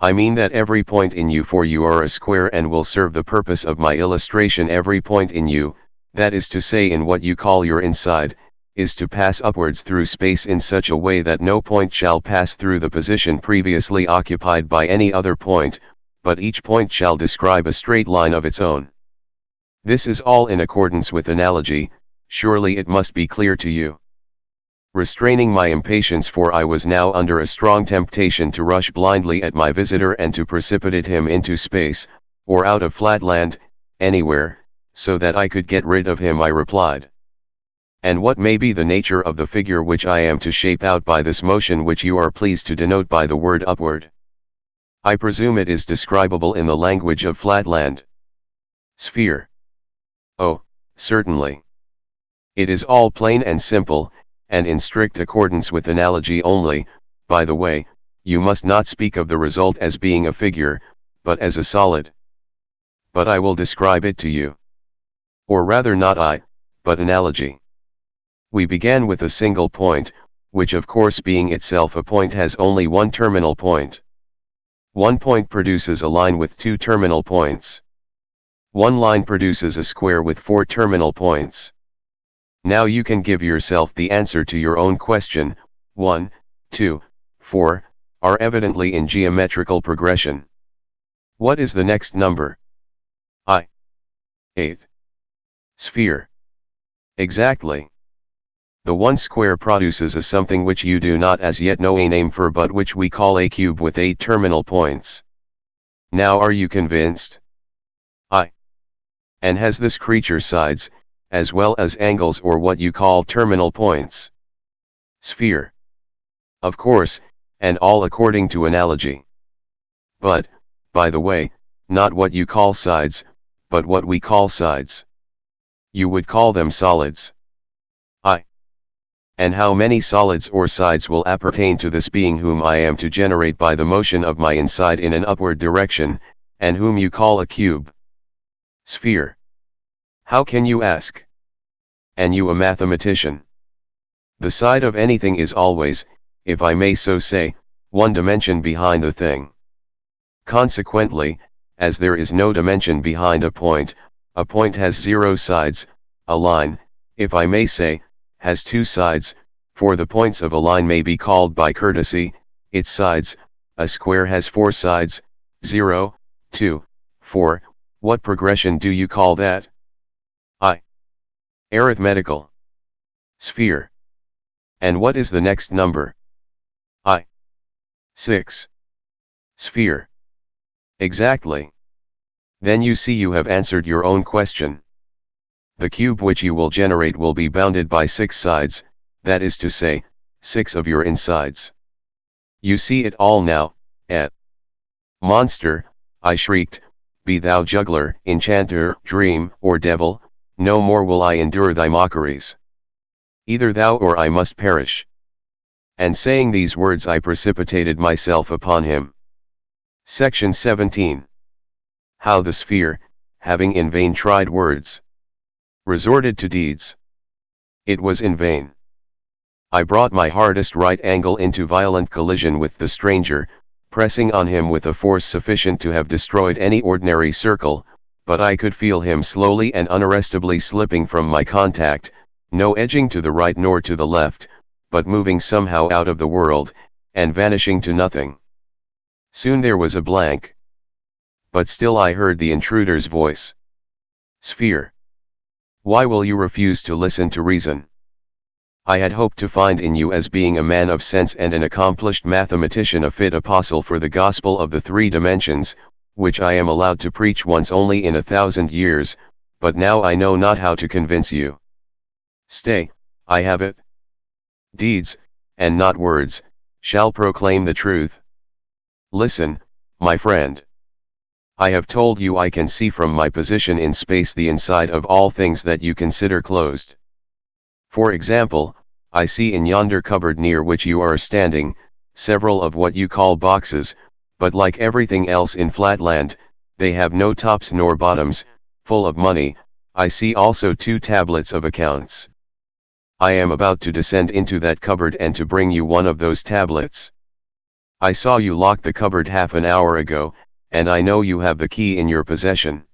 S1: I mean that every point in you, for you are a square and will serve the purpose of my illustration, every point in you, that is to say in what you call your inside, is to pass upwards through space in such a way that no point shall pass through the position previously occupied by any other point, but each point shall describe a straight line of its own. This is all in accordance with analogy, surely it must be clear to you. Restraining my impatience, for I was now under a strong temptation to rush blindly at my visitor and to precipitate him into space, or out of Flatland, anywhere, so that I could get rid of him, I replied. And what may be the nature of the figure which I am to shape out by this motion which you are pleased to denote by the word upward? I presume it is describable in the language of Flatland. Sphere. Oh, certainly. It is all plain and simple, and in strict accordance with analogy only. By the way, you must not speak of the result as being a figure, but as a solid. But I will describe it to you. Or rather not I, but analogy. We began with a single point, which of course being itself a point has only one terminal point. One point produces a line with 2 terminal points. One line produces a square with 4 terminal points. Now you can give yourself the answer to your own question. 1, 2, 4, are evidently in geometrical progression. What is the next number? I. 8. Sphere. Exactly. The one square produces a something which you do not as yet know a name for, but which we call a cube with 8 terminal points. Now are you convinced? I. And has this creature sides, as well as angles, or what you call terminal points? Sphere. Of course, and all according to analogy. But, by the way, not what you call sides, but what we call sides. You would call them solids. I. And how many solids or sides will appertain to this being whom I am to generate by the motion of my inside in an upward direction, and whom you call a cube? Sphere. How can you ask? And you a mathematician? The side of anything is always, if I may so say, one dimension behind the thing. Consequently, as there is no dimension behind a point has 0 sides. A line, if I may say, has 2 sides, for the points of a line may be called by courtesy its sides. A square has 4 sides, 0, 2, 4, what progression do you call that? I. Arithmetical. Sphere. And what is the next number? I. 6. Sphere. Exactly. Then you see you have answered your own question. The cube which you will generate will be bounded by 6 sides, that is to say, 6 of your insides. You see it all now, et. Monster, I shrieked, be thou juggler, enchanter, dream, or devil, no more will I endure thy mockeries. Either thou or I must perish. And saying these words I precipitated myself upon him. Section 17. How the sphere, having in vain tried words, resorted to deeds. It was in vain. I brought my hardest right angle into violent collision with the stranger, pressing on him with a force sufficient to have destroyed any ordinary circle, but I could feel him slowly and unarrestably slipping from my contact, no edging to the right nor to the left, but moving somehow out of the world, and vanishing to nothing. Soon there was a blank. But still I heard the intruder's voice. Sphere. Why will you refuse to listen to reason? I had hoped to find in you as being a man of sense and an accomplished mathematician a fit apostle for the gospel of the three dimensions, which I am allowed to preach once only in 1,000 years, but now I know not how to convince you. Stay, I have it. Deeds, and not words, shall proclaim the truth. Listen, my friend. I have told you I can see from my position in space the inside of all things that you consider closed. For example, I see in yonder cupboard near which you are standing, several of what you call boxes, but like everything else in Flatland, they have no tops nor bottoms, full of money. I see also 2 tablets of accounts. I am about to descend into that cupboard and to bring you one of those tablets. I saw you lock the cupboard half an hour ago, and I know you have the key in your possession.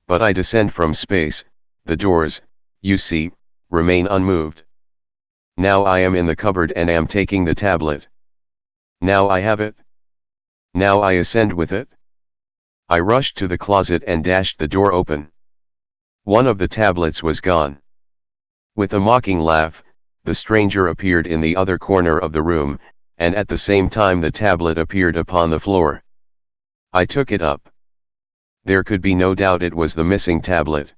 S1: But I descend from space, the doors, you see, remain unmoved. Now I am in the cupboard and am taking the tablet. Now I have it. Now I ascend with it. I rushed to the closet and dashed the door open. One of the tablets was gone. With a mocking laugh, the stranger appeared in the other corner of the room, and at the same time the tablet appeared upon the floor. I took it up. There could be no doubt it was the missing tablet.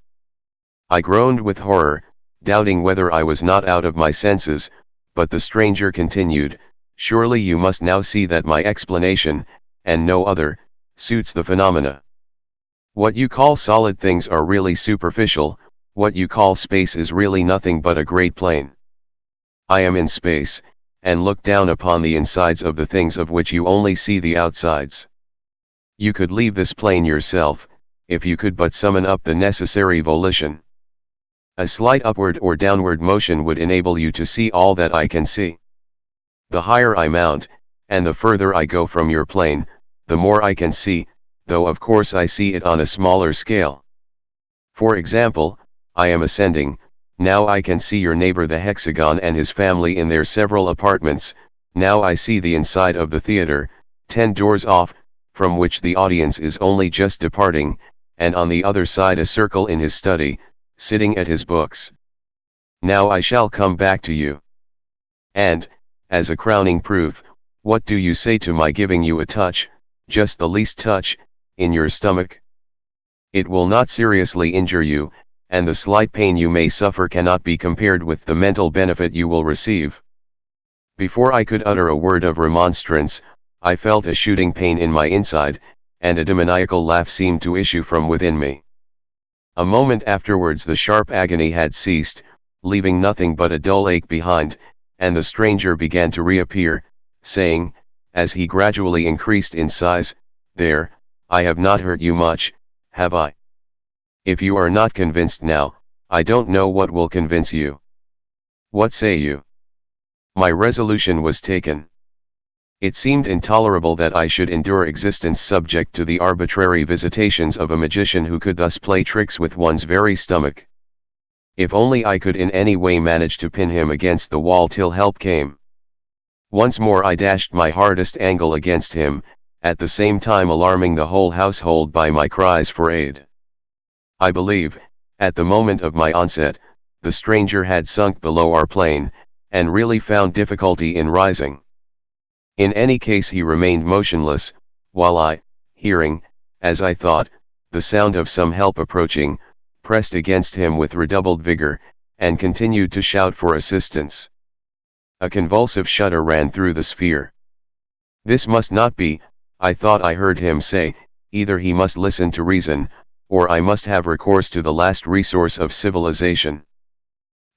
S1: I groaned with horror, doubting whether I was not out of my senses, but the stranger continued, surely you must now see that my explanation, and no other, suits the phenomena. What you call solid things are really superficial, what you call space is really nothing but a great plain. I am in space, and look down upon the insides of the things of which you only see the outsides. You could leave this plane yourself, if you could but summon up the necessary volition. A slight upward or downward motion would enable you to see all that I can see. The higher I mount, and the further I go from your plane, the more I can see, though of course I see it on a smaller scale. For example, I am ascending, now I can see your neighbor the hexagon and his family in their several apartments, now I see the inside of the theater, 10 doors off, from which the audience is only just departing, and on the other side a circle in his study, sitting at his books. Now I shall come back to you. And, as a crowning proof, what do you say to my giving you a touch, just the least touch, in your stomach? It will not seriously injure you, and the slight pain you may suffer cannot be compared with the mental benefit you will receive. Before I could utter a word of remonstrance, I felt a shooting pain in my inside, and a demoniacal laugh seemed to issue from within me. A moment afterwards the sharp agony had ceased, leaving nothing but a dull ache behind, and the stranger began to reappear, saying, as he gradually increased in size, "There, I have not hurt you much, have I? If you are not convinced now, I don't know what will convince you. What say you?" My resolution was taken. It seemed intolerable that I should endure existence subject to the arbitrary visitations of a magician who could thus play tricks with one's very stomach. If only I could in any way manage to pin him against the wall till help came. Once more I dashed my hardest angle against him, at the same time alarming the whole household by my cries for aid. I believe, at the moment of my onset, the stranger had sunk below our plane, and really found difficulty in rising. In any case he remained motionless, while I, hearing, as I thought, the sound of some help approaching, pressed against him with redoubled vigor, and continued to shout for assistance. A convulsive shudder ran through the sphere. This must not be, I thought I heard him say, either he must listen to reason, or I must have recourse to the last resource of civilization.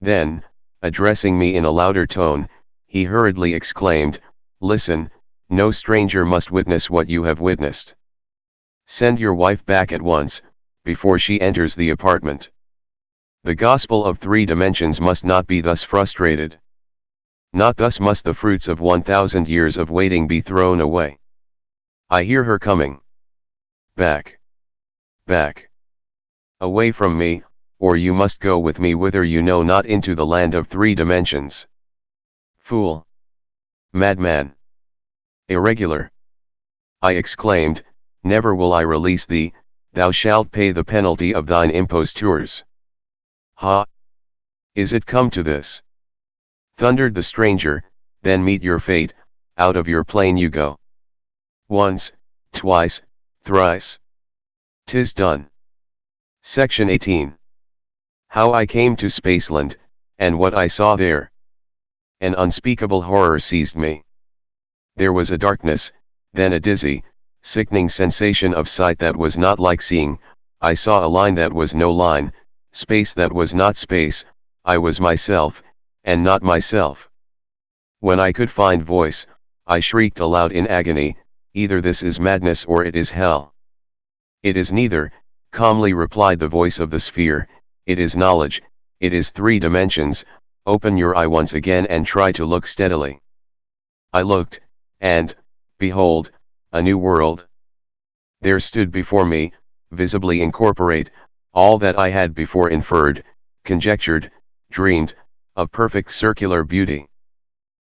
S1: Then, addressing me in a louder tone, he hurriedly exclaimed, "Listen, no stranger must witness what you have witnessed. Send your wife back at once, before she enters the apartment. The gospel of 3 dimensions must not be thus frustrated. Not thus must the fruits of 1,000 years of waiting be thrown away. I hear her coming. Back. Back. Away from me, or you must go with me whither you know not, into the land of 3 dimensions. Fool! Madman! Irregular!" I exclaimed, "Never will I release thee, thou shalt pay the penalty of thine impostures." "Ha! Is it come to this?" thundered the stranger, "then meet your fate, out of your plane you go. Once, twice, thrice. 'Tis done." Section 18. How I came to Spaceland, and what I saw there. An unspeakable horror seized me. There was a darkness, then a dizzy, sickening sensation of sight that was not like seeing. I saw a line that was no line, space that was not space. I was myself, and not myself. When I could find voice, I shrieked aloud in agony, "Either this is madness or it is hell." "It is neither," calmly replied the voice of the sphere, "it is knowledge, it is 3 dimensions. Open your eye once again and try to look steadily." I looked, and, behold, a new world. There stood before me, visibly incorporate, all that I had before inferred, conjectured, dreamed, of perfect circular beauty.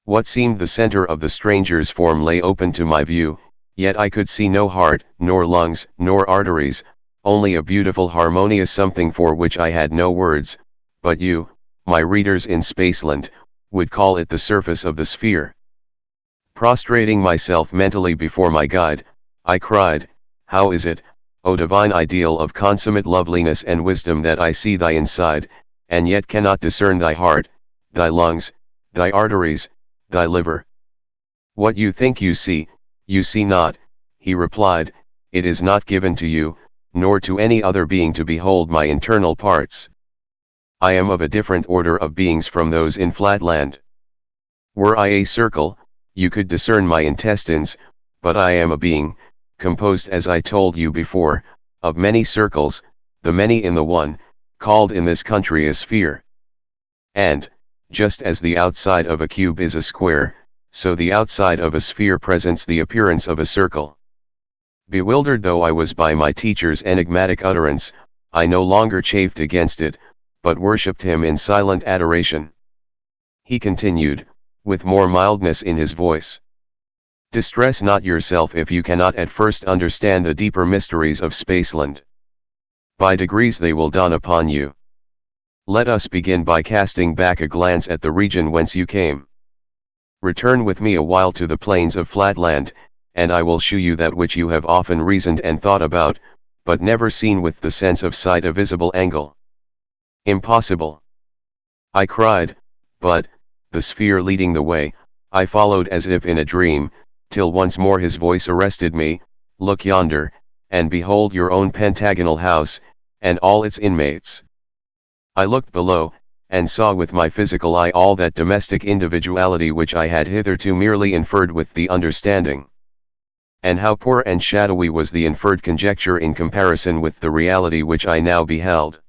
S1: What seemed the center of the stranger's form lay open to my view, yet I could see no heart, nor lungs, nor arteries, only a beautiful harmonious something for which I had no words, but you, my readers in Spaceland, would call it the surface of the sphere. Prostrating myself mentally before my guide, I cried, "How is it, O divine ideal of consummate loveliness and wisdom, that I see thy inside, and yet cannot discern thy heart, thy lungs, thy arteries, thy liver? What you think you see not," he replied. "It is not given to you, nor to any other being, to behold my internal parts. I am of a different order of beings from those in Flatland. Were I a circle, you could discern my intestines, but I am a being, composed, as I told you before, of many circles, the many in the one, called in this country a sphere. And, just as the outside of a cube is a square, so the outside of a sphere presents the appearance of a circle." Bewildered though I was by my teacher's enigmatic utterance, I no longer chafed against it, but worshipped him in silent adoration. He continued, with more mildness in his voice, "Distress not yourself if you cannot at first understand the deeper mysteries of Spaceland. By degrees they will dawn upon you. Let us begin by casting back a glance at the region whence you came. Return with me a while to the plains of Flatland, and I will shew you that which you have often reasoned and thought about, but never seen with the sense of sight a visible angle." "Impossible!" I cried, but, the sphere leading the way, I followed as if in a dream, till once more his voice arrested me. "Look yonder, and behold your own pentagonal house, and all its inmates." I looked below, and saw with my physical eye all that domestic individuality which I had hitherto merely inferred with the understanding. And how poor and shadowy was the inferred conjecture in comparison with the reality which I now beheld.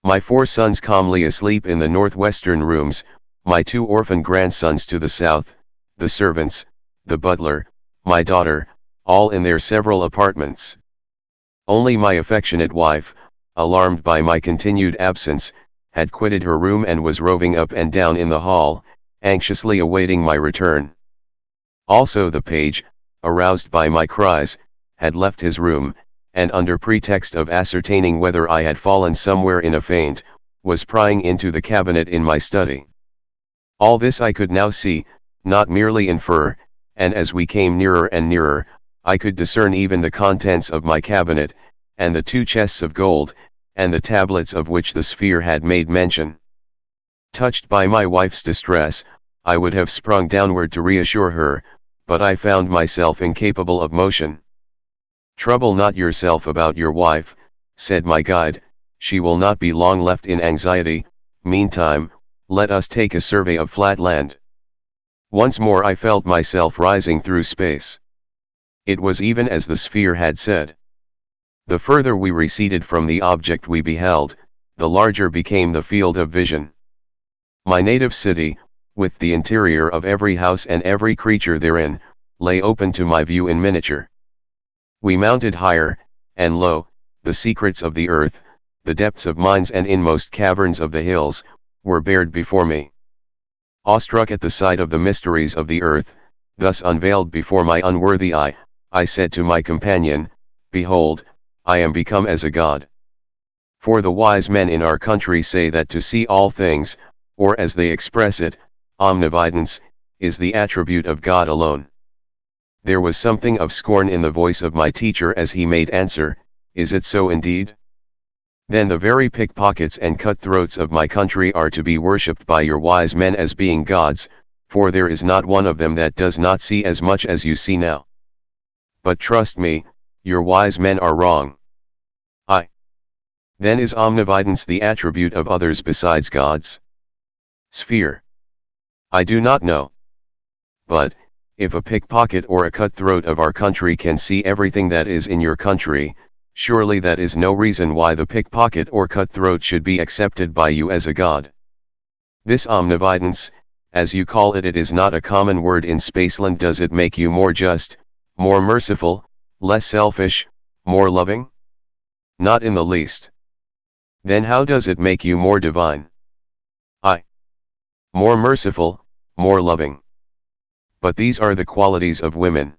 S1: My 4 sons calmly asleep in the northwestern rooms, my 2 orphan grandsons to the south, the servants, the butler, my daughter, all in their several apartments. Only my affectionate wife, alarmed by my continued absence, had quitted her room and was roving up and down in the hall, anxiously awaiting my return. Also the page, aroused by my cries, had left his room, and under pretext of ascertaining whether I had fallen somewhere in a faint, was prying into the cabinet in my study. All this I could now see, not merely infer, and as we came nearer and nearer, I could discern even the contents of my cabinet, and the 2 chests of gold, and the tablets of which the sphere had made mention. Touched by my wife's distress, I would have sprung downward to reassure her, but I found myself incapable of motion. "Trouble not yourself about your wife," said my guide, she will not be long left in anxiety. Meantime, let us take a survey of Flatland. Once more I felt myself rising through space. It was even as the sphere had said. The further we receded from the object we beheld, the larger became the field of vision. My native city, with the interior of every house and every creature therein, lay open to my view in miniature. We mounted higher, and lo, the secrets of the earth, the depths of mines and inmost caverns of the hills, were bared before me. Awestruck at the sight of the mysteries of the earth, thus unveiled before my unworthy eye, I said to my companion, Behold, I am become as a god. For the wise men in our country say that to see all things, or as they express it, omnividence, is the attribute of God alone. There was something of scorn in the voice of my teacher as he made answer, Is it so indeed? Then the very pickpockets and cutthroats of my country are to be worshipped by your wise men as being gods, for there is not one of them that does not see as much as you see now. But trust me, your wise men are wrong. Then is omnividence the attribute of others besides gods? Sphere. I do not know. But, if a pickpocket or a cutthroat of our country can see everything that is in your country, surely that is no reason why the pickpocket or cutthroat should be accepted by you as a god. This omnividence, as you call it, it is not a common word in Spaceland. Does it make you more just, more merciful, less selfish, more loving? Not in the least. Then how does it make you more divine? More merciful, more loving. But these are the qualities of women.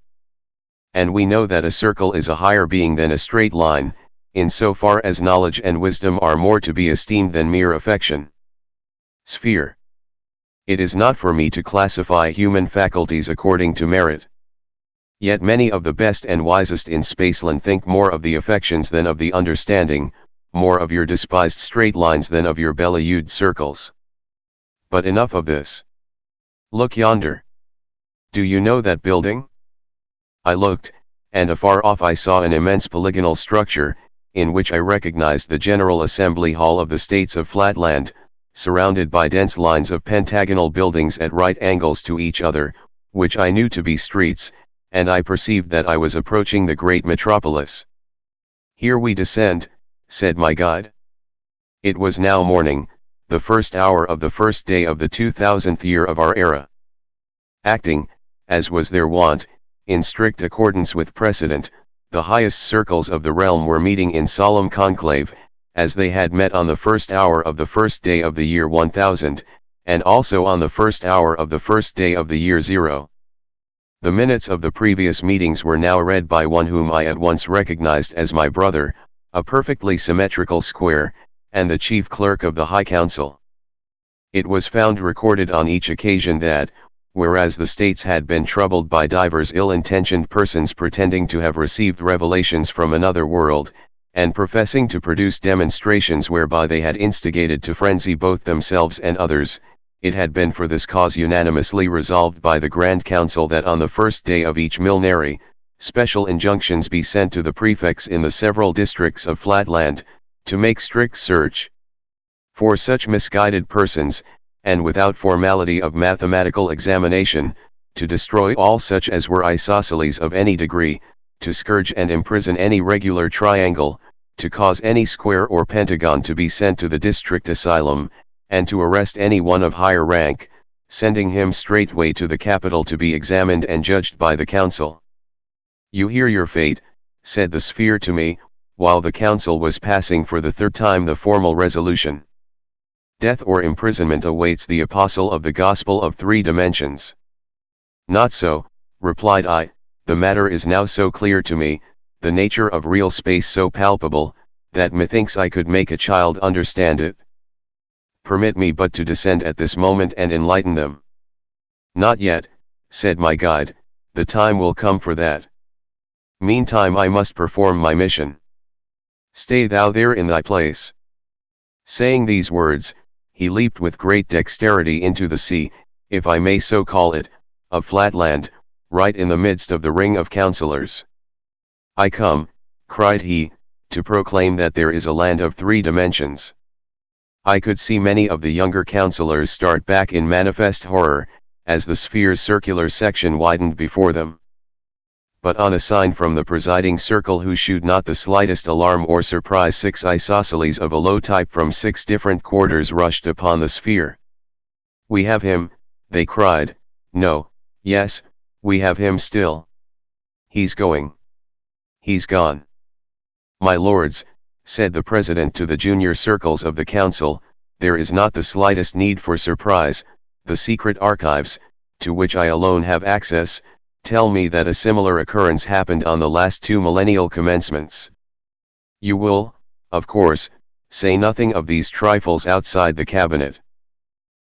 S1: And we know that a circle is a higher being than a straight line, in so far as knowledge and wisdom are more to be esteemed than mere affection. Sphere. It is not for me to classify human faculties according to merit. Yet many of the best and wisest in Spaceland think more of the affections than of the understanding, more of your despised straight lines than of your bellied circles. But enough of this. Look yonder. Do you know that building? I looked, and afar off I saw an immense polygonal structure, in which I recognized the General Assembly Hall of the States of Flatland, surrounded by dense lines of pentagonal buildings at right angles to each other, which I knew to be streets, and I perceived that I was approaching the great metropolis. Here we descend, said my guide. It was now morning, the first hour of the first day of the 2000th year of our era. Acting, as was their wont, in strict accordance with precedent, the highest circles of the realm were meeting in solemn conclave, as they had met on the first hour of the first day of the year 1000, and also on the first hour of the first day of the year 0. The minutes of the previous meetings were now read by one whom I at once recognized as my brother, a perfectly symmetrical square, and the chief clerk of the High Council. It was found recorded on each occasion that, whereas the states had been troubled by divers ill-intentioned persons pretending to have received revelations from another world, and professing to produce demonstrations whereby they had instigated to frenzy both themselves and others, it had been for this cause unanimously resolved by the Grand Council that on the first day of each millenary, special injunctions be sent to the prefects in the several districts of Flatland, to make strict search for such misguided persons, and without formality of mathematical examination, to destroy all such as were isosceles of any degree, to scourge and imprison any regular triangle, to cause any square or pentagon to be sent to the district asylum, and to arrest any one of higher rank, sending him straightway to the capital to be examined and judged by the council. You hear your fate, said the sphere to me, while the council was passing for the third time the formal resolution. Death or imprisonment awaits the apostle of the gospel of three dimensions. Not so, replied I, the matter is now so clear to me, the nature of real space so palpable, that methinks I could make a child understand it. Permit me but to descend at this moment and enlighten them. Not yet, said my guide, the time will come for that. Meantime I must perform my mission. Stay thou there in thy place. Saying these words, he leaped with great dexterity into the sea, if I may so call it, of Flatland, right in the midst of the ring of councillors. I come, cried he, to proclaim that there is a land of 3 dimensions. I could see many of the younger counselors start back in manifest horror, as the sphere's circular section widened before them. But on a sign from the presiding circle, who shewed not the slightest alarm or surprise, 6 isosceles of a low type from 6 different quarters rushed upon the sphere. "We have him," they cried. "No, yes, we have him still. He's going. He's gone." "My lords," said the president to the junior circles of the council, "there is not the slightest need for surprise. The secret archives, to which I alone have access, tell me that a similar occurrence happened on the last 2 millennial commencements. You will, of course, say nothing of these trifles outside the cabinet."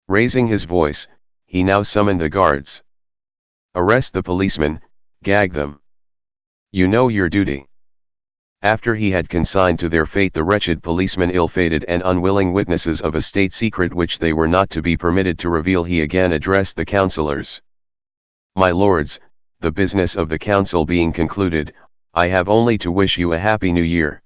S1: Raising his voice, he now summoned the guards. "Arrest the policemen, gag them. You know your duty." After he had consigned to their fate the wretched policemen, ill-fated and unwilling witnesses of a state secret which they were not to be permitted to reveal, he again addressed the councillors. "My lords, the business of the council being concluded, I have only to wish you a happy new year."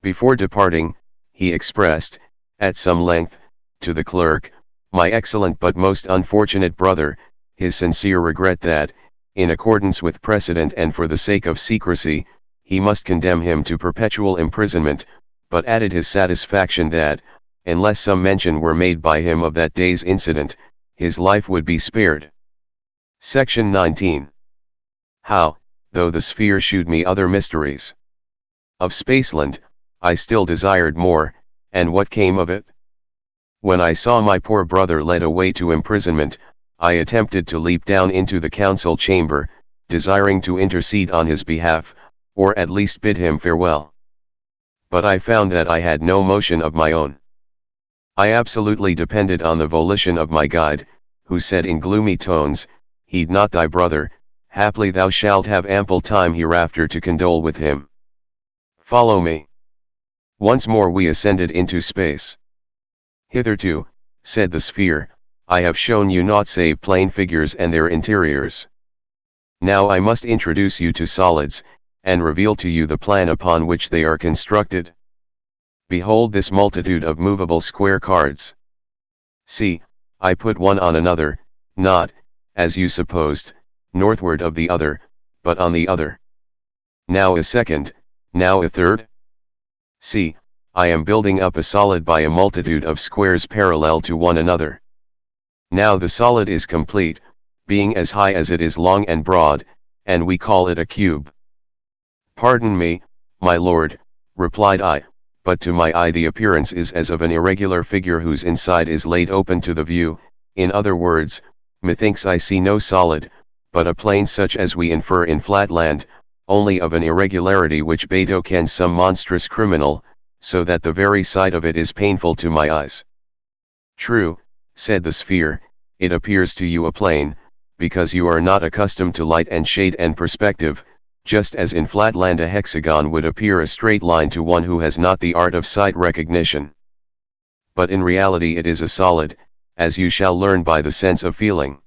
S1: Before departing, he expressed, at some length, to the clerk, "My excellent but most unfortunate brother, his sincere regret that, in accordance with precedent and for the sake of secrecy, he must condemn him to perpetual imprisonment, but added his satisfaction that, unless some mention were made by him of that day's incident, his life would be spared." Section 19. How, though the sphere shewed me other mysteries of Spaceland, I still desired more, and what came of it? When I saw my poor brother led away to imprisonment, I attempted to leap down into the council chamber, desiring to intercede on his behalf, or at least bid him farewell. But I found that I had no motion of my own. I absolutely depended on the volition of my guide, who said in gloomy tones, "Heed not thy brother, haply thou shalt have ample time hereafter to condole with him. Follow me." Once more we ascended into space. "Hitherto," said the sphere, "I have shown you naught save plane figures and their interiors. Now I must introduce you to solids, and reveal to you the plan upon which they are constructed. Behold this multitude of movable square cards. See, I put one on another, not, as you supposed, northward of the other, but on the other. Now a second, now a third. See, I am building up a solid by a multitude of squares parallel to one another. Now the solid is complete, being as high as it is long and broad, and we call it a cube." "Pardon me, my lord," replied I, "but to my eye the appearance is as of an irregular figure whose inside is laid open to the view. In other words, methinks I see no solid, but a plane such as we infer in Flatland, only of an irregularity which betokens some monstrous criminal, so that the very sight of it is painful to my eyes." "True," said the sphere, "it appears to you a plane, because you are not accustomed to light and shade and perspective, just as in Flatland a hexagon would appear a straight line to one who has not the art of sight recognition. But in reality it is a solid, as you shall learn by the sense of feeling."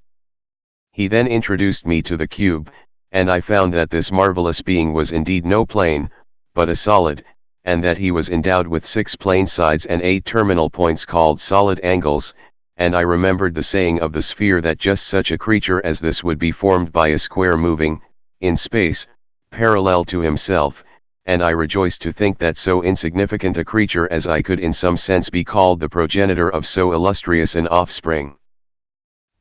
S1: He then introduced me to the cube, and I found that this marvelous being was indeed no plane, but a solid, and that he was endowed with 6 plane sides and 8 terminal points called solid angles, and I remembered the saying of the sphere that just such a creature as this would be formed by a square moving, in space, parallel to himself, and I rejoiced to think that so insignificant a creature as I could in some sense be called the progenitor of so illustrious an offspring.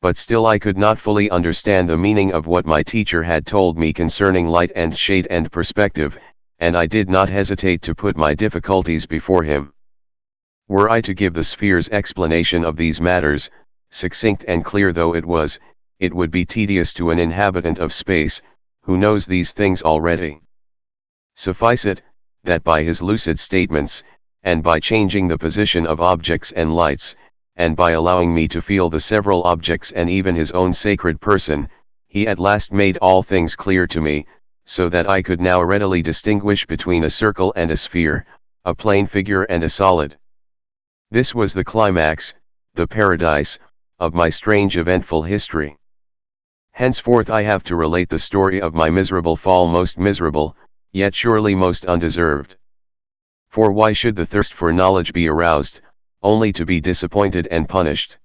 S1: But still I could not fully understand the meaning of what my teacher had told me concerning light and shade and perspective, and I did not hesitate to put my difficulties before him. Were I to give the sphere's explanation of these matters, succinct and clear though it was, it would be tedious to an inhabitant of space, who knows these things already. Suffice it, that by his lucid statements, and by changing the position of objects and lights, and by allowing me to feel the several objects and even his own sacred person, he at last made all things clear to me, so that I could now readily distinguish between a circle and a sphere, a plane figure and a solid. This was the climax, the paradise, of my strange eventful history. Henceforth I have to relate the story of my miserable fall, most miserable, yet surely most undeserved. For why should the thirst for knowledge be aroused, only to be disappointed and punished?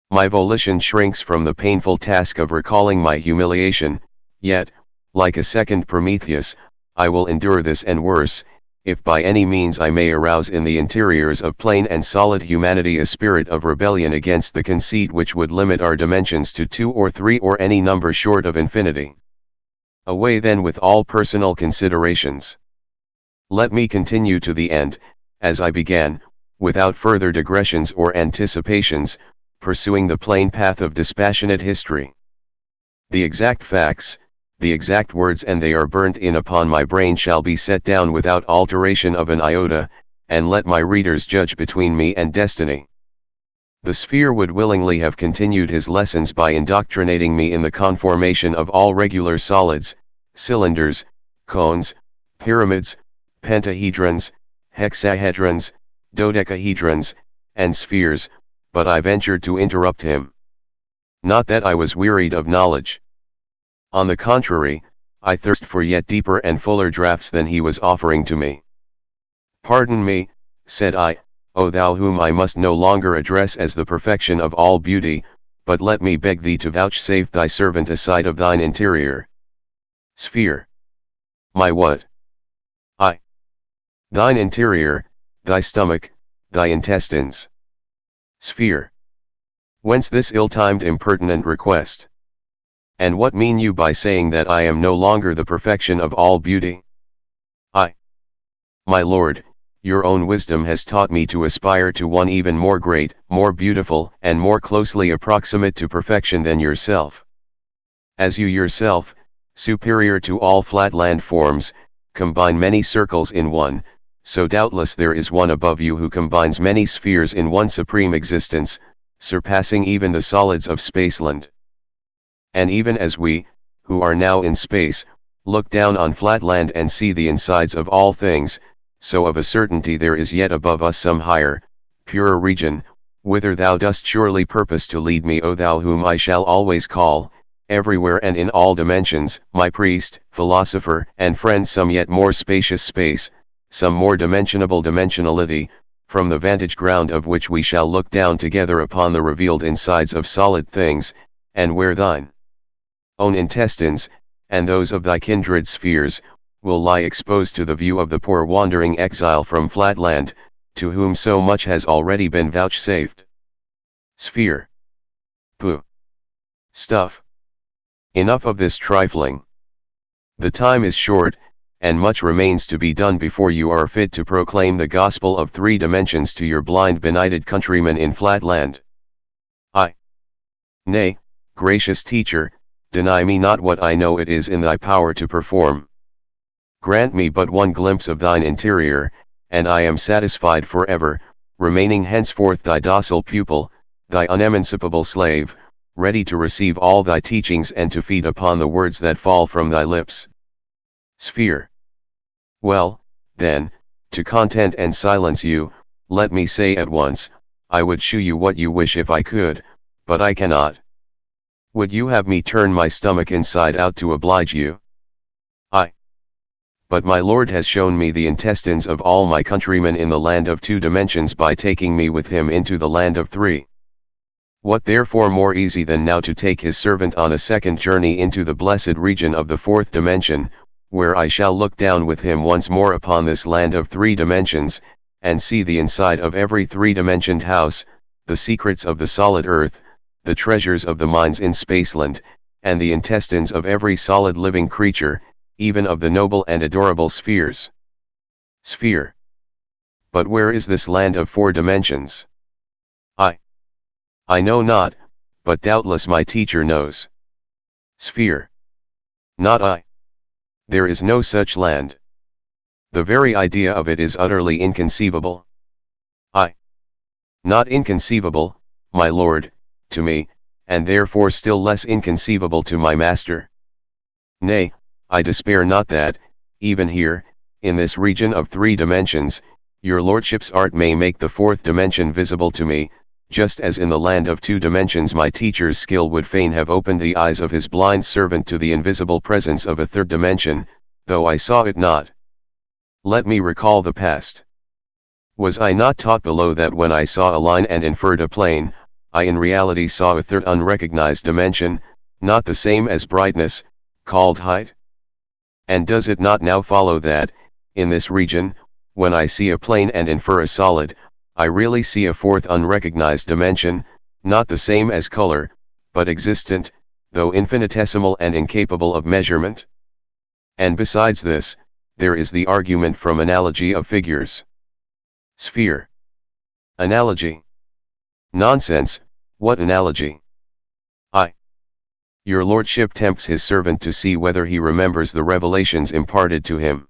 S1: My volition shrinks from the painful task of recalling my humiliation, yet, like a second Prometheus, I will endure this and worse, if by any means I may arouse in the interiors of plain and solid humanity a spirit of rebellion against the conceit which would limit our dimensions to 2 or 3 or any number short of infinity. Away then with all personal considerations. Let me continue to the end, as I began, without further digressions or anticipations, pursuing the plain path of dispassionate history. The exact facts, the exact words, and they are burnt in upon my brain, shall be set down without alteration of an iota, and let my readers judge between me and destiny. The sphere would willingly have continued his lessons by indoctrinating me in the conformation of all regular solids, cylinders, cones, pyramids, pentahedrons, hexahedrons, dodecahedrons, and spheres, but I ventured to interrupt him. Not that I was wearied of knowledge. On the contrary, I thirst for yet deeper and fuller draughts than he was offering to me. Pardon me, said I, O thou whom I must no longer address as the perfection of all beauty, but let me beg thee to vouchsafe thy servant a sight of thine interior. Sphere. My what? I. Thine interior, thy stomach, thy intestines. Sphere. Whence this ill-timed impertinent request? And what mean you by saying that I am no longer the perfection of all beauty? I. My lord, your own wisdom has taught me to aspire to one even more great, more beautiful, and more closely approximate to perfection than yourself. As you yourself, superior to all flatland forms, combine many circles in one, so doubtless there is one above you who combines many spheres in one supreme existence, surpassing even the solids of Spaceland. And even as we, who are now in space, look down on Flatland and see the insides of all things, so of a certainty there is yet above us some higher, purer region, whither thou dost surely purpose to lead me, O thou whom I shall always call, everywhere and in all dimensions, my priest, philosopher, and friend. Some yet more spacious space, some more dimensionable dimensionality, from the vantage ground of which we shall look down together upon the revealed insides of solid things, and where thine own intestines, and those of thy kindred spheres, will lie exposed to the view of the poor wandering exile from Flatland, to whom so much has already been vouchsafed. Sphere. Pooh. Stuff. Enough of this trifling. The time is short, and much remains to be done before you are fit to proclaim the gospel of 3 dimensions to your blind benighted countrymen in Flatland. I. Nay, gracious teacher, deny me not what I know it is in thy power to perform. Grant me but one glimpse of thine interior, and I am satisfied forever, remaining henceforth thy docile pupil, thy unemancipable slave, ready to receive all thy teachings and to feed upon the words that fall from thy lips. Sphere. Well, then, to content and silence you, let me say at once, I would shew you what you wish if I could, but I cannot. Would you have me turn my stomach inside out to oblige you? I. But my Lord has shown me the intestines of all my countrymen in the land of 2 dimensions by taking me with him into the land of 3. What therefore more easy than now to take his servant on a second journey into the blessed region of the 4th dimension, where I shall look down with him once more upon this land of 3 dimensions, and see the inside of every 3-dimensioned house, the secrets of the solid earth, the treasures of the mines in Spaceland, and the intestines of every solid living creature, even of the noble and adorable spheres. Sphere. But where is this land of 4 dimensions? I know not, but doubtless my teacher knows. Sphere. Not I. There is no such land. The very idea of it is utterly inconceivable. I. Not inconceivable, my lord, to me, and therefore still less inconceivable to my master. Nay, I despair not that, even here, in this region of 3 dimensions, your lordship's art may make the 4th dimension visible to me, just as in the land of 2 dimensions my teacher's skill would fain have opened the eyes of his blind servant to the invisible presence of a 3rd dimension, though I saw it not. Let me recall the past. Was I not taught below that when I saw a line and inferred a plane, I in reality saw a third unrecognized dimension, not the same as brightness, called height? And does it not now follow that, in this region, when I see a plane and infer a solid, I really see a fourth unrecognized dimension, not the same as color, but existent, though infinitesimal and incapable of measurement? And besides this, there is the argument from analogy of figures. Sphere. Analogy. Nonsense, what analogy? Your lordship tempts his servant to see whether he remembers the revelations imparted to him.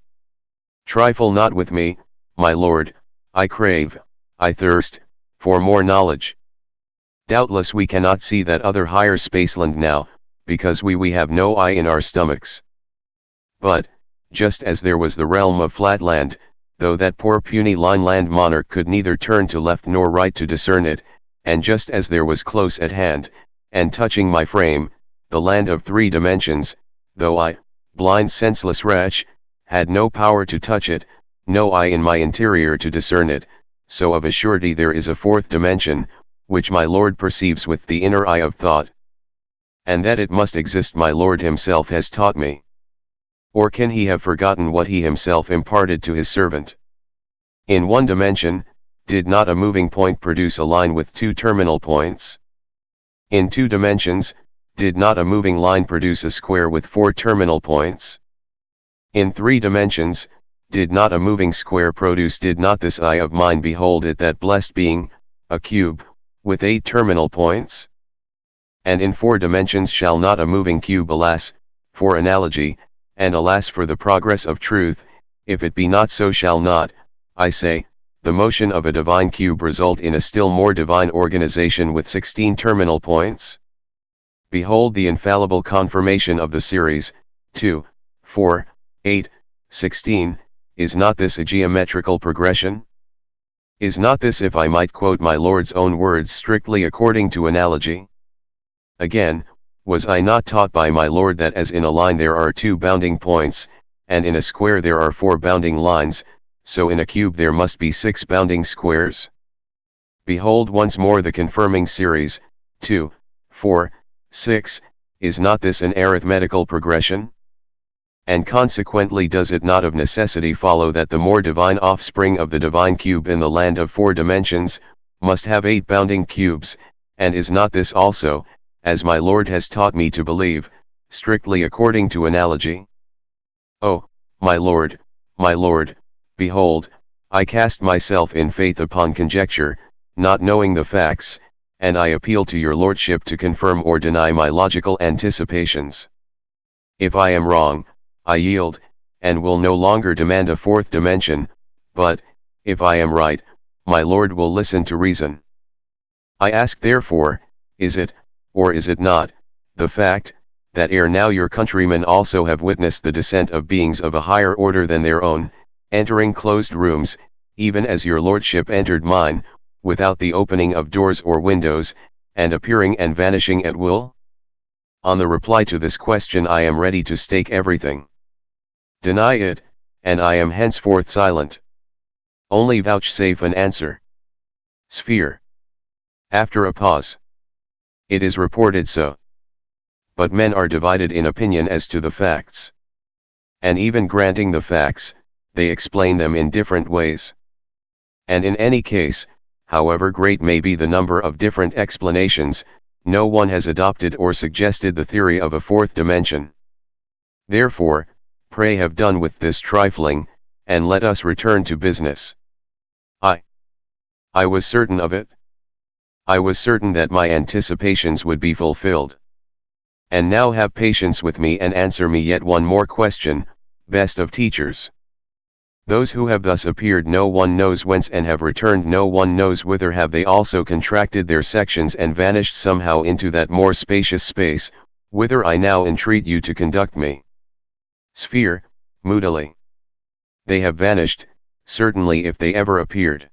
S1: Trifle not with me, my lord, I crave, I thirst, for more knowledge. Doubtless we cannot see that other higher spaceland now, because we have no eye in our stomachs. But, just as there was the realm of Flatland, though that poor puny line-land monarch could neither turn to left nor right to discern it, and just as there was close at hand, and touching my frame, the land of 3 dimensions, though I, blind senseless wretch, had no power to touch it, no eye in my interior to discern it, so of a surety there is a 4th dimension, which my Lord perceives with the inner eye of thought. And that it must exist my Lord himself has taught me. Or can he have forgotten what he himself imparted to his servant? In 1 dimension, did not a moving point produce a line with 2 terminal points? In 2 dimensions, did not a moving line produce a square with 4 terminal points? In 3 dimensions, did not a moving square produce, did not this eye of mine behold it, that blessed being, a cube, with 8 terminal points? And in 4 dimensions shall not a moving cube, alas, for analogy, and alas for the progress of truth, if it be not so shall not, I say, the motion of a divine cube result in a still more divine organization with 16 terminal points? Behold the infallible confirmation of the series, 2, 4, 8, 16, is not this a geometrical progression? Is not this, if I might quote my Lord's own words, strictly according to analogy? Again, was I not taught by my Lord that as in a line there are 2 bounding points, and in a square there are 4 bounding lines, so in a cube there must be 6 bounding squares? Behold once more the confirming series, 2, 4, 6, is not this an arithmetical progression? And consequently does it not of necessity follow that the more divine offspring of the divine cube in the land of 4 dimensions, must have 8 bounding cubes, and is not this also, as my Lord has taught me to believe, strictly according to analogy? Oh, my Lord, behold, I cast myself in faith upon conjecture, not knowing the facts, and I appeal to your lordship to confirm or deny my logical anticipations. If I am wrong, I yield, and will no longer demand a 4th dimension, but, if I am right, my Lord will listen to reason. I ask therefore, is it, or is it not, the fact, that ere now your countrymen also have witnessed the descent of beings of a higher order than their own, entering closed rooms, even as your lordship entered mine, without the opening of doors or windows, and appearing and vanishing at will? On the reply to this question I am ready to stake everything. Deny it, and I am henceforth silent. Only vouchsafe an answer. Sphere. After a pause. It is reported so. But men are divided in opinion as to the facts. And even granting the facts, they explain them in different ways. And in any case, however great may be the number of different explanations, no one has adopted or suggested the theory of a 4th dimension. Therefore, pray have done with this trifling, and let us return to business. I was certain of it. I was certain that my anticipations would be fulfilled. And now have patience with me and answer me yet one more question, best of teachers. Those who have thus appeared no one knows whence and have returned no one knows whither, have they also contracted their sections and vanished somehow into that more spacious space, whither I now entreat you to conduct me? Sphere, moodily. They have vanished, certainly, if they ever appeared.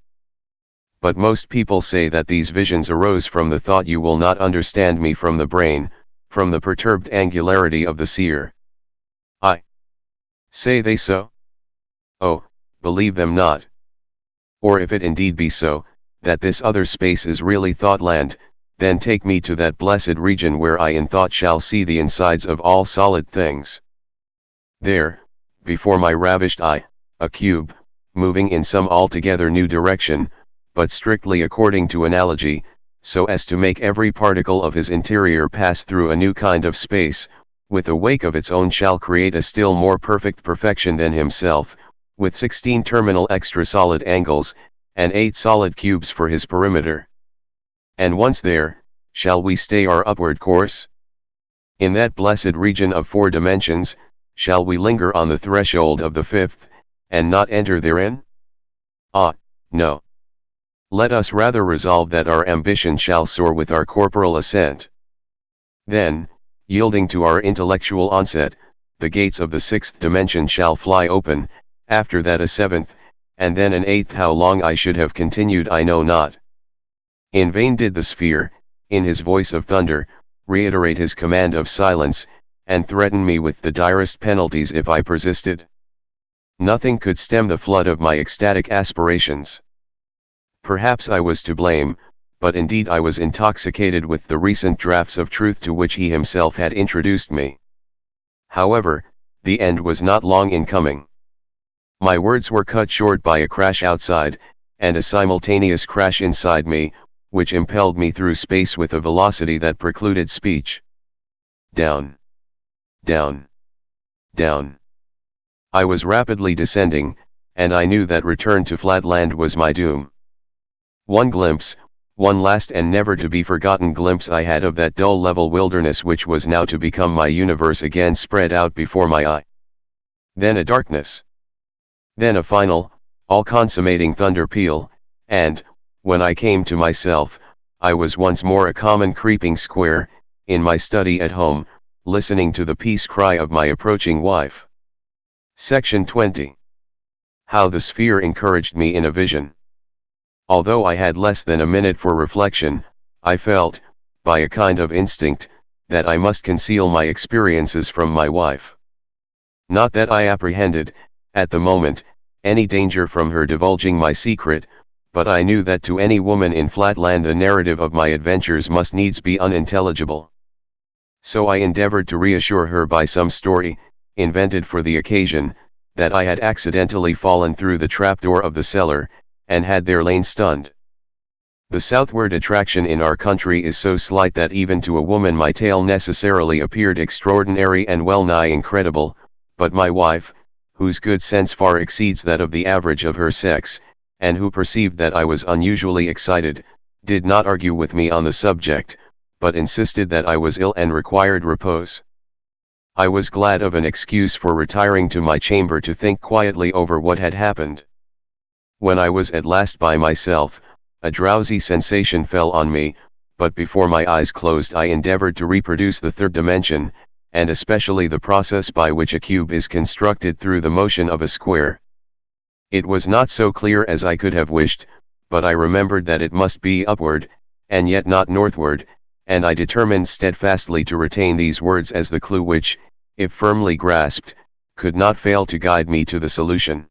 S1: But most people say that these visions arose from the thought you will not understand me, from the brain, from the perturbed angularity of the seer. Say they so? Oh, believe them not. Or if it indeed be so, that this other space is really Thoughtland, then take me to that blessed region where I in thought shall see the insides of all solid things. There, before my ravished eye, a cube, moving in some altogether new direction, but strictly according to analogy, so as to make every particle of his interior pass through a new kind of space, with a wake of its own shall create a still more perfect perfection than himself, with 16 terminal extra solid angles, and 8 solid cubes for his perimeter. And once there, shall we stay our upward course? In that blessed region of 4 dimensions, shall we linger on the threshold of the 5th, and not enter therein? Ah, no. Let us rather resolve that our ambition shall soar with our corporal ascent. Then, yielding to our intellectual onset, the gates of the 6th dimension shall fly open, after that a 7th, and then an 8th. How long I should have continued I know not. In vain did the sphere, in his voice of thunder, reiterate his command of silence, and threaten me with the direst penalties if I persisted. Nothing could stem the flood of my ecstatic aspirations. Perhaps I was to blame, but indeed I was intoxicated with the recent draughts of truth to which he himself had introduced me. However, the end was not long in coming. My words were cut short by a crash outside, and a simultaneous crash inside me, which impelled me through space with a velocity that precluded speech. Down. Down. Down. I was rapidly descending, and I knew that return to Flatland was my doom. One glimpse, one last and never to be forgotten glimpse I had of that dull level wilderness which was now to become my universe again spread out before my eye. Then a darkness. Then a final, all-consummating thunder peal, and, when I came to myself, I was once more a common creeping square, in my study at home, listening to the peace cry of my approaching wife. Section 20. How the sphere encouraged me in a vision. Although I had less than a minute for reflection, I felt, by a kind of instinct, that I must conceal my experiences from my wife. Not that I apprehended, at the moment, any danger from her divulging my secret, but I knew that to any woman in Flatland the narrative of my adventures must needs be unintelligible. So I endeavored to reassure her by some story, invented for the occasion, that I had accidentally fallen through the trapdoor of the cellar, and had there lain stunned. The southward attraction in our country is so slight that even to a woman my tale necessarily appeared extraordinary and well nigh incredible, but my wife, whose good sense far exceeds that of the average of her sex, and who perceived that I was unusually excited, did not argue with me on the subject, but insisted that I was ill and required repose. I was glad of an excuse for retiring to my chamber to think quietly over what had happened. When I was at last by myself, a drowsy sensation fell on me, but before my eyes closed I endeavored to reproduce the 3rd dimension, and especially the process by which a cube is constructed through the motion of a square. It was not so clear as I could have wished, but I remembered that it must be upward, and yet not northward, and I determined steadfastly to retain these words as the clue which, if firmly grasped, could not fail to guide me to the solution.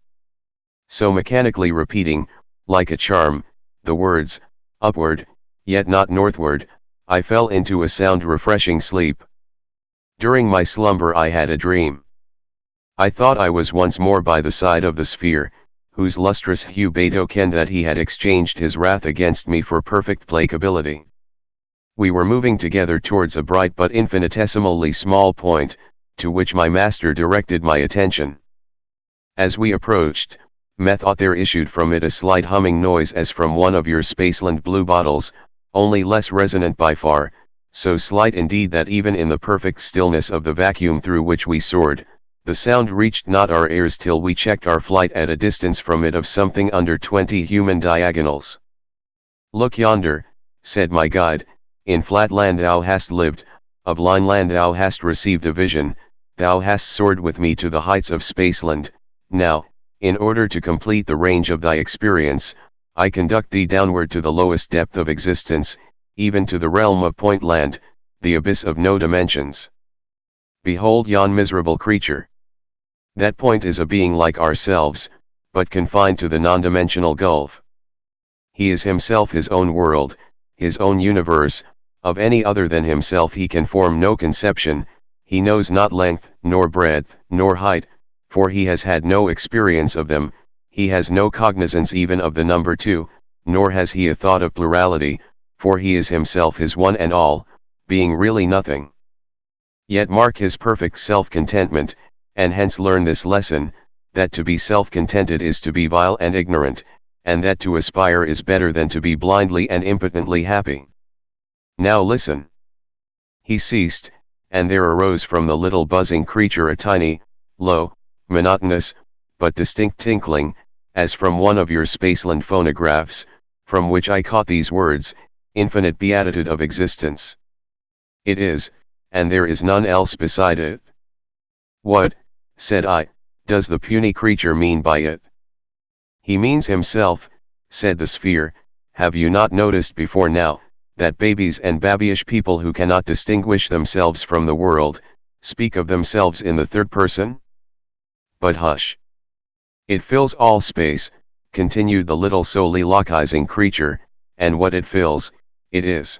S1: So mechanically repeating, like a charm, the words, upward, yet not northward, I fell into a sound refreshing sleep. During my slumber I had a dream. I thought I was once more by the side of the sphere, whose lustrous hue betokened that he had exchanged his wrath against me for perfect placability. We were moving together towards a bright but infinitesimally small point, to which my master directed my attention. As we approached, methought there issued from it a slight humming noise as from one of your Spaceland blue bottles, only less resonant by far, so slight indeed that even in the perfect stillness of the vacuum through which we soared, the sound reached not our ears till we checked our flight at a distance from it of something under 20 human diagonals. Look yonder, said my guide, in Flatland thou hast lived, of Lineland thou hast received a vision, thou hast soared with me to the heights of Spaceland, now, in order to complete the range of thy experience, I conduct thee downward to the lowest depth of existence, even to the realm of Pointland, the abyss of no dimensions. Behold yon miserable creature. That point is a being like ourselves, but confined to the non-dimensional gulf. He is himself his own world, his own universe. Of any other than himself he can form no conception. He knows not length, nor breadth, nor height, for he has had no experience of them. He has no cognizance even of the number two, nor has he a thought of plurality, for he is himself his one and all, being really nothing. Yet mark his perfect self-contentment, and hence learn this lesson, that to be self-contented is to be vile and ignorant, and that to aspire is better than to be blindly and impotently happy. Now listen. He ceased, and there arose from the little buzzing creature a tiny, low, monotonous, but distinct tinkling, as from one of your Spaceland phonographs, from which I caught these words, infinite beatitude of existence. It is, and there is none else beside it. What, said I, does the puny creature mean by it? He means himself, said the sphere. Have you not noticed before now, that babies and babyish people who cannot distinguish themselves from the world, speak of themselves in the third person? But hush. It fills all space, continued the little soliloquizing creature, and what it fills, it is.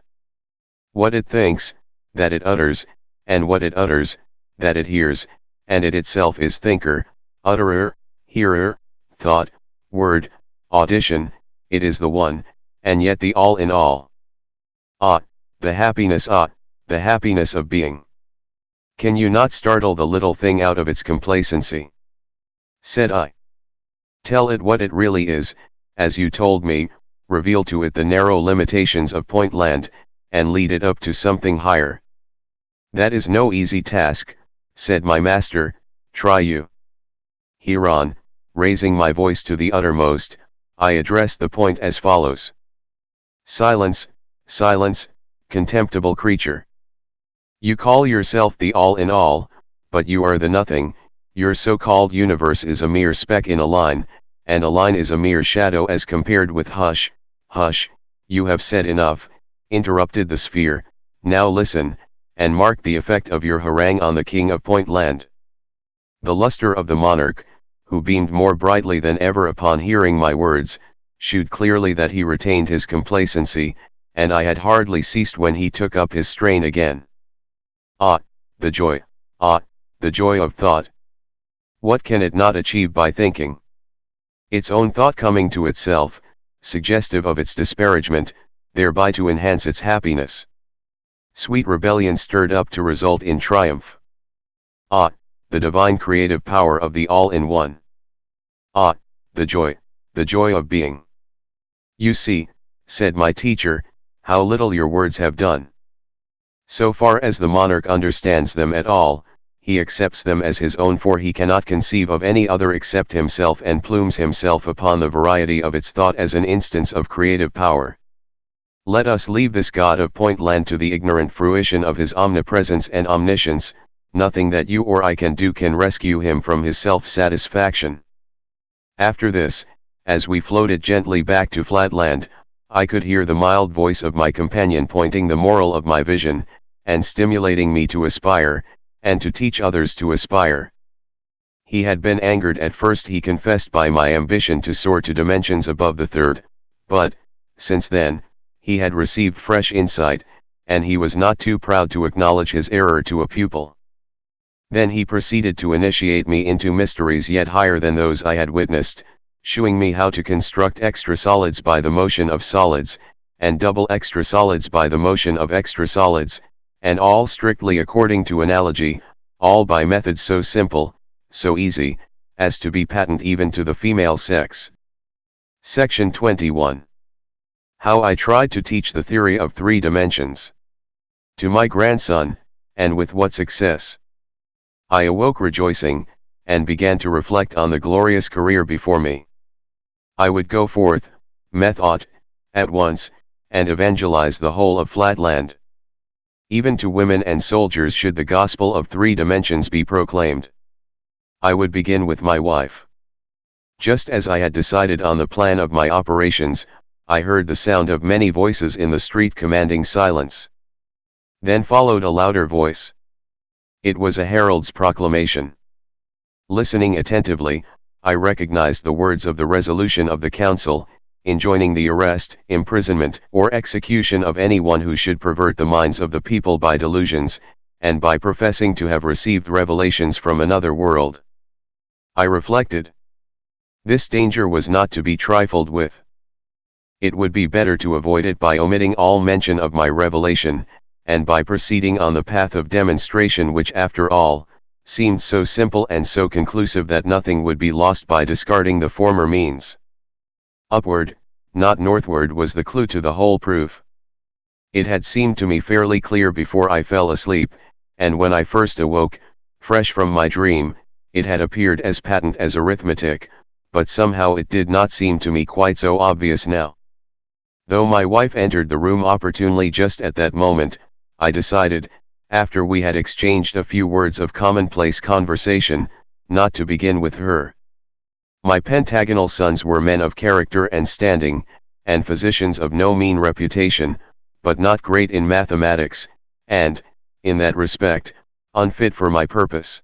S1: What it thinks, that it utters, and what it utters, that it hears, and it itself is thinker, utterer, hearer, thought, word, audition. It is the one, and yet the all in all. The happiness of being. Can you not startle the little thing out of its complacency? Said I. Tell it what it really is, as you told me, reveal to it the narrow limitations of Pointland, and lead it up to something higher. That is no easy task, said my master. Try you. Hereon, raising my voice to the uttermost, I addressed the point as follows. Silence, silence, contemptible creature. You call yourself the all in all, but you are the nothing. Your so-called universe is a mere speck in a line, and a line is a mere shadow as compared with hush, hush, you have said enough, interrupted the sphere. Now listen, and mark the effect of your harangue on the king of Pointland. The luster of the monarch, who beamed more brightly than ever upon hearing my words, shewed clearly that he retained his complacency, and I had hardly ceased when he took up his strain again. The joy of thought. What can it not achieve by thinking? Its own thought coming to itself, suggestive of its disparagement, thereby to enhance its happiness. Sweet rebellion stirred up to result in triumph. The divine creative power of the all-in-one. The joy of being. You see, said my teacher, how little your words have done. So far as the monarch understands them at all, he accepts them as his own, for he cannot conceive of any other except himself, and plumes himself upon the variety of its thought as an instance of creative power. Let us leave this god of Pointland to the ignorant fruition of his omnipresence and omniscience. Nothing that you or I can do can rescue him from his self-satisfaction. After this, as we floated gently back to Flatland, I could hear the mild voice of my companion pointing the moral of my vision, and stimulating me to aspire, and to teach others to aspire. He had been angered at first, he confessed, by my ambition to soar to dimensions above the third, but, since then, he had received fresh insight, and he was not too proud to acknowledge his error to a pupil. Then he proceeded to initiate me into mysteries yet higher than those I had witnessed, shewing me how to construct extra solids by the motion of solids, and double extra solids by the motion of extra solids, and all strictly according to analogy, all by methods so simple, so easy, as to be patent even to the female sex. Section 21. How I tried to teach the theory of three dimensions to my grandson, and with what success. I awoke rejoicing, and began to reflect on the glorious career before me. I would go forth, methought, at once, and evangelize the whole of Flatland. Even to women and soldiers should the gospel of three dimensions be proclaimed. I would begin with my wife. Just as I had decided on the plan of my operations, I heard the sound of many voices in the street commanding silence. Then followed a louder voice. It was a herald's proclamation. Listening attentively, I recognized the words of the resolution of the council, enjoining the arrest, imprisonment, or execution of anyone who should pervert the minds of the people by delusions, and by professing to have received revelations from another world. I reflected. This danger was not to be trifled with. It would be better to avoid it by omitting all mention of my revelation, and by proceeding on the path of demonstration which after all, seemed so simple and so conclusive that nothing would be lost by discarding the former means. Upward, not northward was the clue to the whole proof. It had seemed to me fairly clear before I fell asleep, and when I first awoke, fresh from my dream, it had appeared as patent as arithmetic, but somehow it did not seem to me quite so obvious now. Though my wife entered the room opportunely just at that moment, I decided, after we had exchanged a few words of commonplace conversation, not to begin with her. My pentagonal sons were men of character and standing, and physicians of no mean reputation, but not great in mathematics, and, in that respect, unfit for my purpose.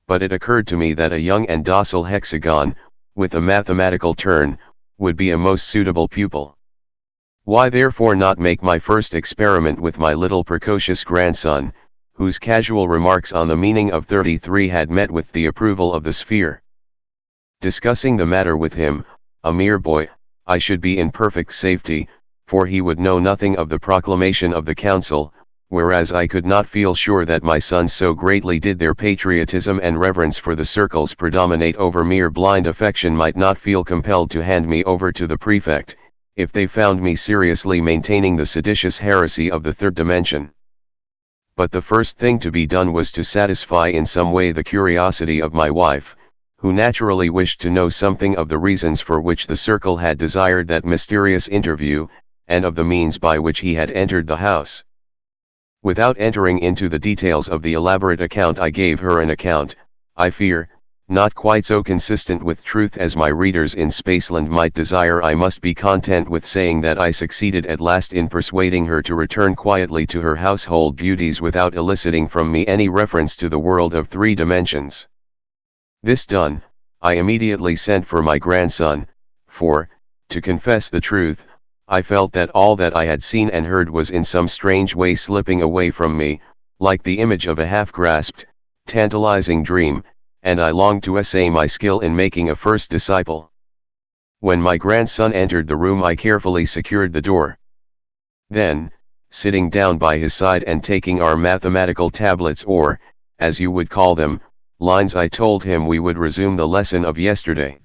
S1: But it occurred to me that a young and docile hexagon, with a mathematical turn, would be a most suitable pupil. Why therefore not make my first experiment with my little precocious grandson, whose casual remarks on the meaning of 33 had met with the approval of the sphere? Discussing the matter with him, a mere boy, I should be in perfect safety, for he would know nothing of the proclamation of the council, whereas I could not feel sure that my sons so greatly did their patriotism and reverence for the circles predominate over mere blind affection might not feel compelled to hand me over to the prefect, if they found me seriously maintaining the seditious heresy of the third dimension. But the first thing to be done was to satisfy in some way the curiosity of my wife, who naturally wished to know something of the reasons for which the circle had desired that mysterious interview, and of the means by which he had entered the house. Without entering into the details of the elaborate account I gave her an account, I fear, not quite so consistent with truth as my readers in Spaceland might desire. I must be content with saying that I succeeded at last in persuading her to return quietly to her household duties without eliciting from me any reference to the world of 3 dimensions. This done, I immediately sent for my grandson, for, to confess the truth, I felt that all that I had seen and heard was in some strange way slipping away from me, like the image of a half-grasped, tantalizing dream, and I longed to essay my skill in making a first disciple. When my grandson entered the room I carefully secured the door. Then, sitting down by his side and taking our mathematical tablets or, as you would call them, lines, I told him we would resume the lesson of yesterday.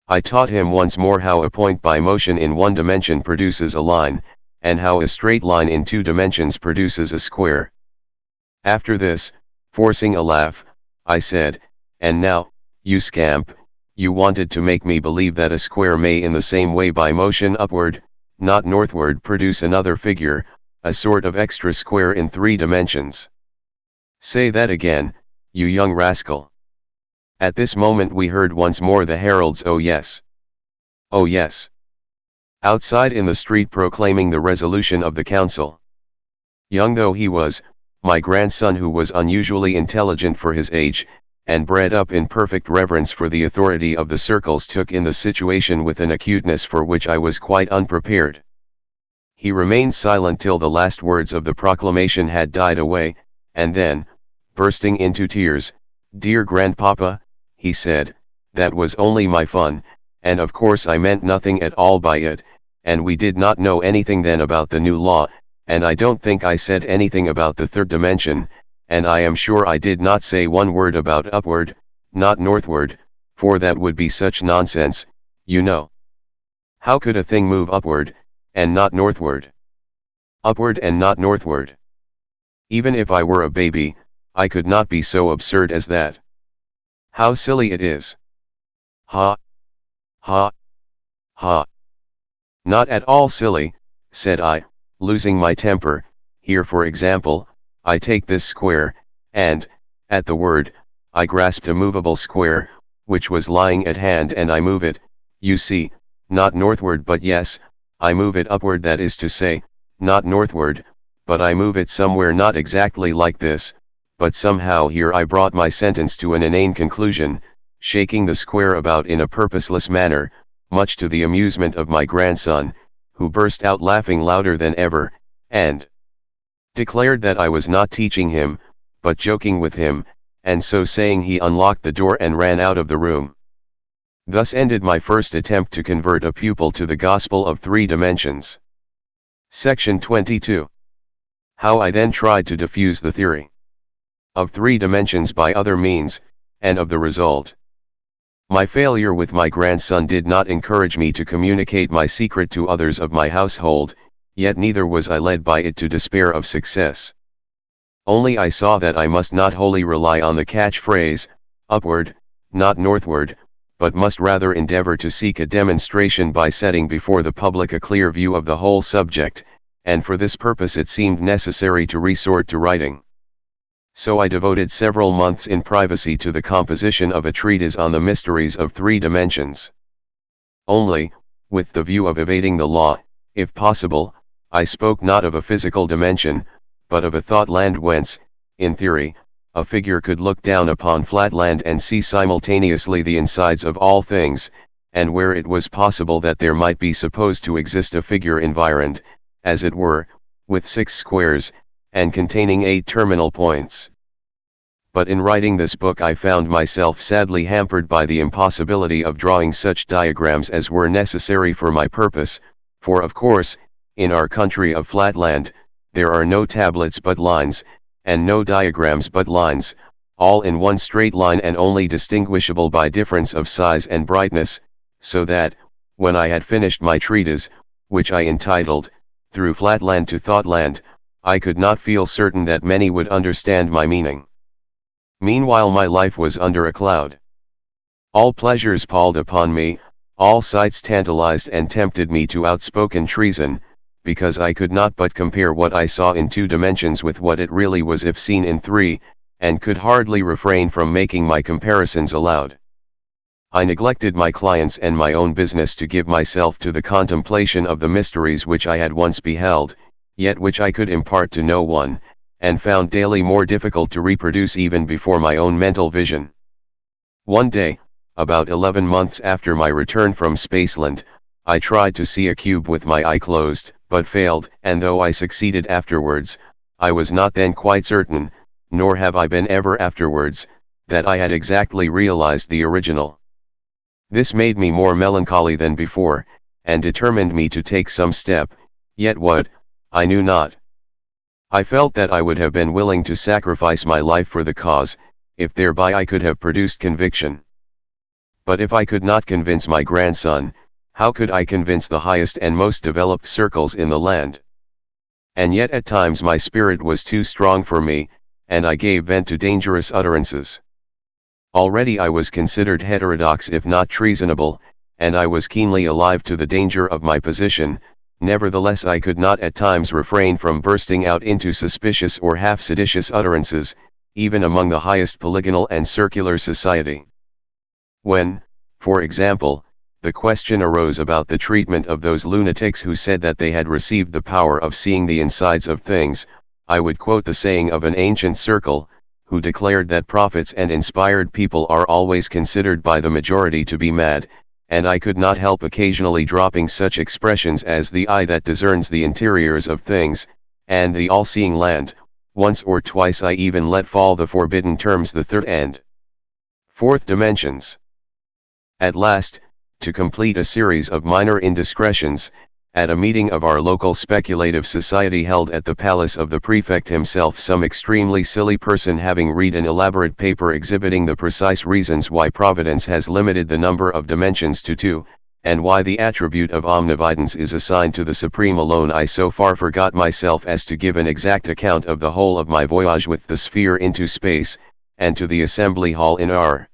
S1: I taught him once more how a point by motion in 1 dimension produces a line, and how a straight line in 2 dimensions produces a square. After this, forcing a laugh, I said, "And now, you scamp, you wanted to make me believe that a square may in the same way by motion upward, not northward, produce another figure, a sort of extra square in 3 dimensions. Say that again, you young rascal." At this moment we heard once more the heralds' "Oh yes! Oh yes!" outside in the street proclaiming the resolution of the council. Young though he was, my grandson, who was unusually intelligent for his age, and bred up in perfect reverence for the authority of the circles, took in the situation with an acuteness for which I was quite unprepared. He remained silent till the last words of the proclamation had died away, and then, bursting into tears, "Dear grandpapa," he said, "that was only my fun, and of course I meant nothing at all by it, and we did not know anything then about the new law, and I don't think I said anything about the 3rd dimension, and I am sure I did not say one word about upward, not northward, for that would be such nonsense, you know. How could a thing move upward, and not northward? Upward and not northward? Even if I were a baby, I could not be so absurd as that. How silly it is! Ha! Ha! Ha! Not at all silly," said I, losing my temper. "Here, for example, I take this square, and, at the word, I grasped a movable square, which was lying at hand, and I move it, you see, not northward but yes, I move it upward, that is to say, not northward, but I move it somewhere not exactly like this, but somehow." Here I brought my sentence to an inane conclusion, shaking the square about in a purposeless manner, much to the amusement of my grandson, who burst out laughing louder than ever, and declared that I was not teaching him, but joking with him, and so saying he unlocked the door and ran out of the room. Thus ended my first attempt to convert a pupil to the gospel of 3 dimensions. Section 22. How I then tried to diffuse the theory of 3 dimensions by other means, and of the result. My failure with my grandson did not encourage me to communicate my secret to others of my household, yet neither was I led by it to despair of success. Only I saw that I must not wholly rely on the catchphrase, upward, not northward, but must rather endeavor to seek a demonstration by setting before the public a clear view of the whole subject, and for this purpose it seemed necessary to resort to writing. So I devoted several months in privacy to the composition of a treatise on the mysteries of 3 dimensions. Only, with the view of evading the law, if possible, I spoke not of a physical dimension, but of a thought land whence, in theory, a figure could look down upon Flatland and see simultaneously the insides of all things, and where it was possible that there might be supposed to exist a figure environed, as it were, with 6 squares, and containing 8 terminal points. But in writing this book I found myself sadly hampered by the impossibility of drawing such diagrams as were necessary for my purpose, for of course, in our country of Flatland, there are no tablets but lines, and no diagrams but lines, all in one straight line and only distinguishable by difference of size and brightness, so that, when I had finished my treatise, which I entitled, Through Flatland to Thoughtland, I could not feel certain that many would understand my meaning. Meanwhile my life was under a cloud. All pleasures palled upon me, all sights tantalized and tempted me to outspoken treason, because I could not but compare what I saw in 2 dimensions with what it really was if seen in 3, and could hardly refrain from making my comparisons aloud. I neglected my clients and my own business to give myself to the contemplation of the mysteries which I had once beheld, yet which I could impart to no one, and found daily more difficult to reproduce even before my own mental vision. One day, about 11 months after my return from Spaceland, I tried to see a cube with my eye closed, but failed, and though I succeeded afterwards, I was not then quite certain, nor have I been ever afterwards, that I had exactly realized the original. This made me more melancholy than before, and determined me to take some step, yet what, I knew not. I felt that I would have been willing to sacrifice my life for the cause, if thereby I could have produced conviction. But if I could not convince my grandson, how could I convince the highest and most developed circles in the land? And yet at times my spirit was too strong for me, and I gave vent to dangerous utterances. Already I was considered heterodox if not treasonable, and I was keenly alive to the danger of my position. Nevertheless I could not at times refrain from bursting out into suspicious or half-seditious utterances, even among the highest polygonal and circular society. When, for example, the question arose about the treatment of those lunatics who said that they had received the power of seeing the insides of things, I would quote the saying of an ancient circle, who declared that prophets and inspired people are always considered by the majority to be mad, and I could not help occasionally dropping such expressions as the eye that discerns the interiors of things, and the all-seeing land. Once or twice I even let fall the forbidden terms the 3rd and 4th dimensions. At last, to complete a series of minor indiscretions, at a meeting of our local speculative society held at the palace of the prefect himself, some extremely silly person having read an elaborate paper exhibiting the precise reasons why Providence has limited the number of dimensions to 2, and why the attribute of omnividence is assigned to the Supreme alone, I so far forgot myself as to give an exact account of the whole of my voyage with the sphere into space, and to the assembly hall in our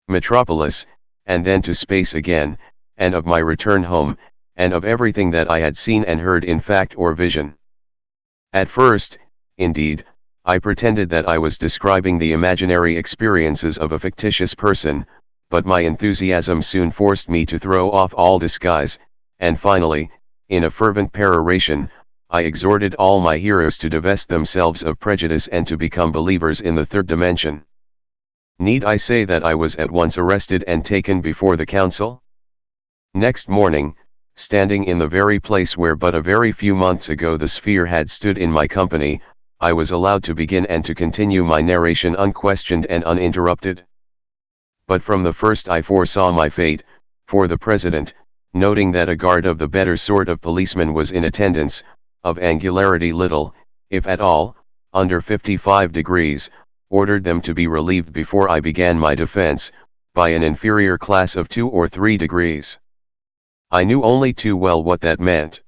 S1: metropolis, and then to space again, and of my return home, and of everything that I had seen and heard in fact or vision. At first, indeed, I pretended that I was describing the imaginary experiences of a fictitious person, but my enthusiasm soon forced me to throw off all disguise, and finally, in a fervent peroration, I exhorted all my hearers to divest themselves of prejudice and to become believers in the 3rd dimension. Need I say that I was at once arrested and taken before the council? Next morning, standing in the very place where but a very few months ago the sphere had stood in my company, I was allowed to begin and to continue my narration unquestioned and uninterrupted. But from the first I foresaw my fate, for the president, noting that a guard of the better sort of policeman was in attendance, of angularity little, if at all, under 55 degrees, ordered them to be relieved before I began my defense, by an inferior class of 2 or 3 degrees. I knew only too well what that meant.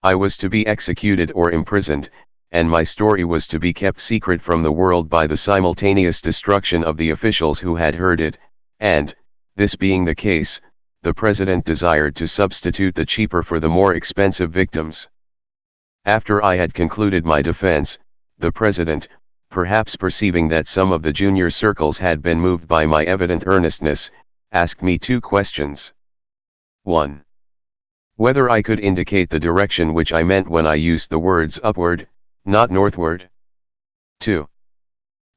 S1: I was to be executed or imprisoned, and my story was to be kept secret from the world by the simultaneous destruction of the officials who had heard it, and, this being the case, the president desired to substitute the cheaper for the more expensive victims. After I had concluded my defense, the president, perhaps perceiving that some of the junior circles had been moved by my evident earnestness, asked me 2 questions. 1. Whether I could indicate the direction which I meant when I used the words upward, not northward. 2.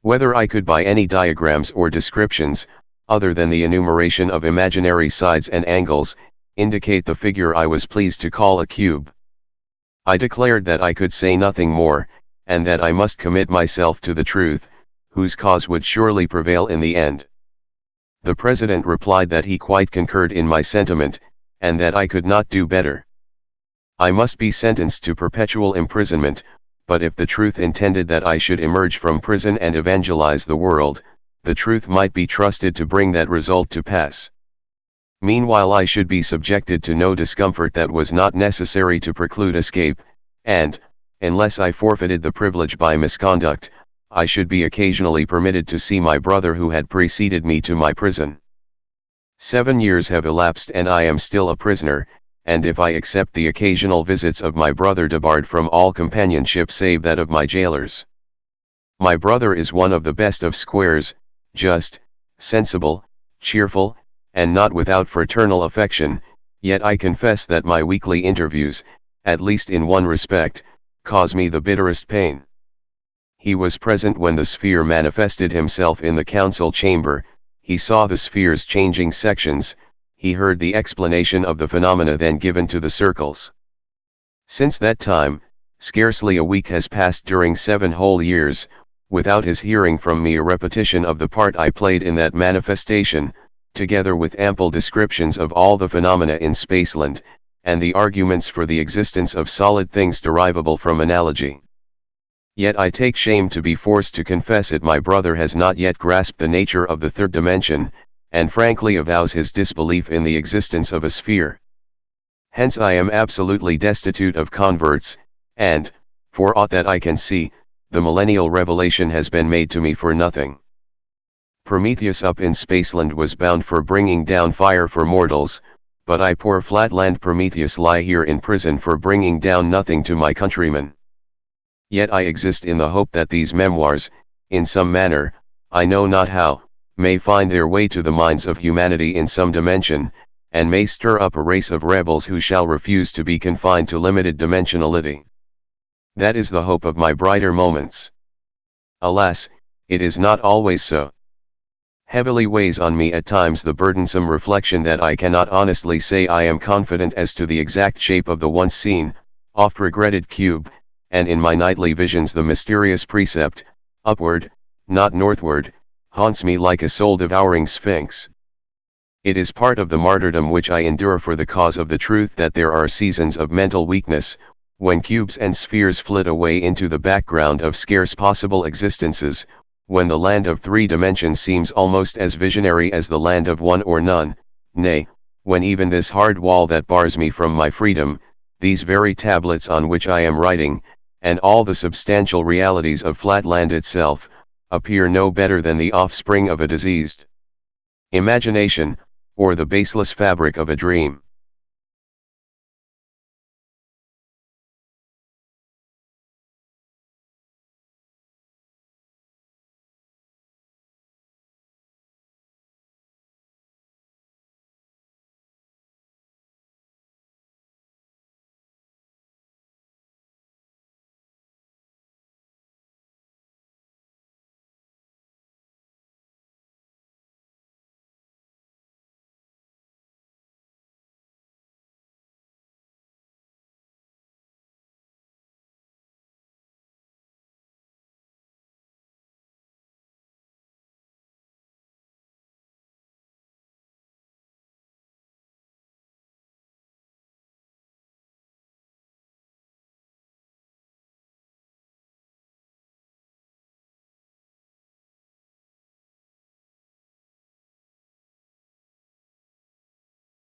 S1: Whether I could by any diagrams or descriptions, other than the enumeration of imaginary sides and angles, indicate the figure I was pleased to call a cube. I declared that I could say nothing more, and that I must commit myself to the truth, whose cause would surely prevail in the end. The president replied that he quite concurred in my sentiment, and that I could not do better. I must be sentenced to perpetual imprisonment, but if the truth intended that I should emerge from prison and evangelize the world, the truth might be trusted to bring that result to pass. Meanwhile I should be subjected to no discomfort that was not necessary to preclude escape, and, unless I forfeited the privilege by misconduct, I should be occasionally permitted to see my brother who had preceded me to my prison. 7 years have elapsed and I am still a prisoner, and if I accept the occasional visits of my brother debarred from all companionship save that of my jailers. My brother is one of the best of squares, just, sensible, cheerful, and not without fraternal affection, yet I confess that my weekly interviews, at least in one respect, cause me the bitterest pain. He was present when the sphere manifested himself in the council chamber, he saw the sphere's changing sections, he heard the explanation of the phenomena then given to the circles. Since that time, scarcely a week has passed during 7 whole years, without his hearing from me a repetition of the part I played in that manifestation, together with ample descriptions of all the phenomena in Spaceland, and the arguments for the existence of solid things derivable from analogy. Yet I take shame to be forced to confess it, my brother has not yet grasped the nature of the 3rd dimension, and frankly avows his disbelief in the existence of a sphere. Hence I am absolutely destitute of converts, and, for aught that I can see, the millennial revelation has been made to me for nothing. Prometheus up in Spaceland was bound for bringing down fire for mortals, but I poor Flatland Prometheus lie here in prison for bringing down nothing to my countrymen. Yet I exist in the hope that these memoirs, in some manner, I know not how, may find their way to the minds of humanity in some dimension, and may stir up a race of rebels who shall refuse to be confined to limited dimensionality. That is the hope of my brighter moments. Alas, it is not always so. Heavily weighs on me at times the burdensome reflection that I cannot honestly say I am confident as to the exact shape of the once seen, oft-regretted cube, and in my nightly visions the mysterious precept, upward, not northward, haunts me like a soul-devouring sphinx. It is part of the martyrdom which I endure for the cause of the truth that there are seasons of mental weakness, when cubes and spheres flit away into the background of scarce possible existences, when the land of 3 dimensions seems almost as visionary as the land of 1 or none, nay, when even this hard wall that bars me from my freedom, these very tablets on which I am writing, and all the substantial realities of Flatland itself, appear no better than the offspring of a diseased imagination, or the baseless fabric of a dream.